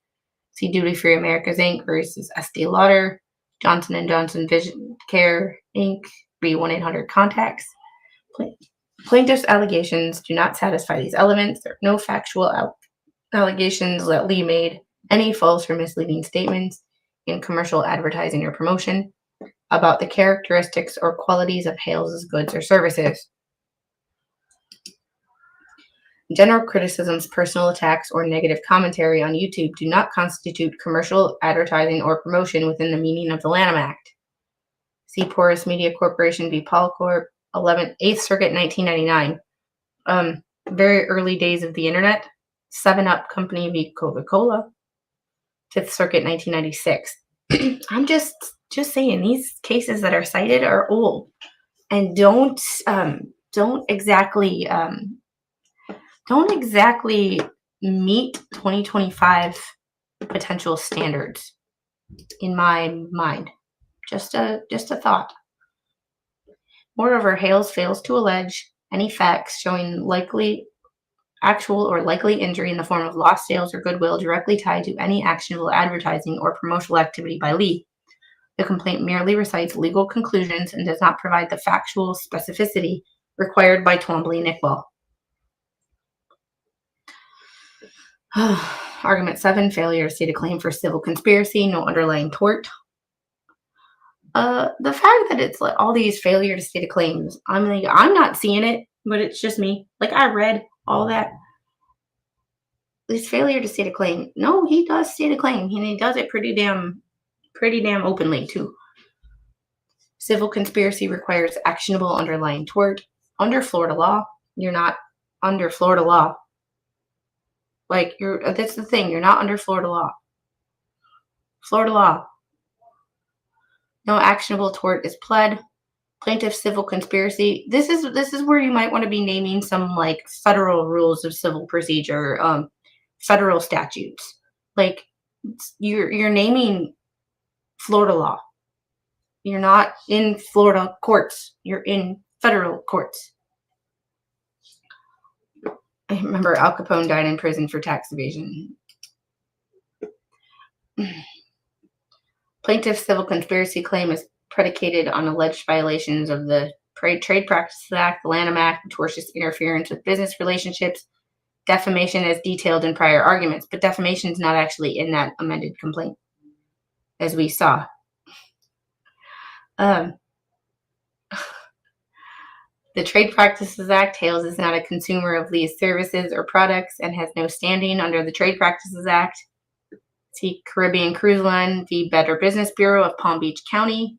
[SPEAKER 2] See Duty Free Americas Inc. versus Estee Lauder, Johnson & Johnson Vision Care Inc. B1-800-CONTACTS. Plaintiff's allegations do not satisfy these elements. There are no factual allegations that Lee made any false or misleading statements in commercial advertising or promotion about the characteristics or qualities of Hales' goods or services. General criticisms, personal attacks, or negative commentary on YouTube do not constitute commercial advertising or promotion within the meaning of the Lanham Act. See Porous Media Corporation v. Paul Corp. 8th Circuit, 1999. Very early days of the internet. 7-Up Company v. Coca-Cola. 5th Circuit, 1996. I'm just saying, these cases that are cited are old and don't exactly meet 2025 potential standards in my mind. Just a thought. Moreover, Hales fails to allege any facts showing actual or likely injury in the form of lost sales or goodwill directly tied to any actionable advertising or promotional activity by Lee. The complaint merely recites legal conclusions and does not provide the factual specificity required by Twombly and Iqbal. Argument 7, failure to state a claim for civil conspiracy, no underlying tort. The fact that it's like all these failure to state a claims, I'm not seeing it, but it's just me. Like, I read all that. This failure to state a claim. No, he does state a claim, and he does it pretty damn openly too. Civil conspiracy requires actionable underlying tort. Under Florida law, you're not under Florida law. Like, that's the thing, you're not under Florida law. Florida law. No actionable tort is pled. Plaintiff civil conspiracy. This is where you might want to be naming some like federal rules of civil procedure, federal statutes. Like, you're naming Florida law. You're not in Florida courts. You're in federal courts. I remember Al Capone died in prison for tax evasion. Plaintiff's civil conspiracy claim is predicated on alleged violations of the Trade Practices Act, the Lanham Act, tortious interference with business relationships, defamation as detailed in prior arguments. But defamation is not actually in that amended complaint, as we saw. The Trade Practices Act, Hales is not a consumer of Lee's services or products and has no standing under the Trade Practices Act. See Caribbean Cruise Line v. Better Business Bureau of Palm Beach County.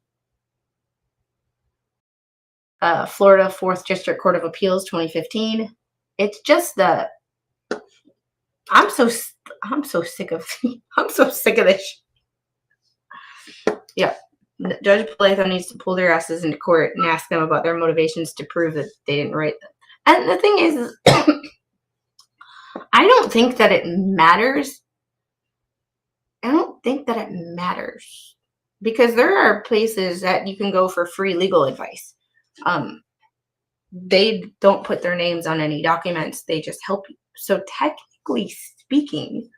[SPEAKER 2] Florida 4th District Court of Appeals, 2015. It's just the I'm so sick of this. Yeah. Judge Plato needs to pull their asses into court and ask them about their motivations to prove that they didn't write them. And the thing is I don't think that it matters. I don't think that it matters because there are places that you can go for free legal advice. They don't put their names on any documents. They just help you. So technically speaking,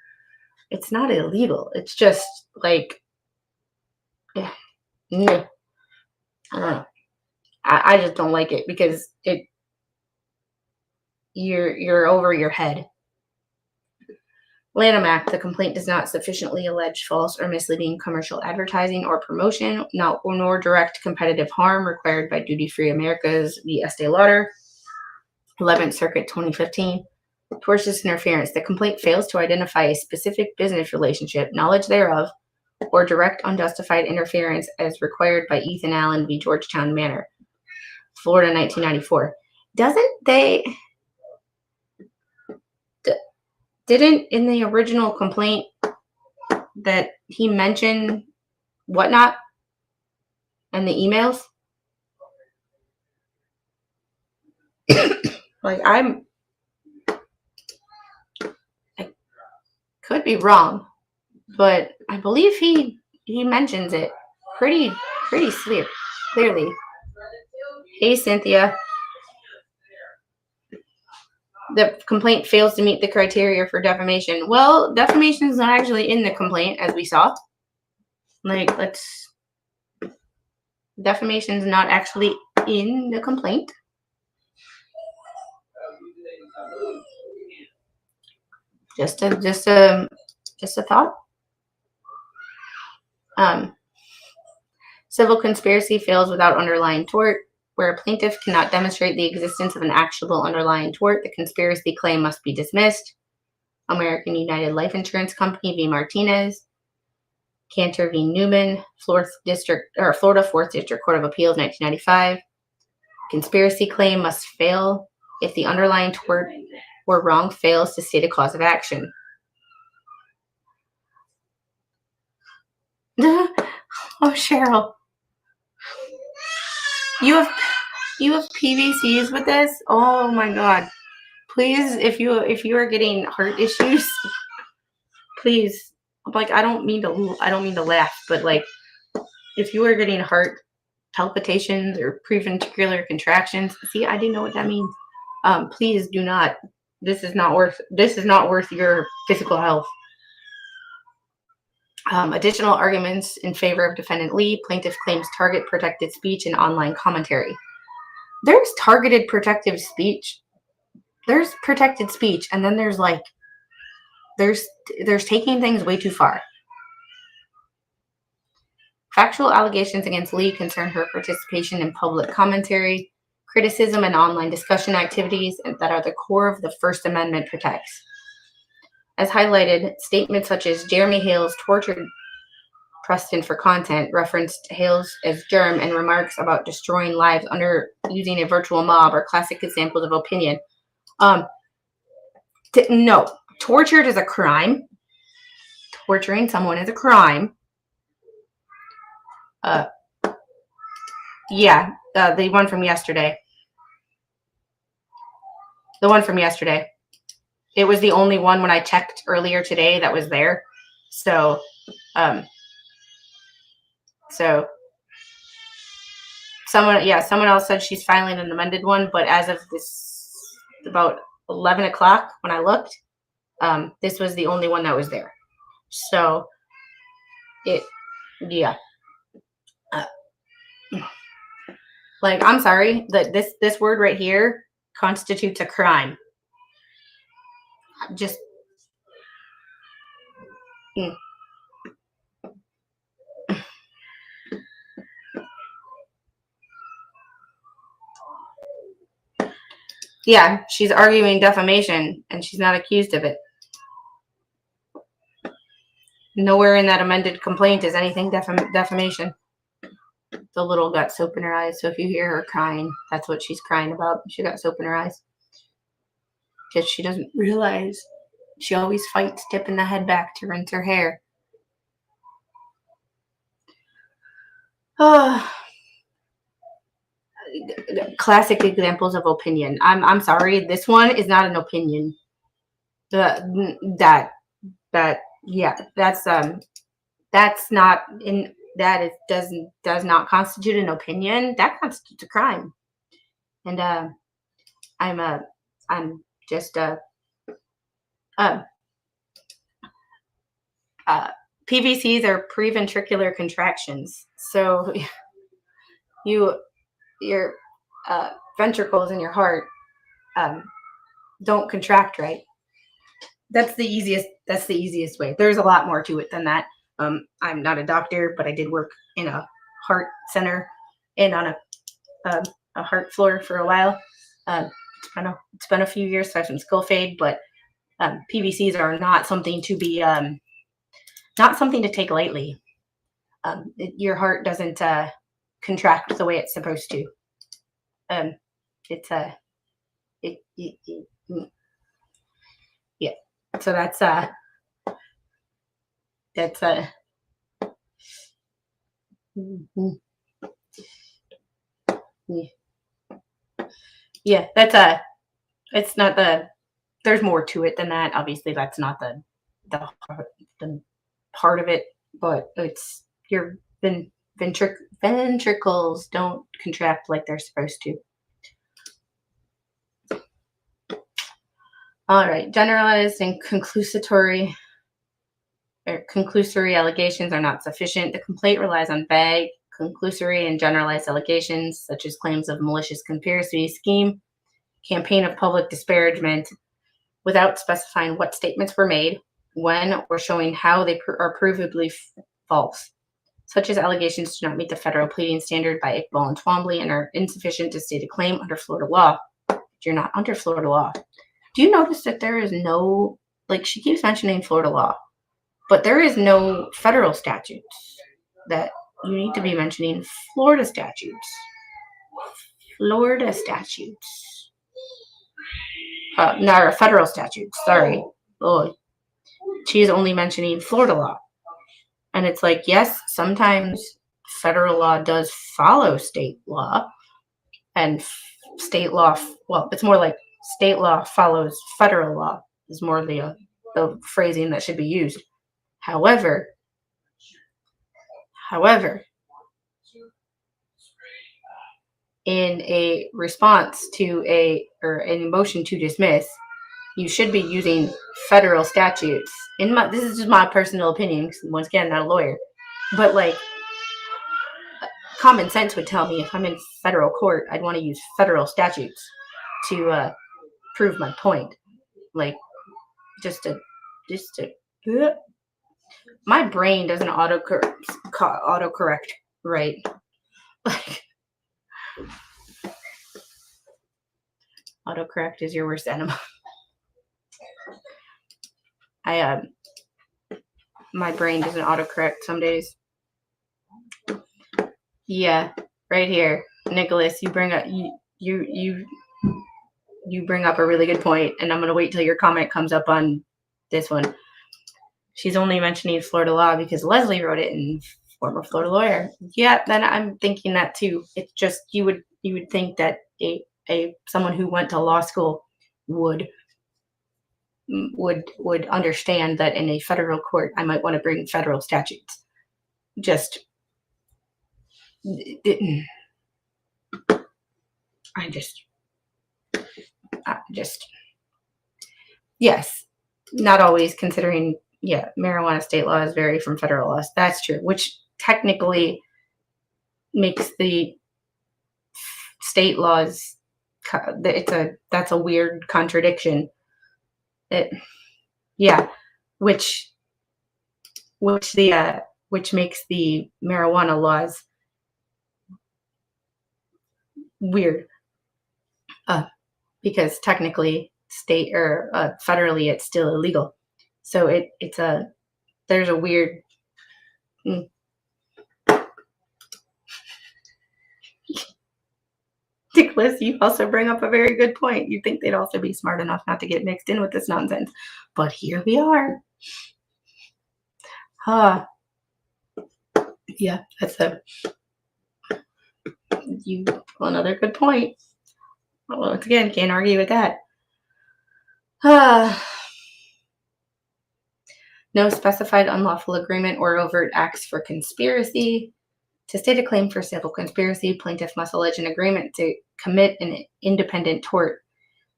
[SPEAKER 2] it's not illegal. It's just like, no, I don't know. I just don't like it because you're over your head. Lanham Act, the complaint does not sufficiently allege false or misleading commercial advertising or promotion, nor direct competitive harm required by Duty-Free Americas v. Estee Lauder, 11th Circuit, 2015. Tortious interference, the complaint fails to identify a specific business relationship, knowledge thereof, or direct unjustified interference as required by Ethan Allen v. Georgetown Manor, Florida, 1994. Didn't in the original complaint that he mentioned whatnot and the emails? Like I could be wrong, but I believe he mentions it pretty clearly. Hey, Cynthia. The complaint fails to meet the criteria for defamation. Well, defamation is not actually in the complaint, as we saw. Like, defamation is not actually in the complaint. Just a thought. Civil conspiracy fails without underlying tort. Where a plaintiff cannot demonstrate the existence of an actionable underlying tort, the conspiracy claim must be dismissed. American United Life Insurance Company v. Martinez, Cantor v. Newman, Florida 4th District Court of Appeals, 1995. Conspiracy claim must fail if the underlying tort or wrong fails to state a cause of action. Oh, Cheryl. You have PVCs with this? Oh my God. Please, if you are getting heart issues, please, like I don't mean to laugh, but like if you are getting heart palpitations or preventricular contractions, see, I didn't know what that means. Please do not. This is not worth your physical health. Additional arguments in favor of defendant Lee. Plaintiff claims target protected speech and online commentary. There's targeted protective speech. There's protected speech, and then there's taking things way too far. Factual allegations against Lee concern her participation in public commentary, criticism, and online discussion activities that are the core of the First Amendment protects. As highlighted, statements such as Jeremy Hales tortured Preston for content referenced Hales as germ and remarks about destroying lives under using a virtual mob are classic examples of opinion. No, tortured is a crime. Torturing someone is a crime. The one from yesterday. It was the only one when I checked earlier today that was there. So someone else said she's filing an amended one, but as of this about 11 o'clock when I looked, this was the only one that was there. So like, I'm sorry that this word right here constitutes a crime. Just yeah, she's arguing defamation and she's not accused of it. Nowhere in that amended complaint is anything defamation. The little got soap in her eyes, so if you hear her crying, that's what she's crying about. She got soap in her eyes. Because she doesn't realize she always fights tipping the head back to rinse her hair. Classic examples of opinion. I'm sorry, this one is not an opinion. That's not in that it does not constitute an opinion. That constitutes a crime. And I'm just PVCs are preventricular contractions. So your ventricles in your heart don't contract right. That's the easiest way. There's a lot more to it than that. I'm not a doctor, but I did work in a heart center and on a heart floor for a while. It's been a few years, so I have some skill fade, but PVCs are not something to be not something to take lightly. Your heart doesn't contract the way it's supposed to. Yeah. So that's yeah, it's not there's more to it than that. Obviously, that's not the part of it, but it's your ventricles don't contract like they're supposed to. All right, generalized and conclusory allegations are not sufficient. The complaint relies on vague, conclusory, and generalized allegations, such as claims of malicious conspiracy, scheme, campaign of public disparagement, without specifying what statements were made, when, or showing how they are provably false. Such as allegations do not meet the federal pleading standard by Iqbal and Twombly and are insufficient to state a claim under Florida law. You're not under Florida law. Do you notice that there is no, like, she keeps mentioning Florida law, but there is no federal statutes that you need to be mentioning Florida statutes. Florida statutes. No, federal statutes, sorry. Oh, she is only mentioning Florida law. And it's like, yes, sometimes federal law does follow state law, and state law, well, it's more like state law follows federal law is more the phrasing that should be used. However, in a response to a motion to dismiss, you should be using federal statutes. This is just my personal opinion, because once again, I'm not a lawyer, but like common sense would tell me if I'm in federal court, I'd want to use federal statutes to prove my point. Like just to my brain doesn't autocorrect right. Like autocorrect is your worst enemy. My brain doesn't autocorrect some days. Yeah, right here, Nicholas, you bring up you bring up a really good point, and I'm gonna wait till your comment comes up on this one. She's only mentioning Florida law because Leslie wrote it, and former Florida lawyer. Yeah, then I'm thinking that too. It's just you would think that a someone who went to law school would understand that in a federal court I might want to bring federal statutes. Yes, not always, considering marijuana state laws vary from federal laws. That's true, which technically makes the state laws that's a weird contradiction. Which makes the marijuana laws weird, because technically state or federally it's still illegal. So there's a weird Nicholas, you also bring up a very good point. You'd think they'd also be smart enough not to get mixed in with this nonsense. But here we are. Yeah, Another good point. Well, once again, can't argue with that. No specified unlawful agreement or overt acts for conspiracy. To state a claim for civil conspiracy, plaintiff must allege an agreement to commit an independent tort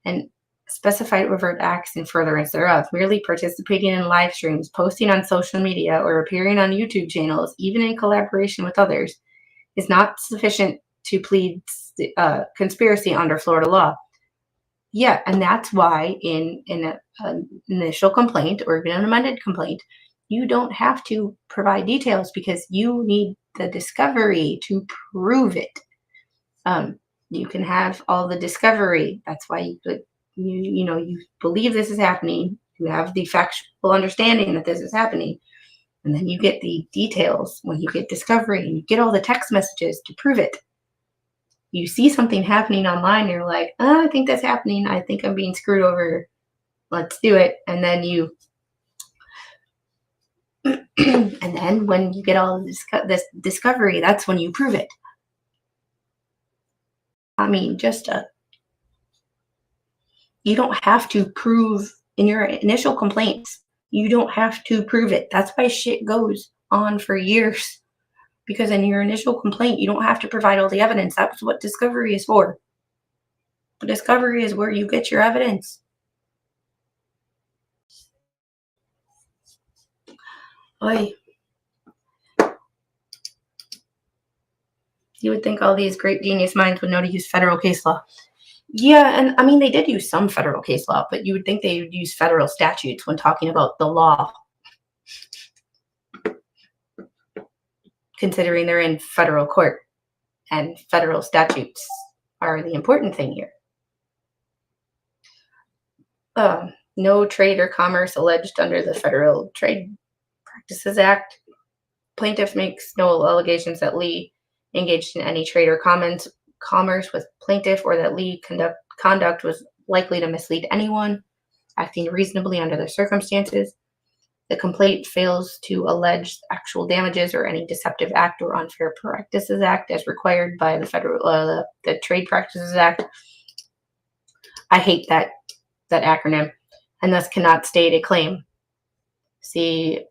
[SPEAKER 2] and specified overt acts in furtherance thereof. Merely participating in live streams, posting on social media, or appearing on YouTube channels, even in collaboration with others, is not sufficient to plead conspiracy under Florida law. Yeah, and that's why in an initial complaint or even an amended complaint, you don't have to provide details because you need the discovery to prove it. You can have all the discovery. That's why you believe this is happening. You have the factual understanding that this is happening. And then you get the details when you get discovery and you get all the text messages to prove it. You see something happening online, you're like, I think that's happening. I think I'm being screwed over. Let's do it. And then and then when you get all this discovery, that's when you prove it. I mean, you don't have to prove in your initial complaints. You don't have to prove it. That's why shit goes on for years. Because in your initial complaint, you don't have to provide all the evidence. That's what discovery is for. The discovery is where you get your evidence. Oy. You would think all these great genius minds would know to use federal case law. Yeah, and I mean, they did use some federal case law, but you would think they would use federal statutes when talking about the law, considering they're in federal court, and federal statutes are the important thing here. No trade or commerce alleged under the Federal Trade Practices Act. Plaintiff makes no allegations that Lee engaged in any trade or commerce with plaintiff or that Lee conduct was likely to mislead anyone, acting reasonably under the circumstances. The complaint fails to allege actual damages or any deceptive act or unfair practices act as required by the federal the Trade Practices Act. I hate that acronym, and thus cannot state a claim. See,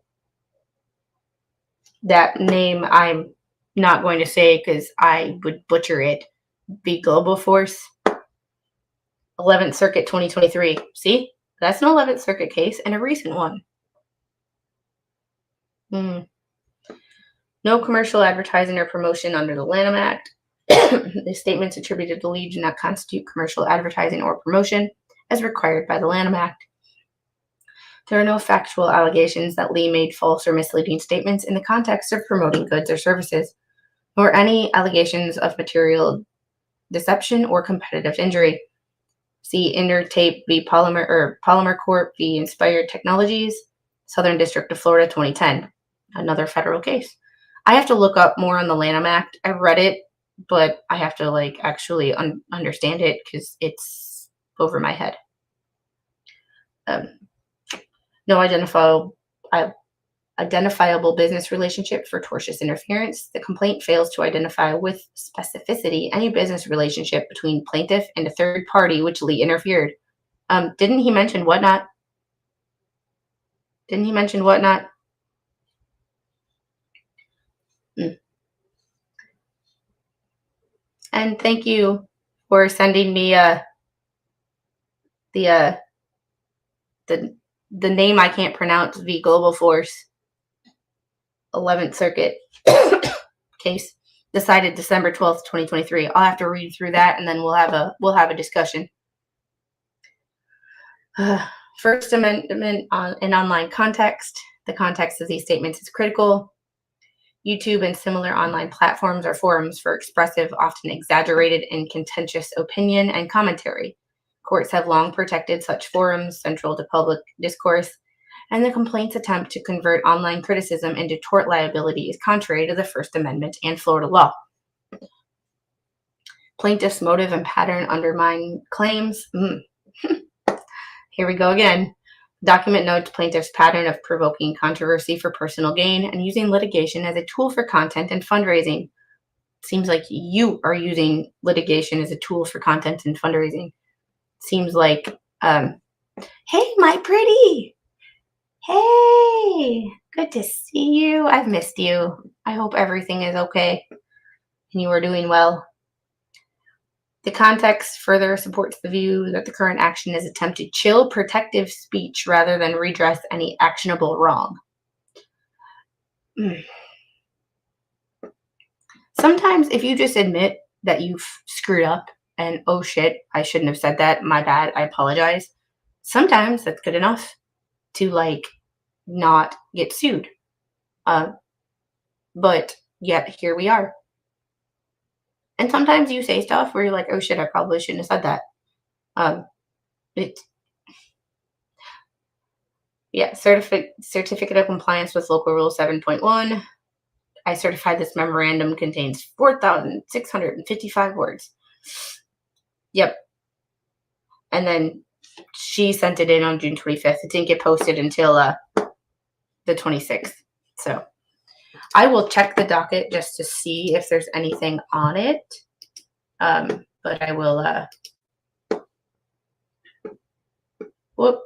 [SPEAKER 2] that name I'm not going to say because I would butcher it. The Global Force, 11th Circuit 2023. See, that's an 11th Circuit case and a recent one. No commercial advertising or promotion under the Lanham Act. The statements attributed to Lee do not constitute commercial advertising or promotion as required by the Lanham Act. There are no factual allegations that Lee made false or misleading statements in the context of promoting goods or services, nor any allegations of material deception or competitive injury. See Interstate v. Polymer Corp v. Inspired Technologies, Southern District of Florida, 2010. Another federal case. I have to look up more on the Lanham Act. I read it, but I have to actually understand it because it's over my head. No identifiable business relationship for tortious interference. The complaint fails to identify with specificity any business relationship between plaintiff and a third party which Lee interfered. Didn't he mention whatnot? And thank you for sending me the name I can't pronounce, v. Global Force, 11th Circuit case, decided December 12th, 2023. I'll have to read through that and then we'll have a discussion. First Amendment in online context. The context of these statements is critical. YouTube and similar online platforms are forums for expressive, often exaggerated and contentious opinion and commentary. Courts have long protected such forums central to public discourse, and the complaint's attempt to convert online criticism into tort liability is contrary to the First Amendment and Florida law. Plaintiff's motive and pattern undermine claims. Here we go again. Document notes plaintiff's pattern of provoking controversy for personal gain and using litigation as a tool for content and fundraising. Seems like you are using litigation as a tool for content and fundraising. Seems like, hey, my pretty. Hey, good to see you. I've missed you. I hope everything is okay and you are doing well. The context further supports the view that the current action is attempt to chill protective speech rather than redress any actionable wrong. Sometimes if you just admit that you've screwed up and, oh shit, I shouldn't have said that, my bad, I apologize. Sometimes that's good enough to like not get sued. But yet here we are. And sometimes you say stuff where you're like, oh shit, I probably shouldn't have said that. Certificate of compliance with local rule 7.1. I certify this memorandum contains 4,655 words. Yep. And then she sent it in on June 25th. It didn't get posted until the 26th. So I will check the docket just to see if there's anything on it. But I will whoop.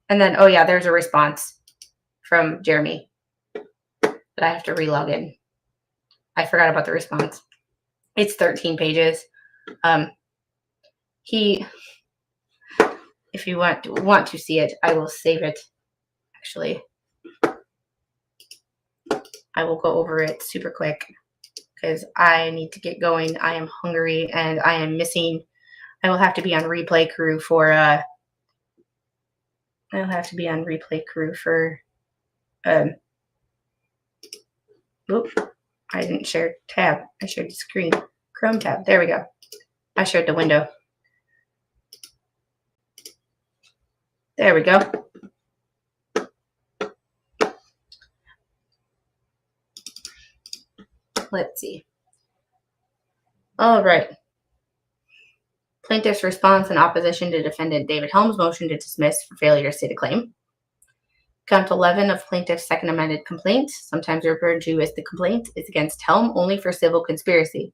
[SPEAKER 2] And then, oh yeah, there's a response from Jeremy that I have to relog in. I forgot about the response. It's 13 pages. If you want to see it, I will save it. Actually, I will go over it super quick because I need to get going. I am hungry and I am missing. I will have to be on replay crew for Oop, I didn't share tab. I shared the screen. Chrome tab. There we go. I shared the window. There we go. Let's see. All right. Plaintiff's response in opposition to defendant David Helms' motion to dismiss for failure to state a claim. Count 11 of plaintiff's second amended complaint, sometimes referred to as the complaint, is against Helm only for civil conspiracy.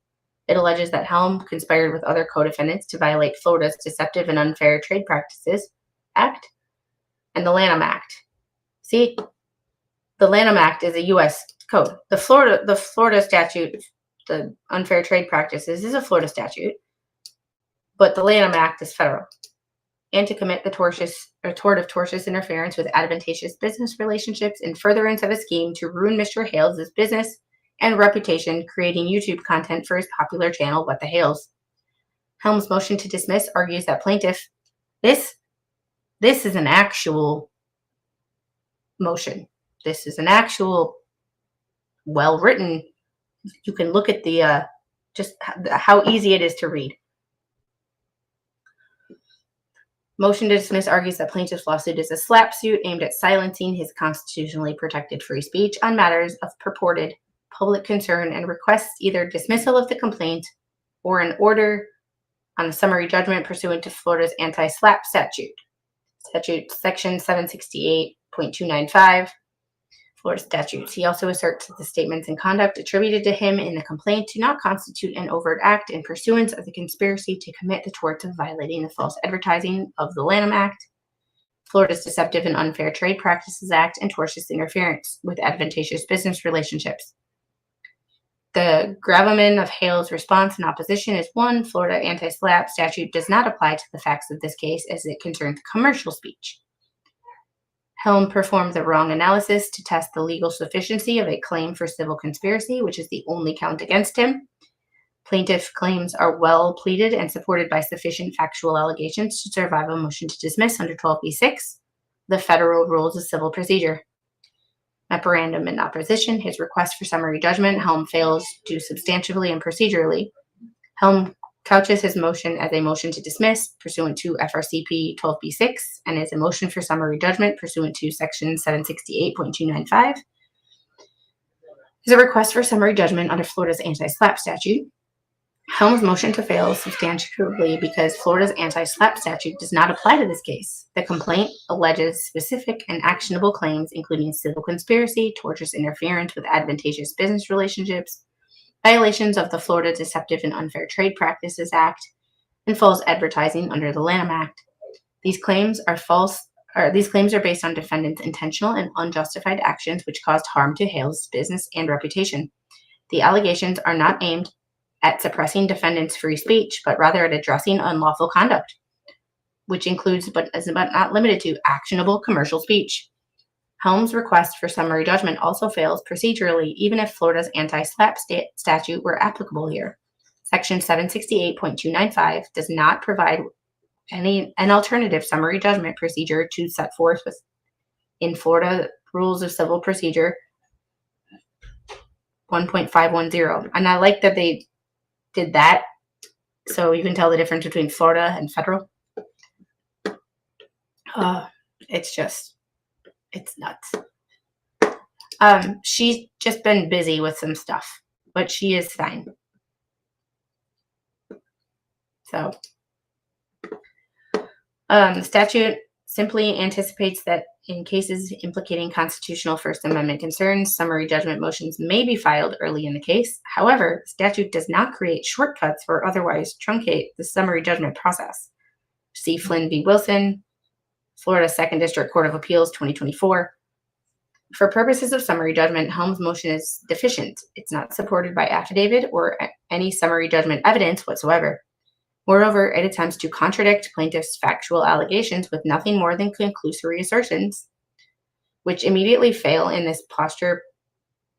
[SPEAKER 2] It alleges that Helm conspired with other co-defendants to violate Florida's Deceptive and Unfair Trade Practices Act and the Lanham Act. See, the Lanham Act is a U.S. code. The Florida statute, the Unfair Trade Practices, is a Florida statute, but the Lanham Act is federal. And to commit the tort of tortious interference with advantageous business relationships in furtherance of a scheme to ruin Mr. Hales' business and reputation, creating YouTube content for his popular channel, What the Hales. Helm's motion to dismiss argues that plaintiff, this is an actual motion. This is an actual well-written. You can look at the just how easy it is to read. Motion to dismiss argues that plaintiff's lawsuit is a slap suit aimed at silencing his constitutionally protected free speech on matters of purported public concern and requests either dismissal of the complaint or an order on a summary judgment pursuant to Florida's anti-slap statute. Section 768.295, Florida statutes. He also asserts that the statements and conduct attributed to him in the complaint do not constitute an overt act in pursuance of the conspiracy to commit the torts of violating the false advertising of the Lanham Act, Florida's Deceptive and Unfair Trade Practices Act, and tortious interference with advantageous business relationships. The gravamen of Hale's response in opposition is 1. Florida anti-SLAPP statute does not apply to the facts of this case as it concerns commercial speech. Helm performed the wrong analysis to test the legal sufficiency of a claim for civil conspiracy, which is the only count against him. Plaintiff claims are well pleaded and supported by sufficient factual allegations to survive a motion to dismiss under 12b-6, the federal rules of civil procedure. Memorandum in opposition, his request for summary judgment, Helm fails to substantively and procedurally. Helm couches his motion as a motion to dismiss pursuant to FRCP 12b-6 and is a motion for summary judgment pursuant to section 768.295. Is a request for summary judgment under Florida's anti-SLAPP statute. Helm's motion to fail substantially because Florida's anti-SLAPP statute does not apply to this case. The complaint alleges specific and actionable claims, including civil conspiracy, tortious interference with advantageous business relationships, violations of the Florida Deceptive and Unfair Trade Practices Act, and false advertising under the Lanham Act. These claims are based on defendants' intentional and unjustified actions which caused harm to Hale's business and reputation. The allegations are not aimed at suppressing defendants' free speech, but rather at addressing unlawful conduct, which includes but is not limited to actionable commercial speech. Helm's request for summary judgment also fails procedurally, even if Florida's anti-SLAPP statute were applicable here. Section 768.295 does not provide an alternative summary judgment procedure to set forth in Florida Rules of Civil Procedure 1.510. And I like that they did that, so you can tell the difference between Florida and federal. It's nuts. She's just been busy with some stuff, but she is fine. So, the statute simply anticipates that in cases implicating constitutional First Amendment concerns, summary judgment motions may be filed early in the case. However, the statute does not create shortcuts or otherwise truncate the summary judgment process. See Flynn v. Wilson, Florida 2nd District Court of Appeals, 2024. For purposes of summary judgment, Helm's motion is deficient. It's not supported by affidavit or any summary judgment evidence whatsoever. Moreover, it attempts to contradict plaintiff's factual allegations with nothing more than conclusory assertions, which immediately fail in this posture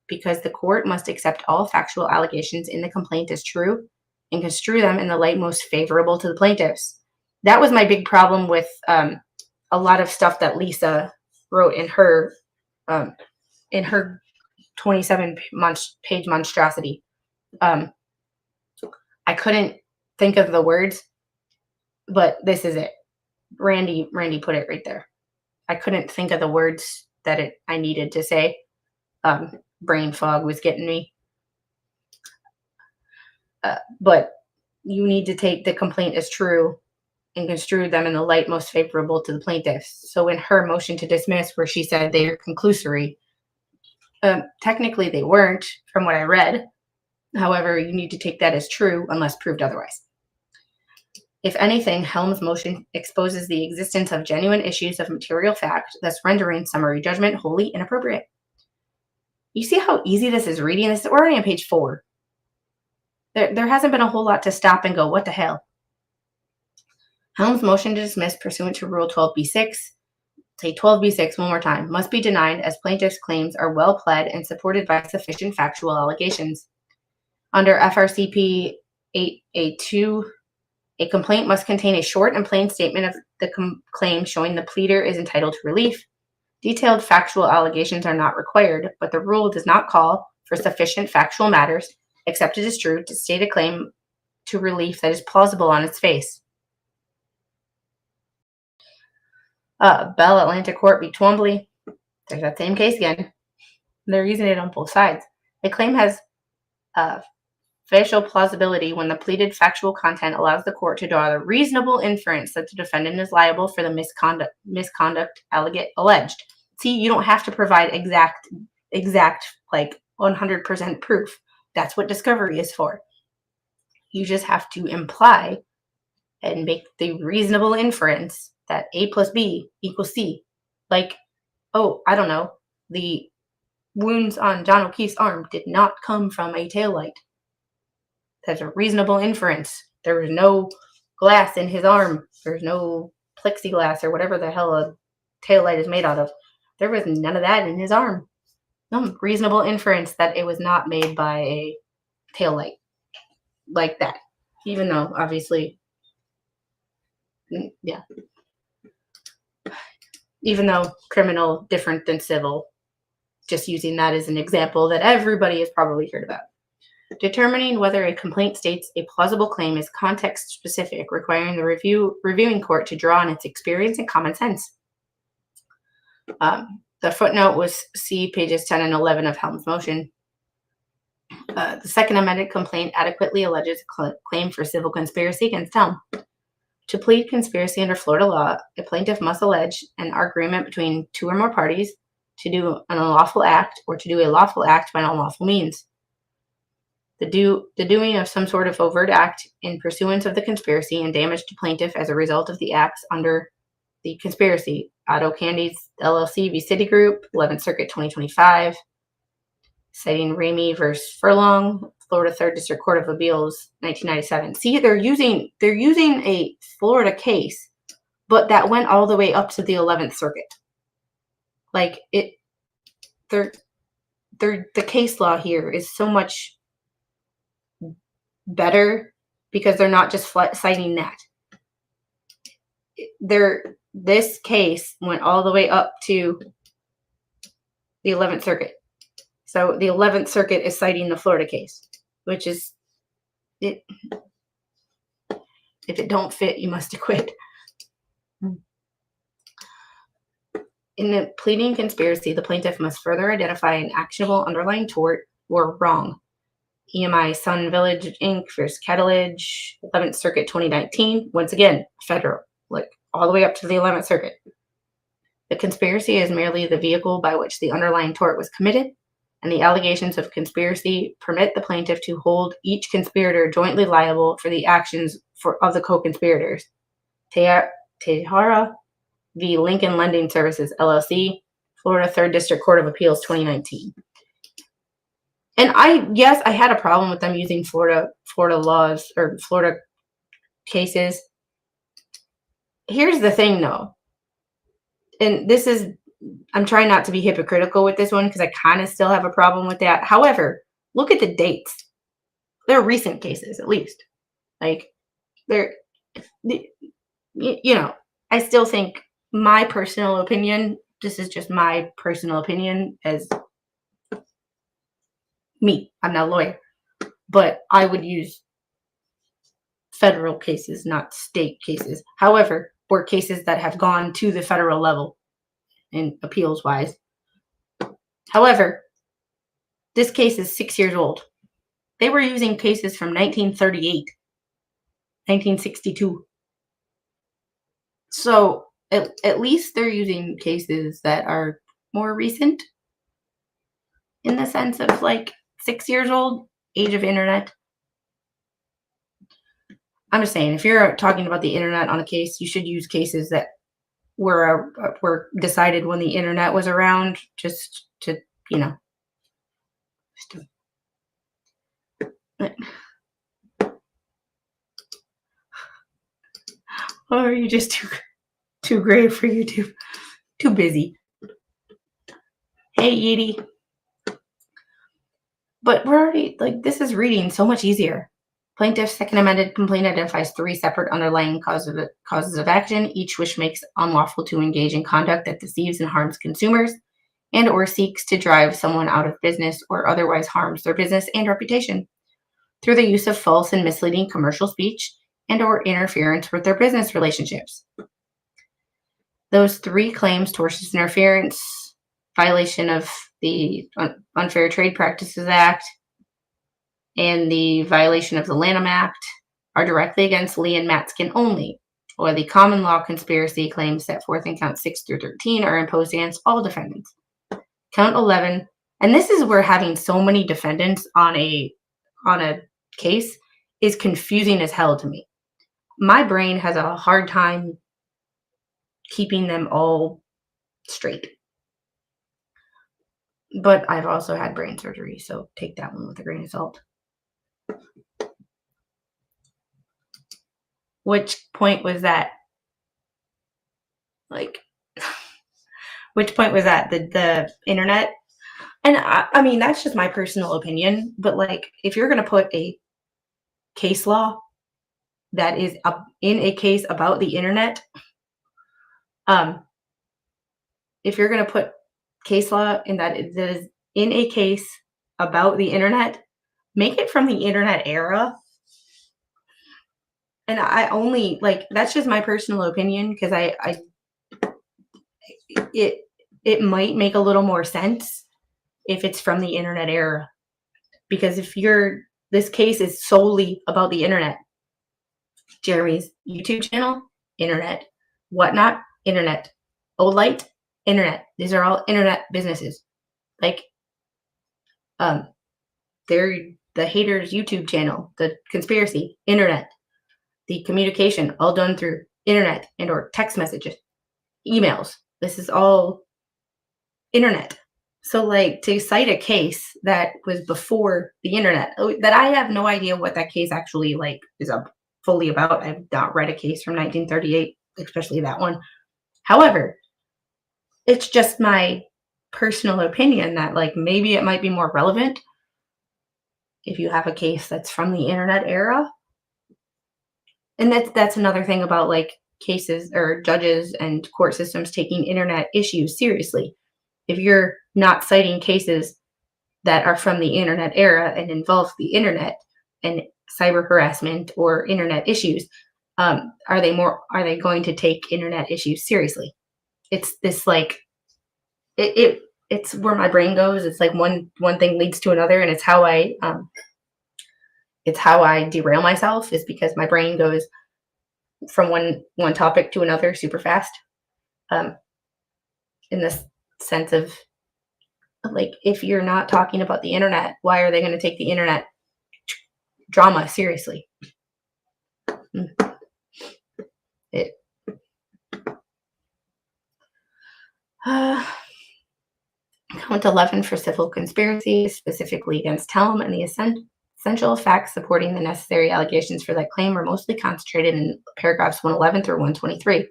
[SPEAKER 2] because the court must accept all factual allegations in the complaint as true and construe them in the light most favorable to the plaintiffs. That was my big problem with a lot of stuff that Lisa wrote in her 27-page monstrosity. I couldn't think of the words, but this is it. Randy put it right there. I couldn't think of the words that I needed to say. Brain fog was getting me. But you need to take the complaint as true and construe them in the light most favorable to the plaintiffs. So in her motion to dismiss, where she said they are conclusory, technically they weren't, from what I read. However, you need to take that as true unless proved otherwise. If anything, Helm's motion exposes the existence of genuine issues of material fact, thus rendering summary judgment wholly inappropriate. You see how easy this is reading? This is already on page 4. There hasn't been a whole lot to stop and go, what the hell? Helm's motion to dismiss pursuant to Rule 12b-6, say 12b-6 one more time, must be denied as plaintiff's claims are well pled and supported by sufficient factual allegations. Under FRCP 8A2, a complaint must contain a short and plain statement of the claim showing the pleader is entitled to relief. Detailed factual allegations are not required, but the rule does not call for sufficient factual matters, except it is true, to state a claim to relief that is plausible on its face. Bell Atlantic Court v. Twombly. There's that same case again. They're using it on both sides. A claim has facial plausibility when the pleaded factual content allows the court to draw the reasonable inference that the defendant is liable for the misconduct alleged. See, you don't have to provide exact, like 100% proof. That's what discovery is for. You just have to imply and make the reasonable inference that A plus B equals C. Like, oh, I don't know, the wounds on John O'Keefe's arm did not come from a taillight. That's a reasonable inference. There was no glass in his arm. There's no plexiglass or whatever the hell a taillight is made out of. There was none of that in his arm. No reasonable inference that it was not made by a taillight like that. Even though, obviously, yeah. Even though criminal different than civil, just using that as an example that everybody has probably heard about. Determining whether a complaint states a plausible claim is context specific, requiring the reviewing court to draw on its experience and common sense. The footnote was see pages 10 and 11 of Helm's motion. The second amended complaint adequately alleges a claim for civil conspiracy against Helm. To plead conspiracy under Florida law, a plaintiff must allege an agreement between two or more parties to do an unlawful act or to do a lawful act by an unlawful means. the doing of some sort of overt act in pursuance of the conspiracy and damage to plaintiff as a result of the acts under the conspiracy. Otto Candies LLC v. Citigroup, 11th Circuit 2025, citing Ramey versus Furlong, Florida 3rd District Court of Appeals, 1997. See, they're using a Florida case, but that went all the way up to the 11th Circuit. Like the case law here is so much better because they're not just citing that. This case went all the way up to the 11th Circuit. So the 11th Circuit is citing the Florida case, which is it. If it don't fit, you must acquit. In the pleading conspiracy, the plaintiff must further identify an actionable underlying tort or wrong. EMI Sun Village Inc. versus Catalage, 11th Circuit 2019. Once again, federal, like all the way up to the 11th Circuit. The conspiracy is merely the vehicle by which the underlying tort was committed, and the allegations of conspiracy permit the plaintiff to hold each conspirator jointly liable for the actions of the co-conspirators. Tehara v. Lincoln Lending Services, LLC, Florida 3rd District Court of Appeals, 2019. And I had a problem with them using Florida laws or Florida cases. Here's the thing, though. And I'm trying not to be hypocritical with this one because I kind of still have a problem with that. However, look at the dates. They're recent cases, at least. Like, I still think my personal opinion, this is just my personal opinion as me. I'm not a lawyer. But I would use federal cases, not state cases. However, or cases that have gone to the federal level in appeals wise. However, this case is 6 years old. They were using cases from 1938, 1962. So at least they're using cases that are more recent in the sense of like 6 years old, age of internet. I'm just saying, if you're talking about the internet on a case, you should use cases that were decided when the internet was around, just to, or are you just too grave for YouTube? Too busy. Hey, Yeety. But we're already, this is reading so much easier. Plaintiff's second amended complaint identifies 3 separate underlying causes of action, each which makes unlawful to engage in conduct that deceives and harms consumers and or seeks to drive someone out of business or otherwise harms their business and reputation through the use of false and misleading commercial speech and or interference with their business relationships. Those 3 claims, tortious interference, violation of the Unfair Trade Practices Act, and the violation of the Lanham Act, are directly against Lee and Matskin only, while the common law conspiracy claims set forth in counts 6 through 13 are imposed against all defendants. Count 11, and this is where having so many defendants on a case is confusing as hell to me. My brain has a hard time keeping them all straight. But I've also had brain surgery, so take that one with a grain of salt. Which point was that? Which point was that? The internet? And I mean, that's just my personal opinion. But if you're going to put a case law that is in a case about the internet, if you're going to put case law in that is in a case about the internet, make it from the internet era. And I only that's just my personal opinion because it might make a little more sense if it's from the internet era. Because if this case is solely about the internet, Jeremy's YouTube channel, internet, Whatnot, internet, Olight, internet. These are all internet businesses. They're the haters' YouTube channel, the conspiracy, internet, the communication, all done through internet and or text messages, emails. This is all internet. So like to cite a case that was before the internet, that I have no idea what that case actually like is fully about. I've not read a case from 1938, especially that one. However, it's just my personal opinion that like maybe it might be more relevant if you have a case that's from the internet era. And that's another thing about like cases or judges and court systems taking internet issues seriously. If you're not citing cases that are from the internet era and involve the internet and cyber harassment or internet issues, are they going to take internet issues seriously? It's this like it's where my brain goes. It's like one thing leads to another, and it's how I derail myself, is because my brain goes from one topic to another super fast. In this sense of like, if you're not talking about the internet, why are they going to take the internet drama seriously? Count 11 for civil conspiracy, specifically against Helm, and the essential facts supporting the necessary allegations for that claim are mostly concentrated in paragraphs 111 through 123.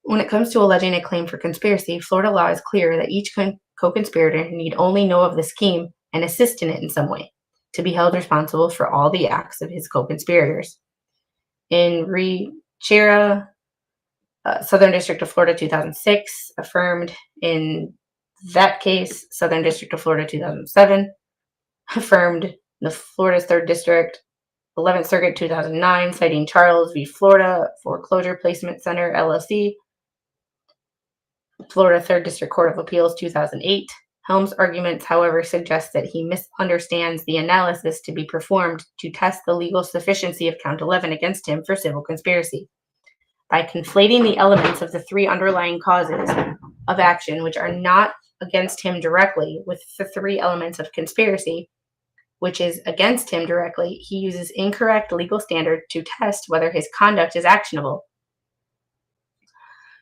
[SPEAKER 2] When it comes to alleging a claim for conspiracy, Florida law is clear that each co-conspirator need only know of the scheme and assist in it in some way to be held responsible for all the acts of his co-conspirators. In Chera, Southern District of Florida 2006, affirmed in that case, Southern District of Florida 2007, affirmed the Florida's 3rd District, 11th Circuit 2009, citing Charles v. Florida Foreclosure Placement Center, LLC, Florida 3rd District Court of Appeals 2008. Helm's arguments, however, suggest that he misunderstands the analysis to be performed to test the legal sufficiency of Count 11 against him for civil conspiracy. By conflating the elements of the 3 underlying causes of action, which are not against him directly, with the 3 elements of conspiracy, which is against him directly, he uses incorrect legal standard to test whether his conduct is actionable.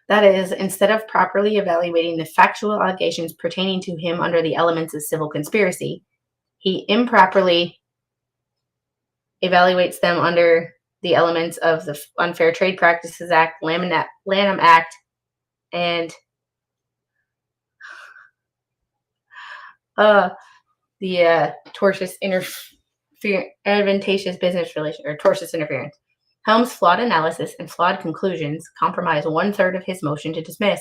[SPEAKER 2] That is, instead of properly evaluating the factual allegations pertaining to him under the elements of civil conspiracy, he improperly evaluates them under the elements of the Unfair Trade Practices Act, Lanham Act, and the tortious advantageous business relation, or tortious interference. Helm's flawed analysis and flawed conclusions compromise 1/3 of his motion to dismiss.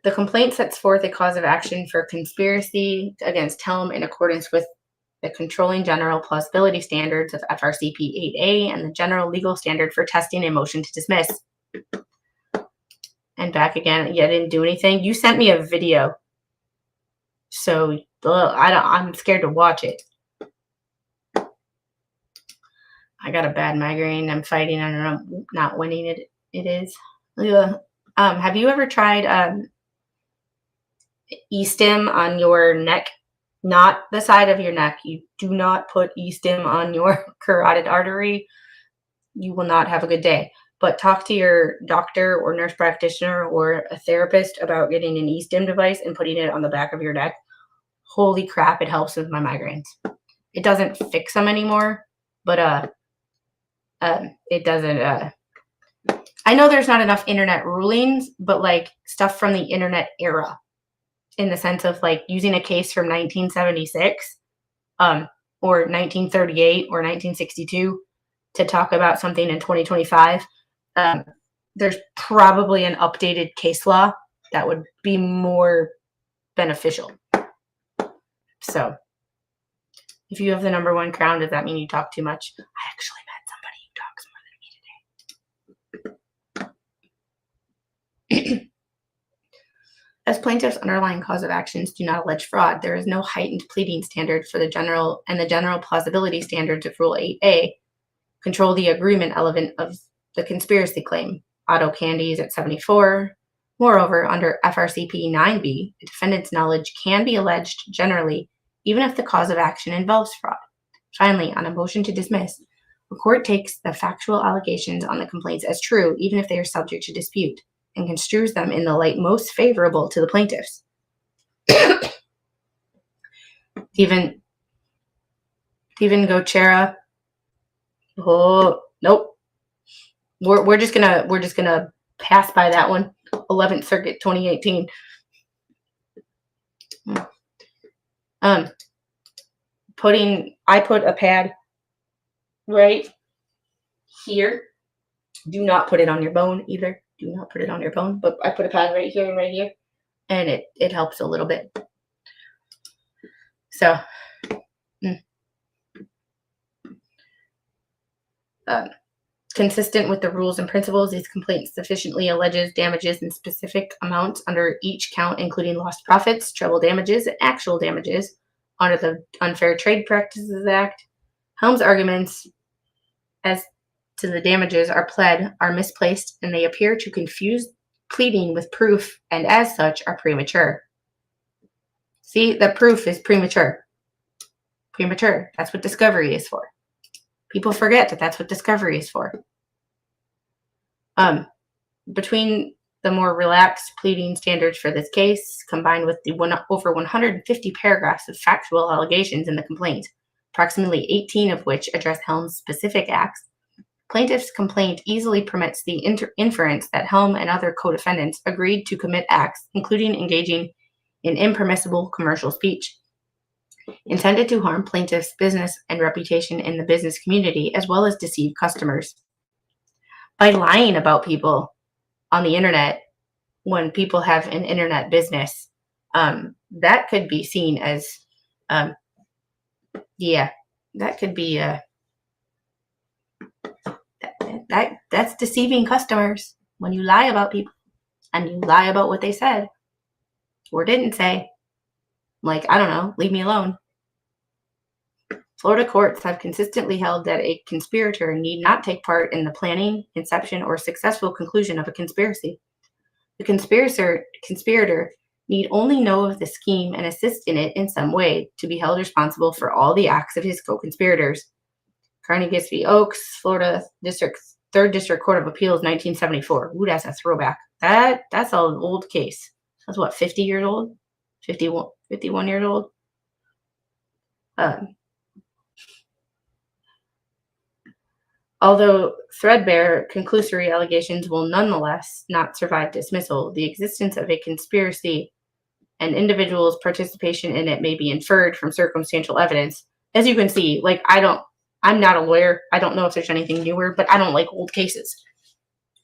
[SPEAKER 2] The complaint sets forth a cause of action for conspiracy against Helm in accordance with the controlling general plausibility standards of FRCP 8A and the general legal standard for testing a motion to dismiss. And back again, you didn't do anything. You sent me a video, so I'm scared to watch it. I got a bad migraine. I'm fighting. I don't know, not winning it. It is. Have you ever tried e-stim on your neck? Not the side of your neck. You do not put e-stim on your carotid artery. You will not have a good day. But talk to your doctor or nurse practitioner or a therapist about getting an e-stim device and putting it on the back of your neck. Holy crap, it helps with my migraines. It doesn't fix them anymore, but it doesn't. I know there's not enough internet rulings, but like stuff from the internet era, in the sense of like using a case from 1976, or 1938 or 1962 to talk about something in 2025. There's probably an updated case law that would be more beneficial. So, if you have the #1 crown, does that mean you talk too much? I actually met somebody who talks more than me today. As plaintiff's underlying cause of actions do not allege fraud, there is no heightened pleading standard for the general plausibility standards of Rule 8A control the agreement element of the conspiracy claim. Auto Candy is at 74. Moreover, under FRCP 9B, the defendant's knowledge can be alleged generally, even if the cause of action involves fraud. Finally, on a motion to dismiss, the court takes the factual allegations on the complaints as true, even if they are subject to dispute, and construes them in the light most favorable to the plaintiffs. Stephen Gotchera. Oh, nope. We're just gonna pass by that one. 11th Circuit 2018. I put a pad right here. Do not put it on your bone either. Do not put it on your bone. But I put a pad right here and right here, and it helps a little bit. So, consistent with the rules and principles, these complaints sufficiently alleges damages in specific amounts under each count, including lost profits, treble damages, and actual damages under the Unfair Trade Practices Act. Helm's arguments as to the damages are misplaced, and they appear to confuse pleading with proof, and as such are premature. See, the proof is premature. Premature. That's what discovery is for. People forget that that's what discovery is for. Between the more relaxed pleading standards for this case, combined with the over 150 paragraphs of factual allegations in the complaint, approximately 18 of which address Helm's specific acts, plaintiff's complaint easily permits the inference that Helm and other co-defendants agreed to commit acts, including engaging in impermissible commercial speech, intended to harm plaintiff's business and reputation in the business community, as well as deceive customers. By lying about people on the internet, when people have an internet business, that could be seen as, that could be, that's deceiving customers when you lie about people and you lie about what they said or didn't say. Like, I don't know, leave me alone. Florida courts have consistently held that a conspirator need not take part in the planning, inception, or successful conclusion of a conspiracy. The conspirator need only know of the scheme and assist in it in some way to be held responsible for all the acts of his co-conspirators. Carnegie v. Oaks, Florida 3rd District Court of Appeals, 1974. Ooh, that's a throwback. That's an old case. That's what, 50 years old? 51 years old? Although threadbare, conclusory allegations will nonetheless not survive dismissal, the existence of a conspiracy and individuals' participation in it may be inferred from circumstantial evidence. As you can see, like, I'm not a lawyer. I don't know if there's anything newer, but I don't like old cases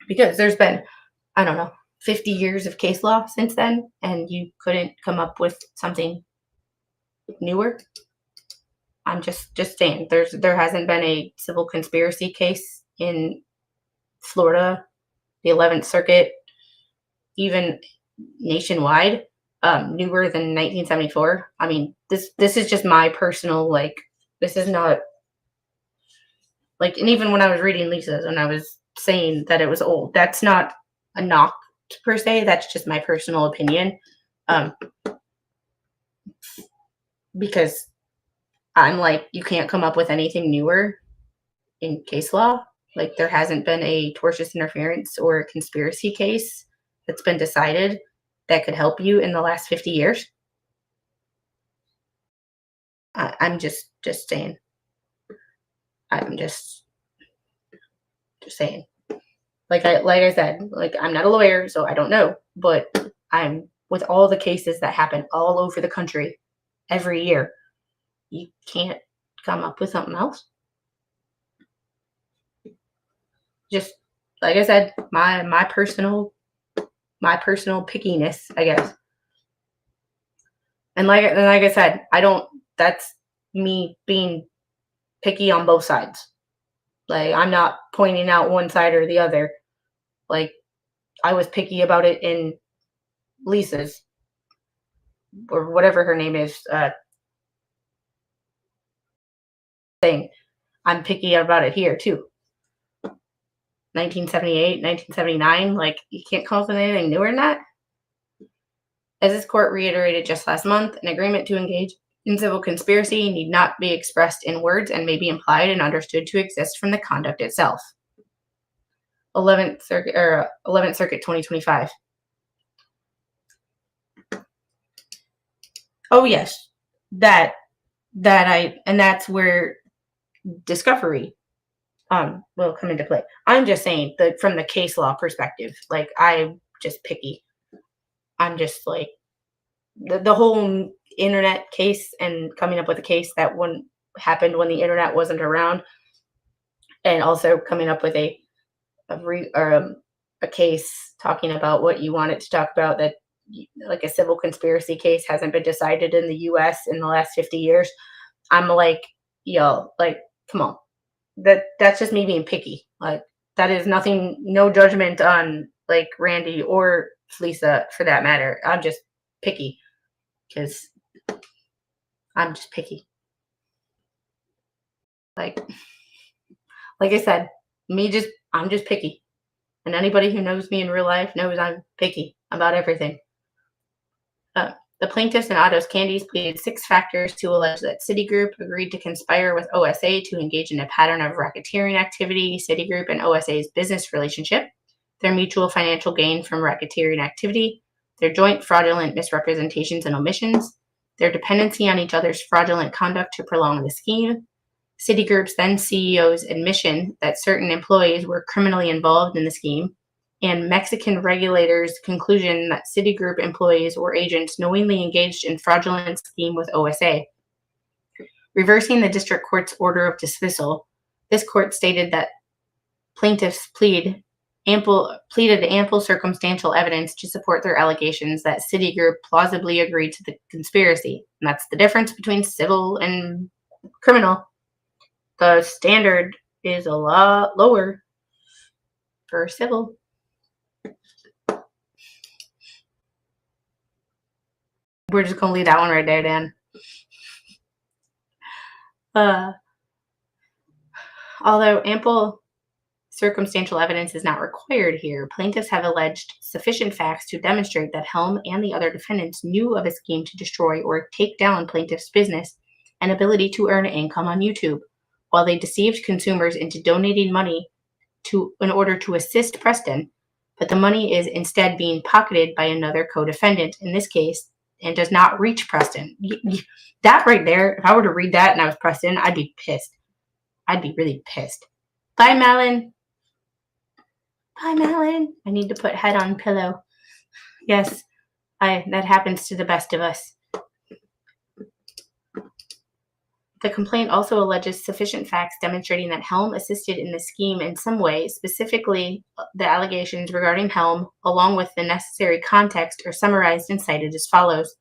[SPEAKER 2] because there's been, 50 years of case law since then, and you couldn't come up with something newer. I'm just saying, there hasn't been a civil conspiracy case in Florida, the 11th Circuit, even nationwide, newer than 1974. I mean, this is just my personal, this is not, and even when I was reading Lisa's and I was saying that it was old, that's not a knock per se, that's just my personal opinion, because I'm like, you can't come up with anything newer in case law. Like, there hasn't been a tortious interference or a conspiracy case that's been decided that could help you in the last 50 years. I'm just saying. I'm just saying. Like I said, I'm not a lawyer, so I don't know. But I'm with all the cases that happen all over the country every year. You can't come up with something else. Just like I said, my personal pickiness, I guess. And like I said, that's me being picky on both sides. Like, I'm not pointing out one side or the other. Like, I was picky about it in Lisa's, or whatever her name is, thing. I'm picky about it here too. 1978, 1979, like, you can't call it anything newer than that. As this court reiterated just last month, an agreement to engage in civil conspiracy need not be expressed in words and may be implied and understood to exist from the conduct itself. 11th Circuit 2025. Oh yes, that's where discovery will come into play. I'm just saying that from the case law perspective, like I'm just picky. I'm just like the whole internet case and coming up with a case that happened when the internet wasn't around, and also coming up with a case talking about what you wanted to talk about, that like a civil conspiracy case hasn't been decided in the US in the last 50 years. I'm like, yo, like, come on. That's just me being picky. Like, that is nothing, no judgment on like Randy or Felisa for that matter. I'm just picky because I'm just picky. Like I said, I'm just picky. And anybody who knows me in real life knows I'm picky about everything. The plaintiffs in Otto's Candies pleaded 6 factors to allege that Citigroup agreed to conspire with OSA to engage in a pattern of racketeering activity, Citigroup and OSA's business relationship, their mutual financial gain from racketeering activity, their joint fraudulent misrepresentations and omissions, their dependency on each other's fraudulent conduct to prolong the scheme, Citigroup's then CEO's admission that certain employees were criminally involved in the scheme, and Mexican regulators' conclusion that Citigroup employees or agents knowingly engaged in fraudulent scheme with OSA. Reversing the district court's order of dismissal, this court stated that plaintiffs pleaded ample circumstantial evidence to support their allegations that Citigroup plausibly agreed to the conspiracy. And that's the difference between civil and criminal. The standard is a lot lower for civil. We're just going to leave that one right there, Dan. Although ample circumstantial evidence is not required here, plaintiffs have alleged sufficient facts to demonstrate that Helm and the other defendants knew of a scheme to destroy or take down plaintiffs' business and ability to earn income on YouTube, while they deceived consumers into donating money in order to assist Preston, but the money is instead being pocketed by another co-defendant in this case, and does not reach Preston. That right there, if I were to read that and I was Preston, I'd be pissed. I'd be really pissed. Bye, Malin. Bye, Malin. I need to put head on pillow. Yes, that happens to the best of us. The complaint also alleges sufficient facts demonstrating that Helm assisted in the scheme in some way. Specifically, the allegations regarding Helm, along with the necessary context, are summarized and cited as follows.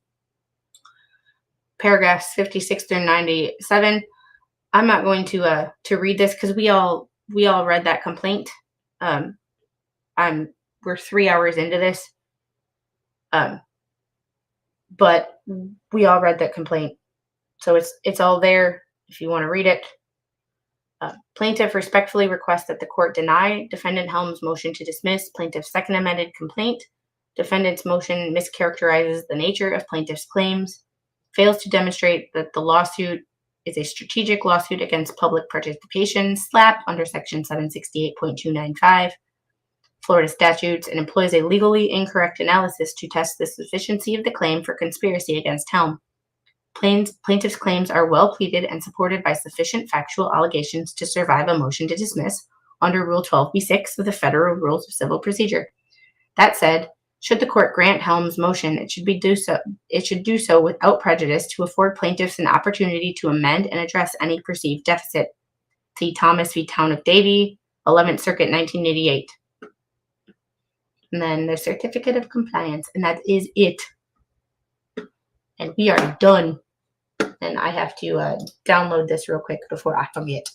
[SPEAKER 2] Paragraphs 56 through 97. I'm not going to read this because we all read that complaint. We're 3 hours into this, but we all read that complaint. So it's all there if you want to read it. Plaintiff respectfully requests that the court deny defendant Helm's motion to dismiss plaintiff's second amended complaint. Defendant's motion mischaracterizes the nature of plaintiff's claims, fails to demonstrate that the lawsuit is a strategic lawsuit against public participation, SLAPP, under Section 768.295 Florida statutes, and employs a legally incorrect analysis to test the sufficiency of the claim for conspiracy against Helm. Plaintiff's claims are well pleaded and supported by sufficient factual allegations to survive a motion to dismiss under Rule 12b-6 of the Federal Rules of Civil Procedure. That said, should the court grant Helm's motion, it should do so without prejudice to afford plaintiffs an opportunity to amend and address any perceived deficit. See Thomas v. Town of Davie, 11th Circuit, 1988. And then the certificate of compliance, and that is it. And we are done. And I have to download this real quick before I forget.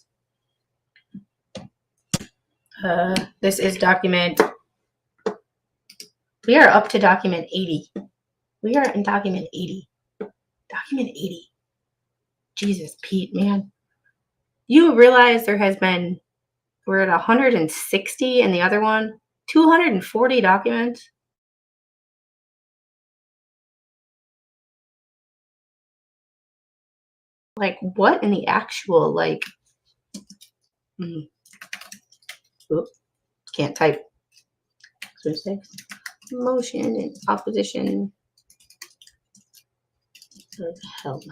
[SPEAKER 2] This is document. We are up to document 80. We are in document 80. Document 80. Jesus, Pete, man. You realize we're at 160 in the other one? 240 documents? Like, what in the actual, like, oop, can't type. So say motion and opposition of held.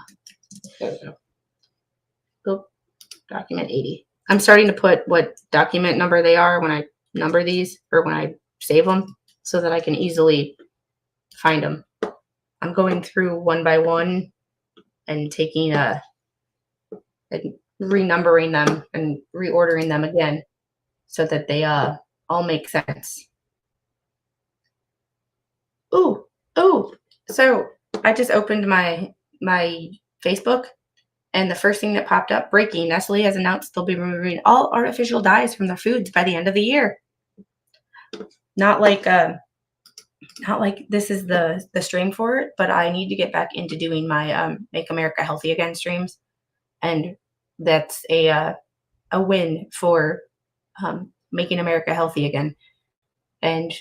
[SPEAKER 2] There we go. Oop, document 80. I'm starting to put what document number they are when I number these or when I save them so that I can easily find them. I'm going through one by one and taking and renumbering them and reordering them again so that they all make sense. Ooh, so I just opened my Facebook, and the first thing that popped up, breaking, Nestle has announced they'll be removing all artificial dyes from their foods by the end of the year. Not like this is the stream for it, but I need to get back into doing my Make America Healthy Again streams, and that's a win for making America healthy again and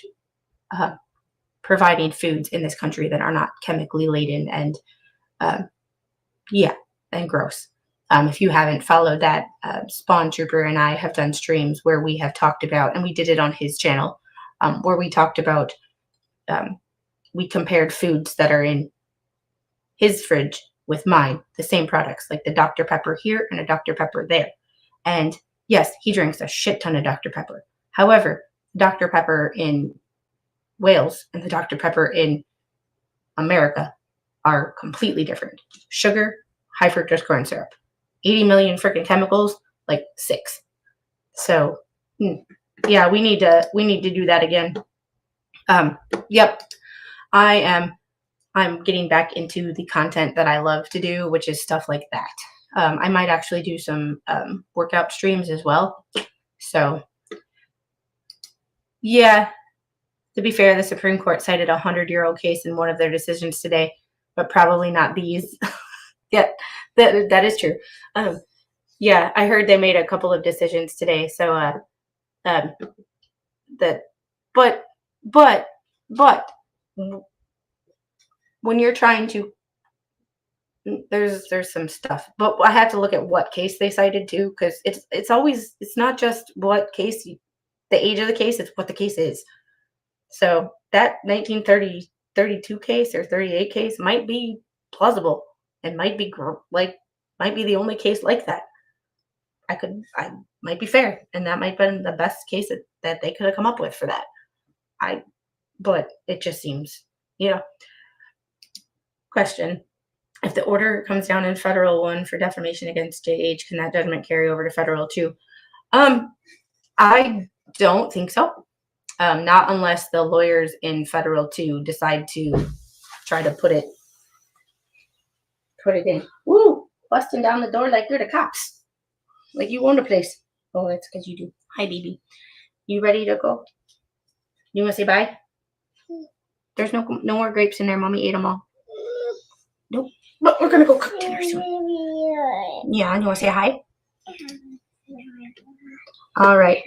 [SPEAKER 2] providing foods in this country that are not chemically laden and and gross. If you haven't followed that, Spawn Trooper and I have done streams where we have talked about, and we did it on his channel, where we talked about, we compared foods that are in his fridge with mine, the same products, like the Dr. Pepper here and a Dr. Pepper there. And yes, he drinks a shit ton of Dr. Pepper. However, Dr. Pepper in Wales and the Dr. Pepper in America are completely different. Sugar, high fructose corn syrup, 80 million freaking chemicals, like 6. So, yeah, we need to do that again. Yep, I'm getting back into the content that I love to do, which is stuff like that. I might actually do some workout streams as well. So, yeah, to be fair, the Supreme Court cited a 100-year-old case in one of their decisions today, but probably not these. Yeah, that is true. Yeah, I heard they made a couple of decisions today. So, but when you're trying to, there's some stuff, but I have to look at what case they cited too, because it's not just what case, the age of the case, it's what the case is. So that 1932 case or 38 case might be plausible. It might be the only case like that. I might be fair, and that might have been the best case that they could have come up with for that. But it just seems, Question: if the order comes down in federal 1 for defamation against JH, can that judgment carry over to federal 2? I don't think so. Not unless the lawyers in federal 2 decide to try to put it in. Woo! Busting down the door like you're the cops. Like you own the place. Oh, that's because you do. Hi, baby. You ready to go? You want to say bye? There's no more grapes in there. Mommy ate them all. Nope. But we're going to go cook dinner soon. Yeah, and you want to say hi? All right.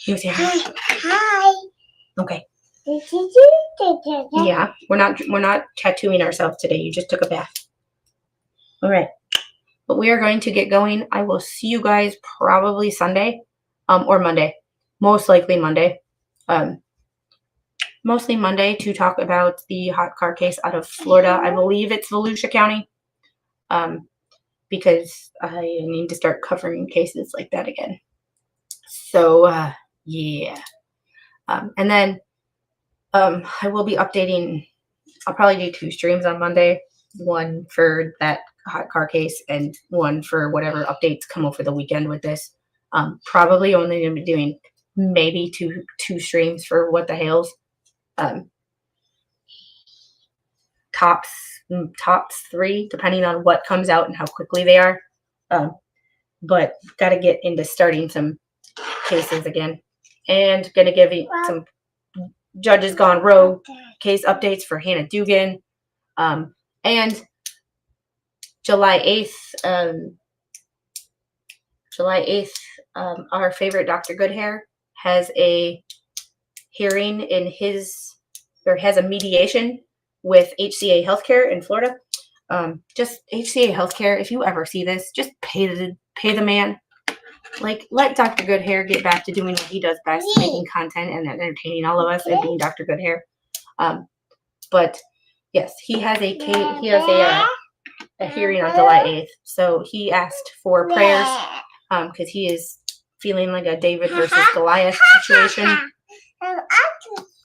[SPEAKER 2] You say hi. Hi. Okay. Yeah, we're not tattooing ourselves today. You just took a bath. All right. But we are going to get going. I will see you guys probably Sunday, or Monday. Most likely Monday. Mostly Monday to talk about the hot car case out of Florida. I believe it's Volusia County. Because I need to start covering cases like that again. So, yeah. And then I will be updating. I'll probably do 2 streams on Monday. One for that hot car case and one for whatever updates come over the weekend with this. Probably only going to be doing maybe two streams for what the Hales. Tops 3, depending on what comes out and how quickly they are. But got to get into starting some cases again. And going to give you some Judges Gone Rogue case updates for Hannah Dugan. And July 8th, our favorite Dr. Goodhair has a hearing has a mediation with HCA Healthcare in Florida. Just HCA Healthcare, if you ever see this, just pay the man. Like, let Dr. Goodhair get back to doing what he does best, making content and entertaining all of us and being Dr. Goodhair. But yes, he has a hearing on July 8th. So he asked for prayers because he is feeling like a David versus Goliath situation.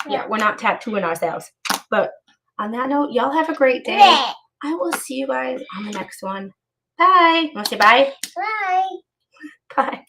[SPEAKER 2] Yeah, we're not tattooing ourselves. But on that note, y'all have a great day. I will see you guys on the next one. Bye. Want to say bye?
[SPEAKER 5] Bye.
[SPEAKER 2] Bye.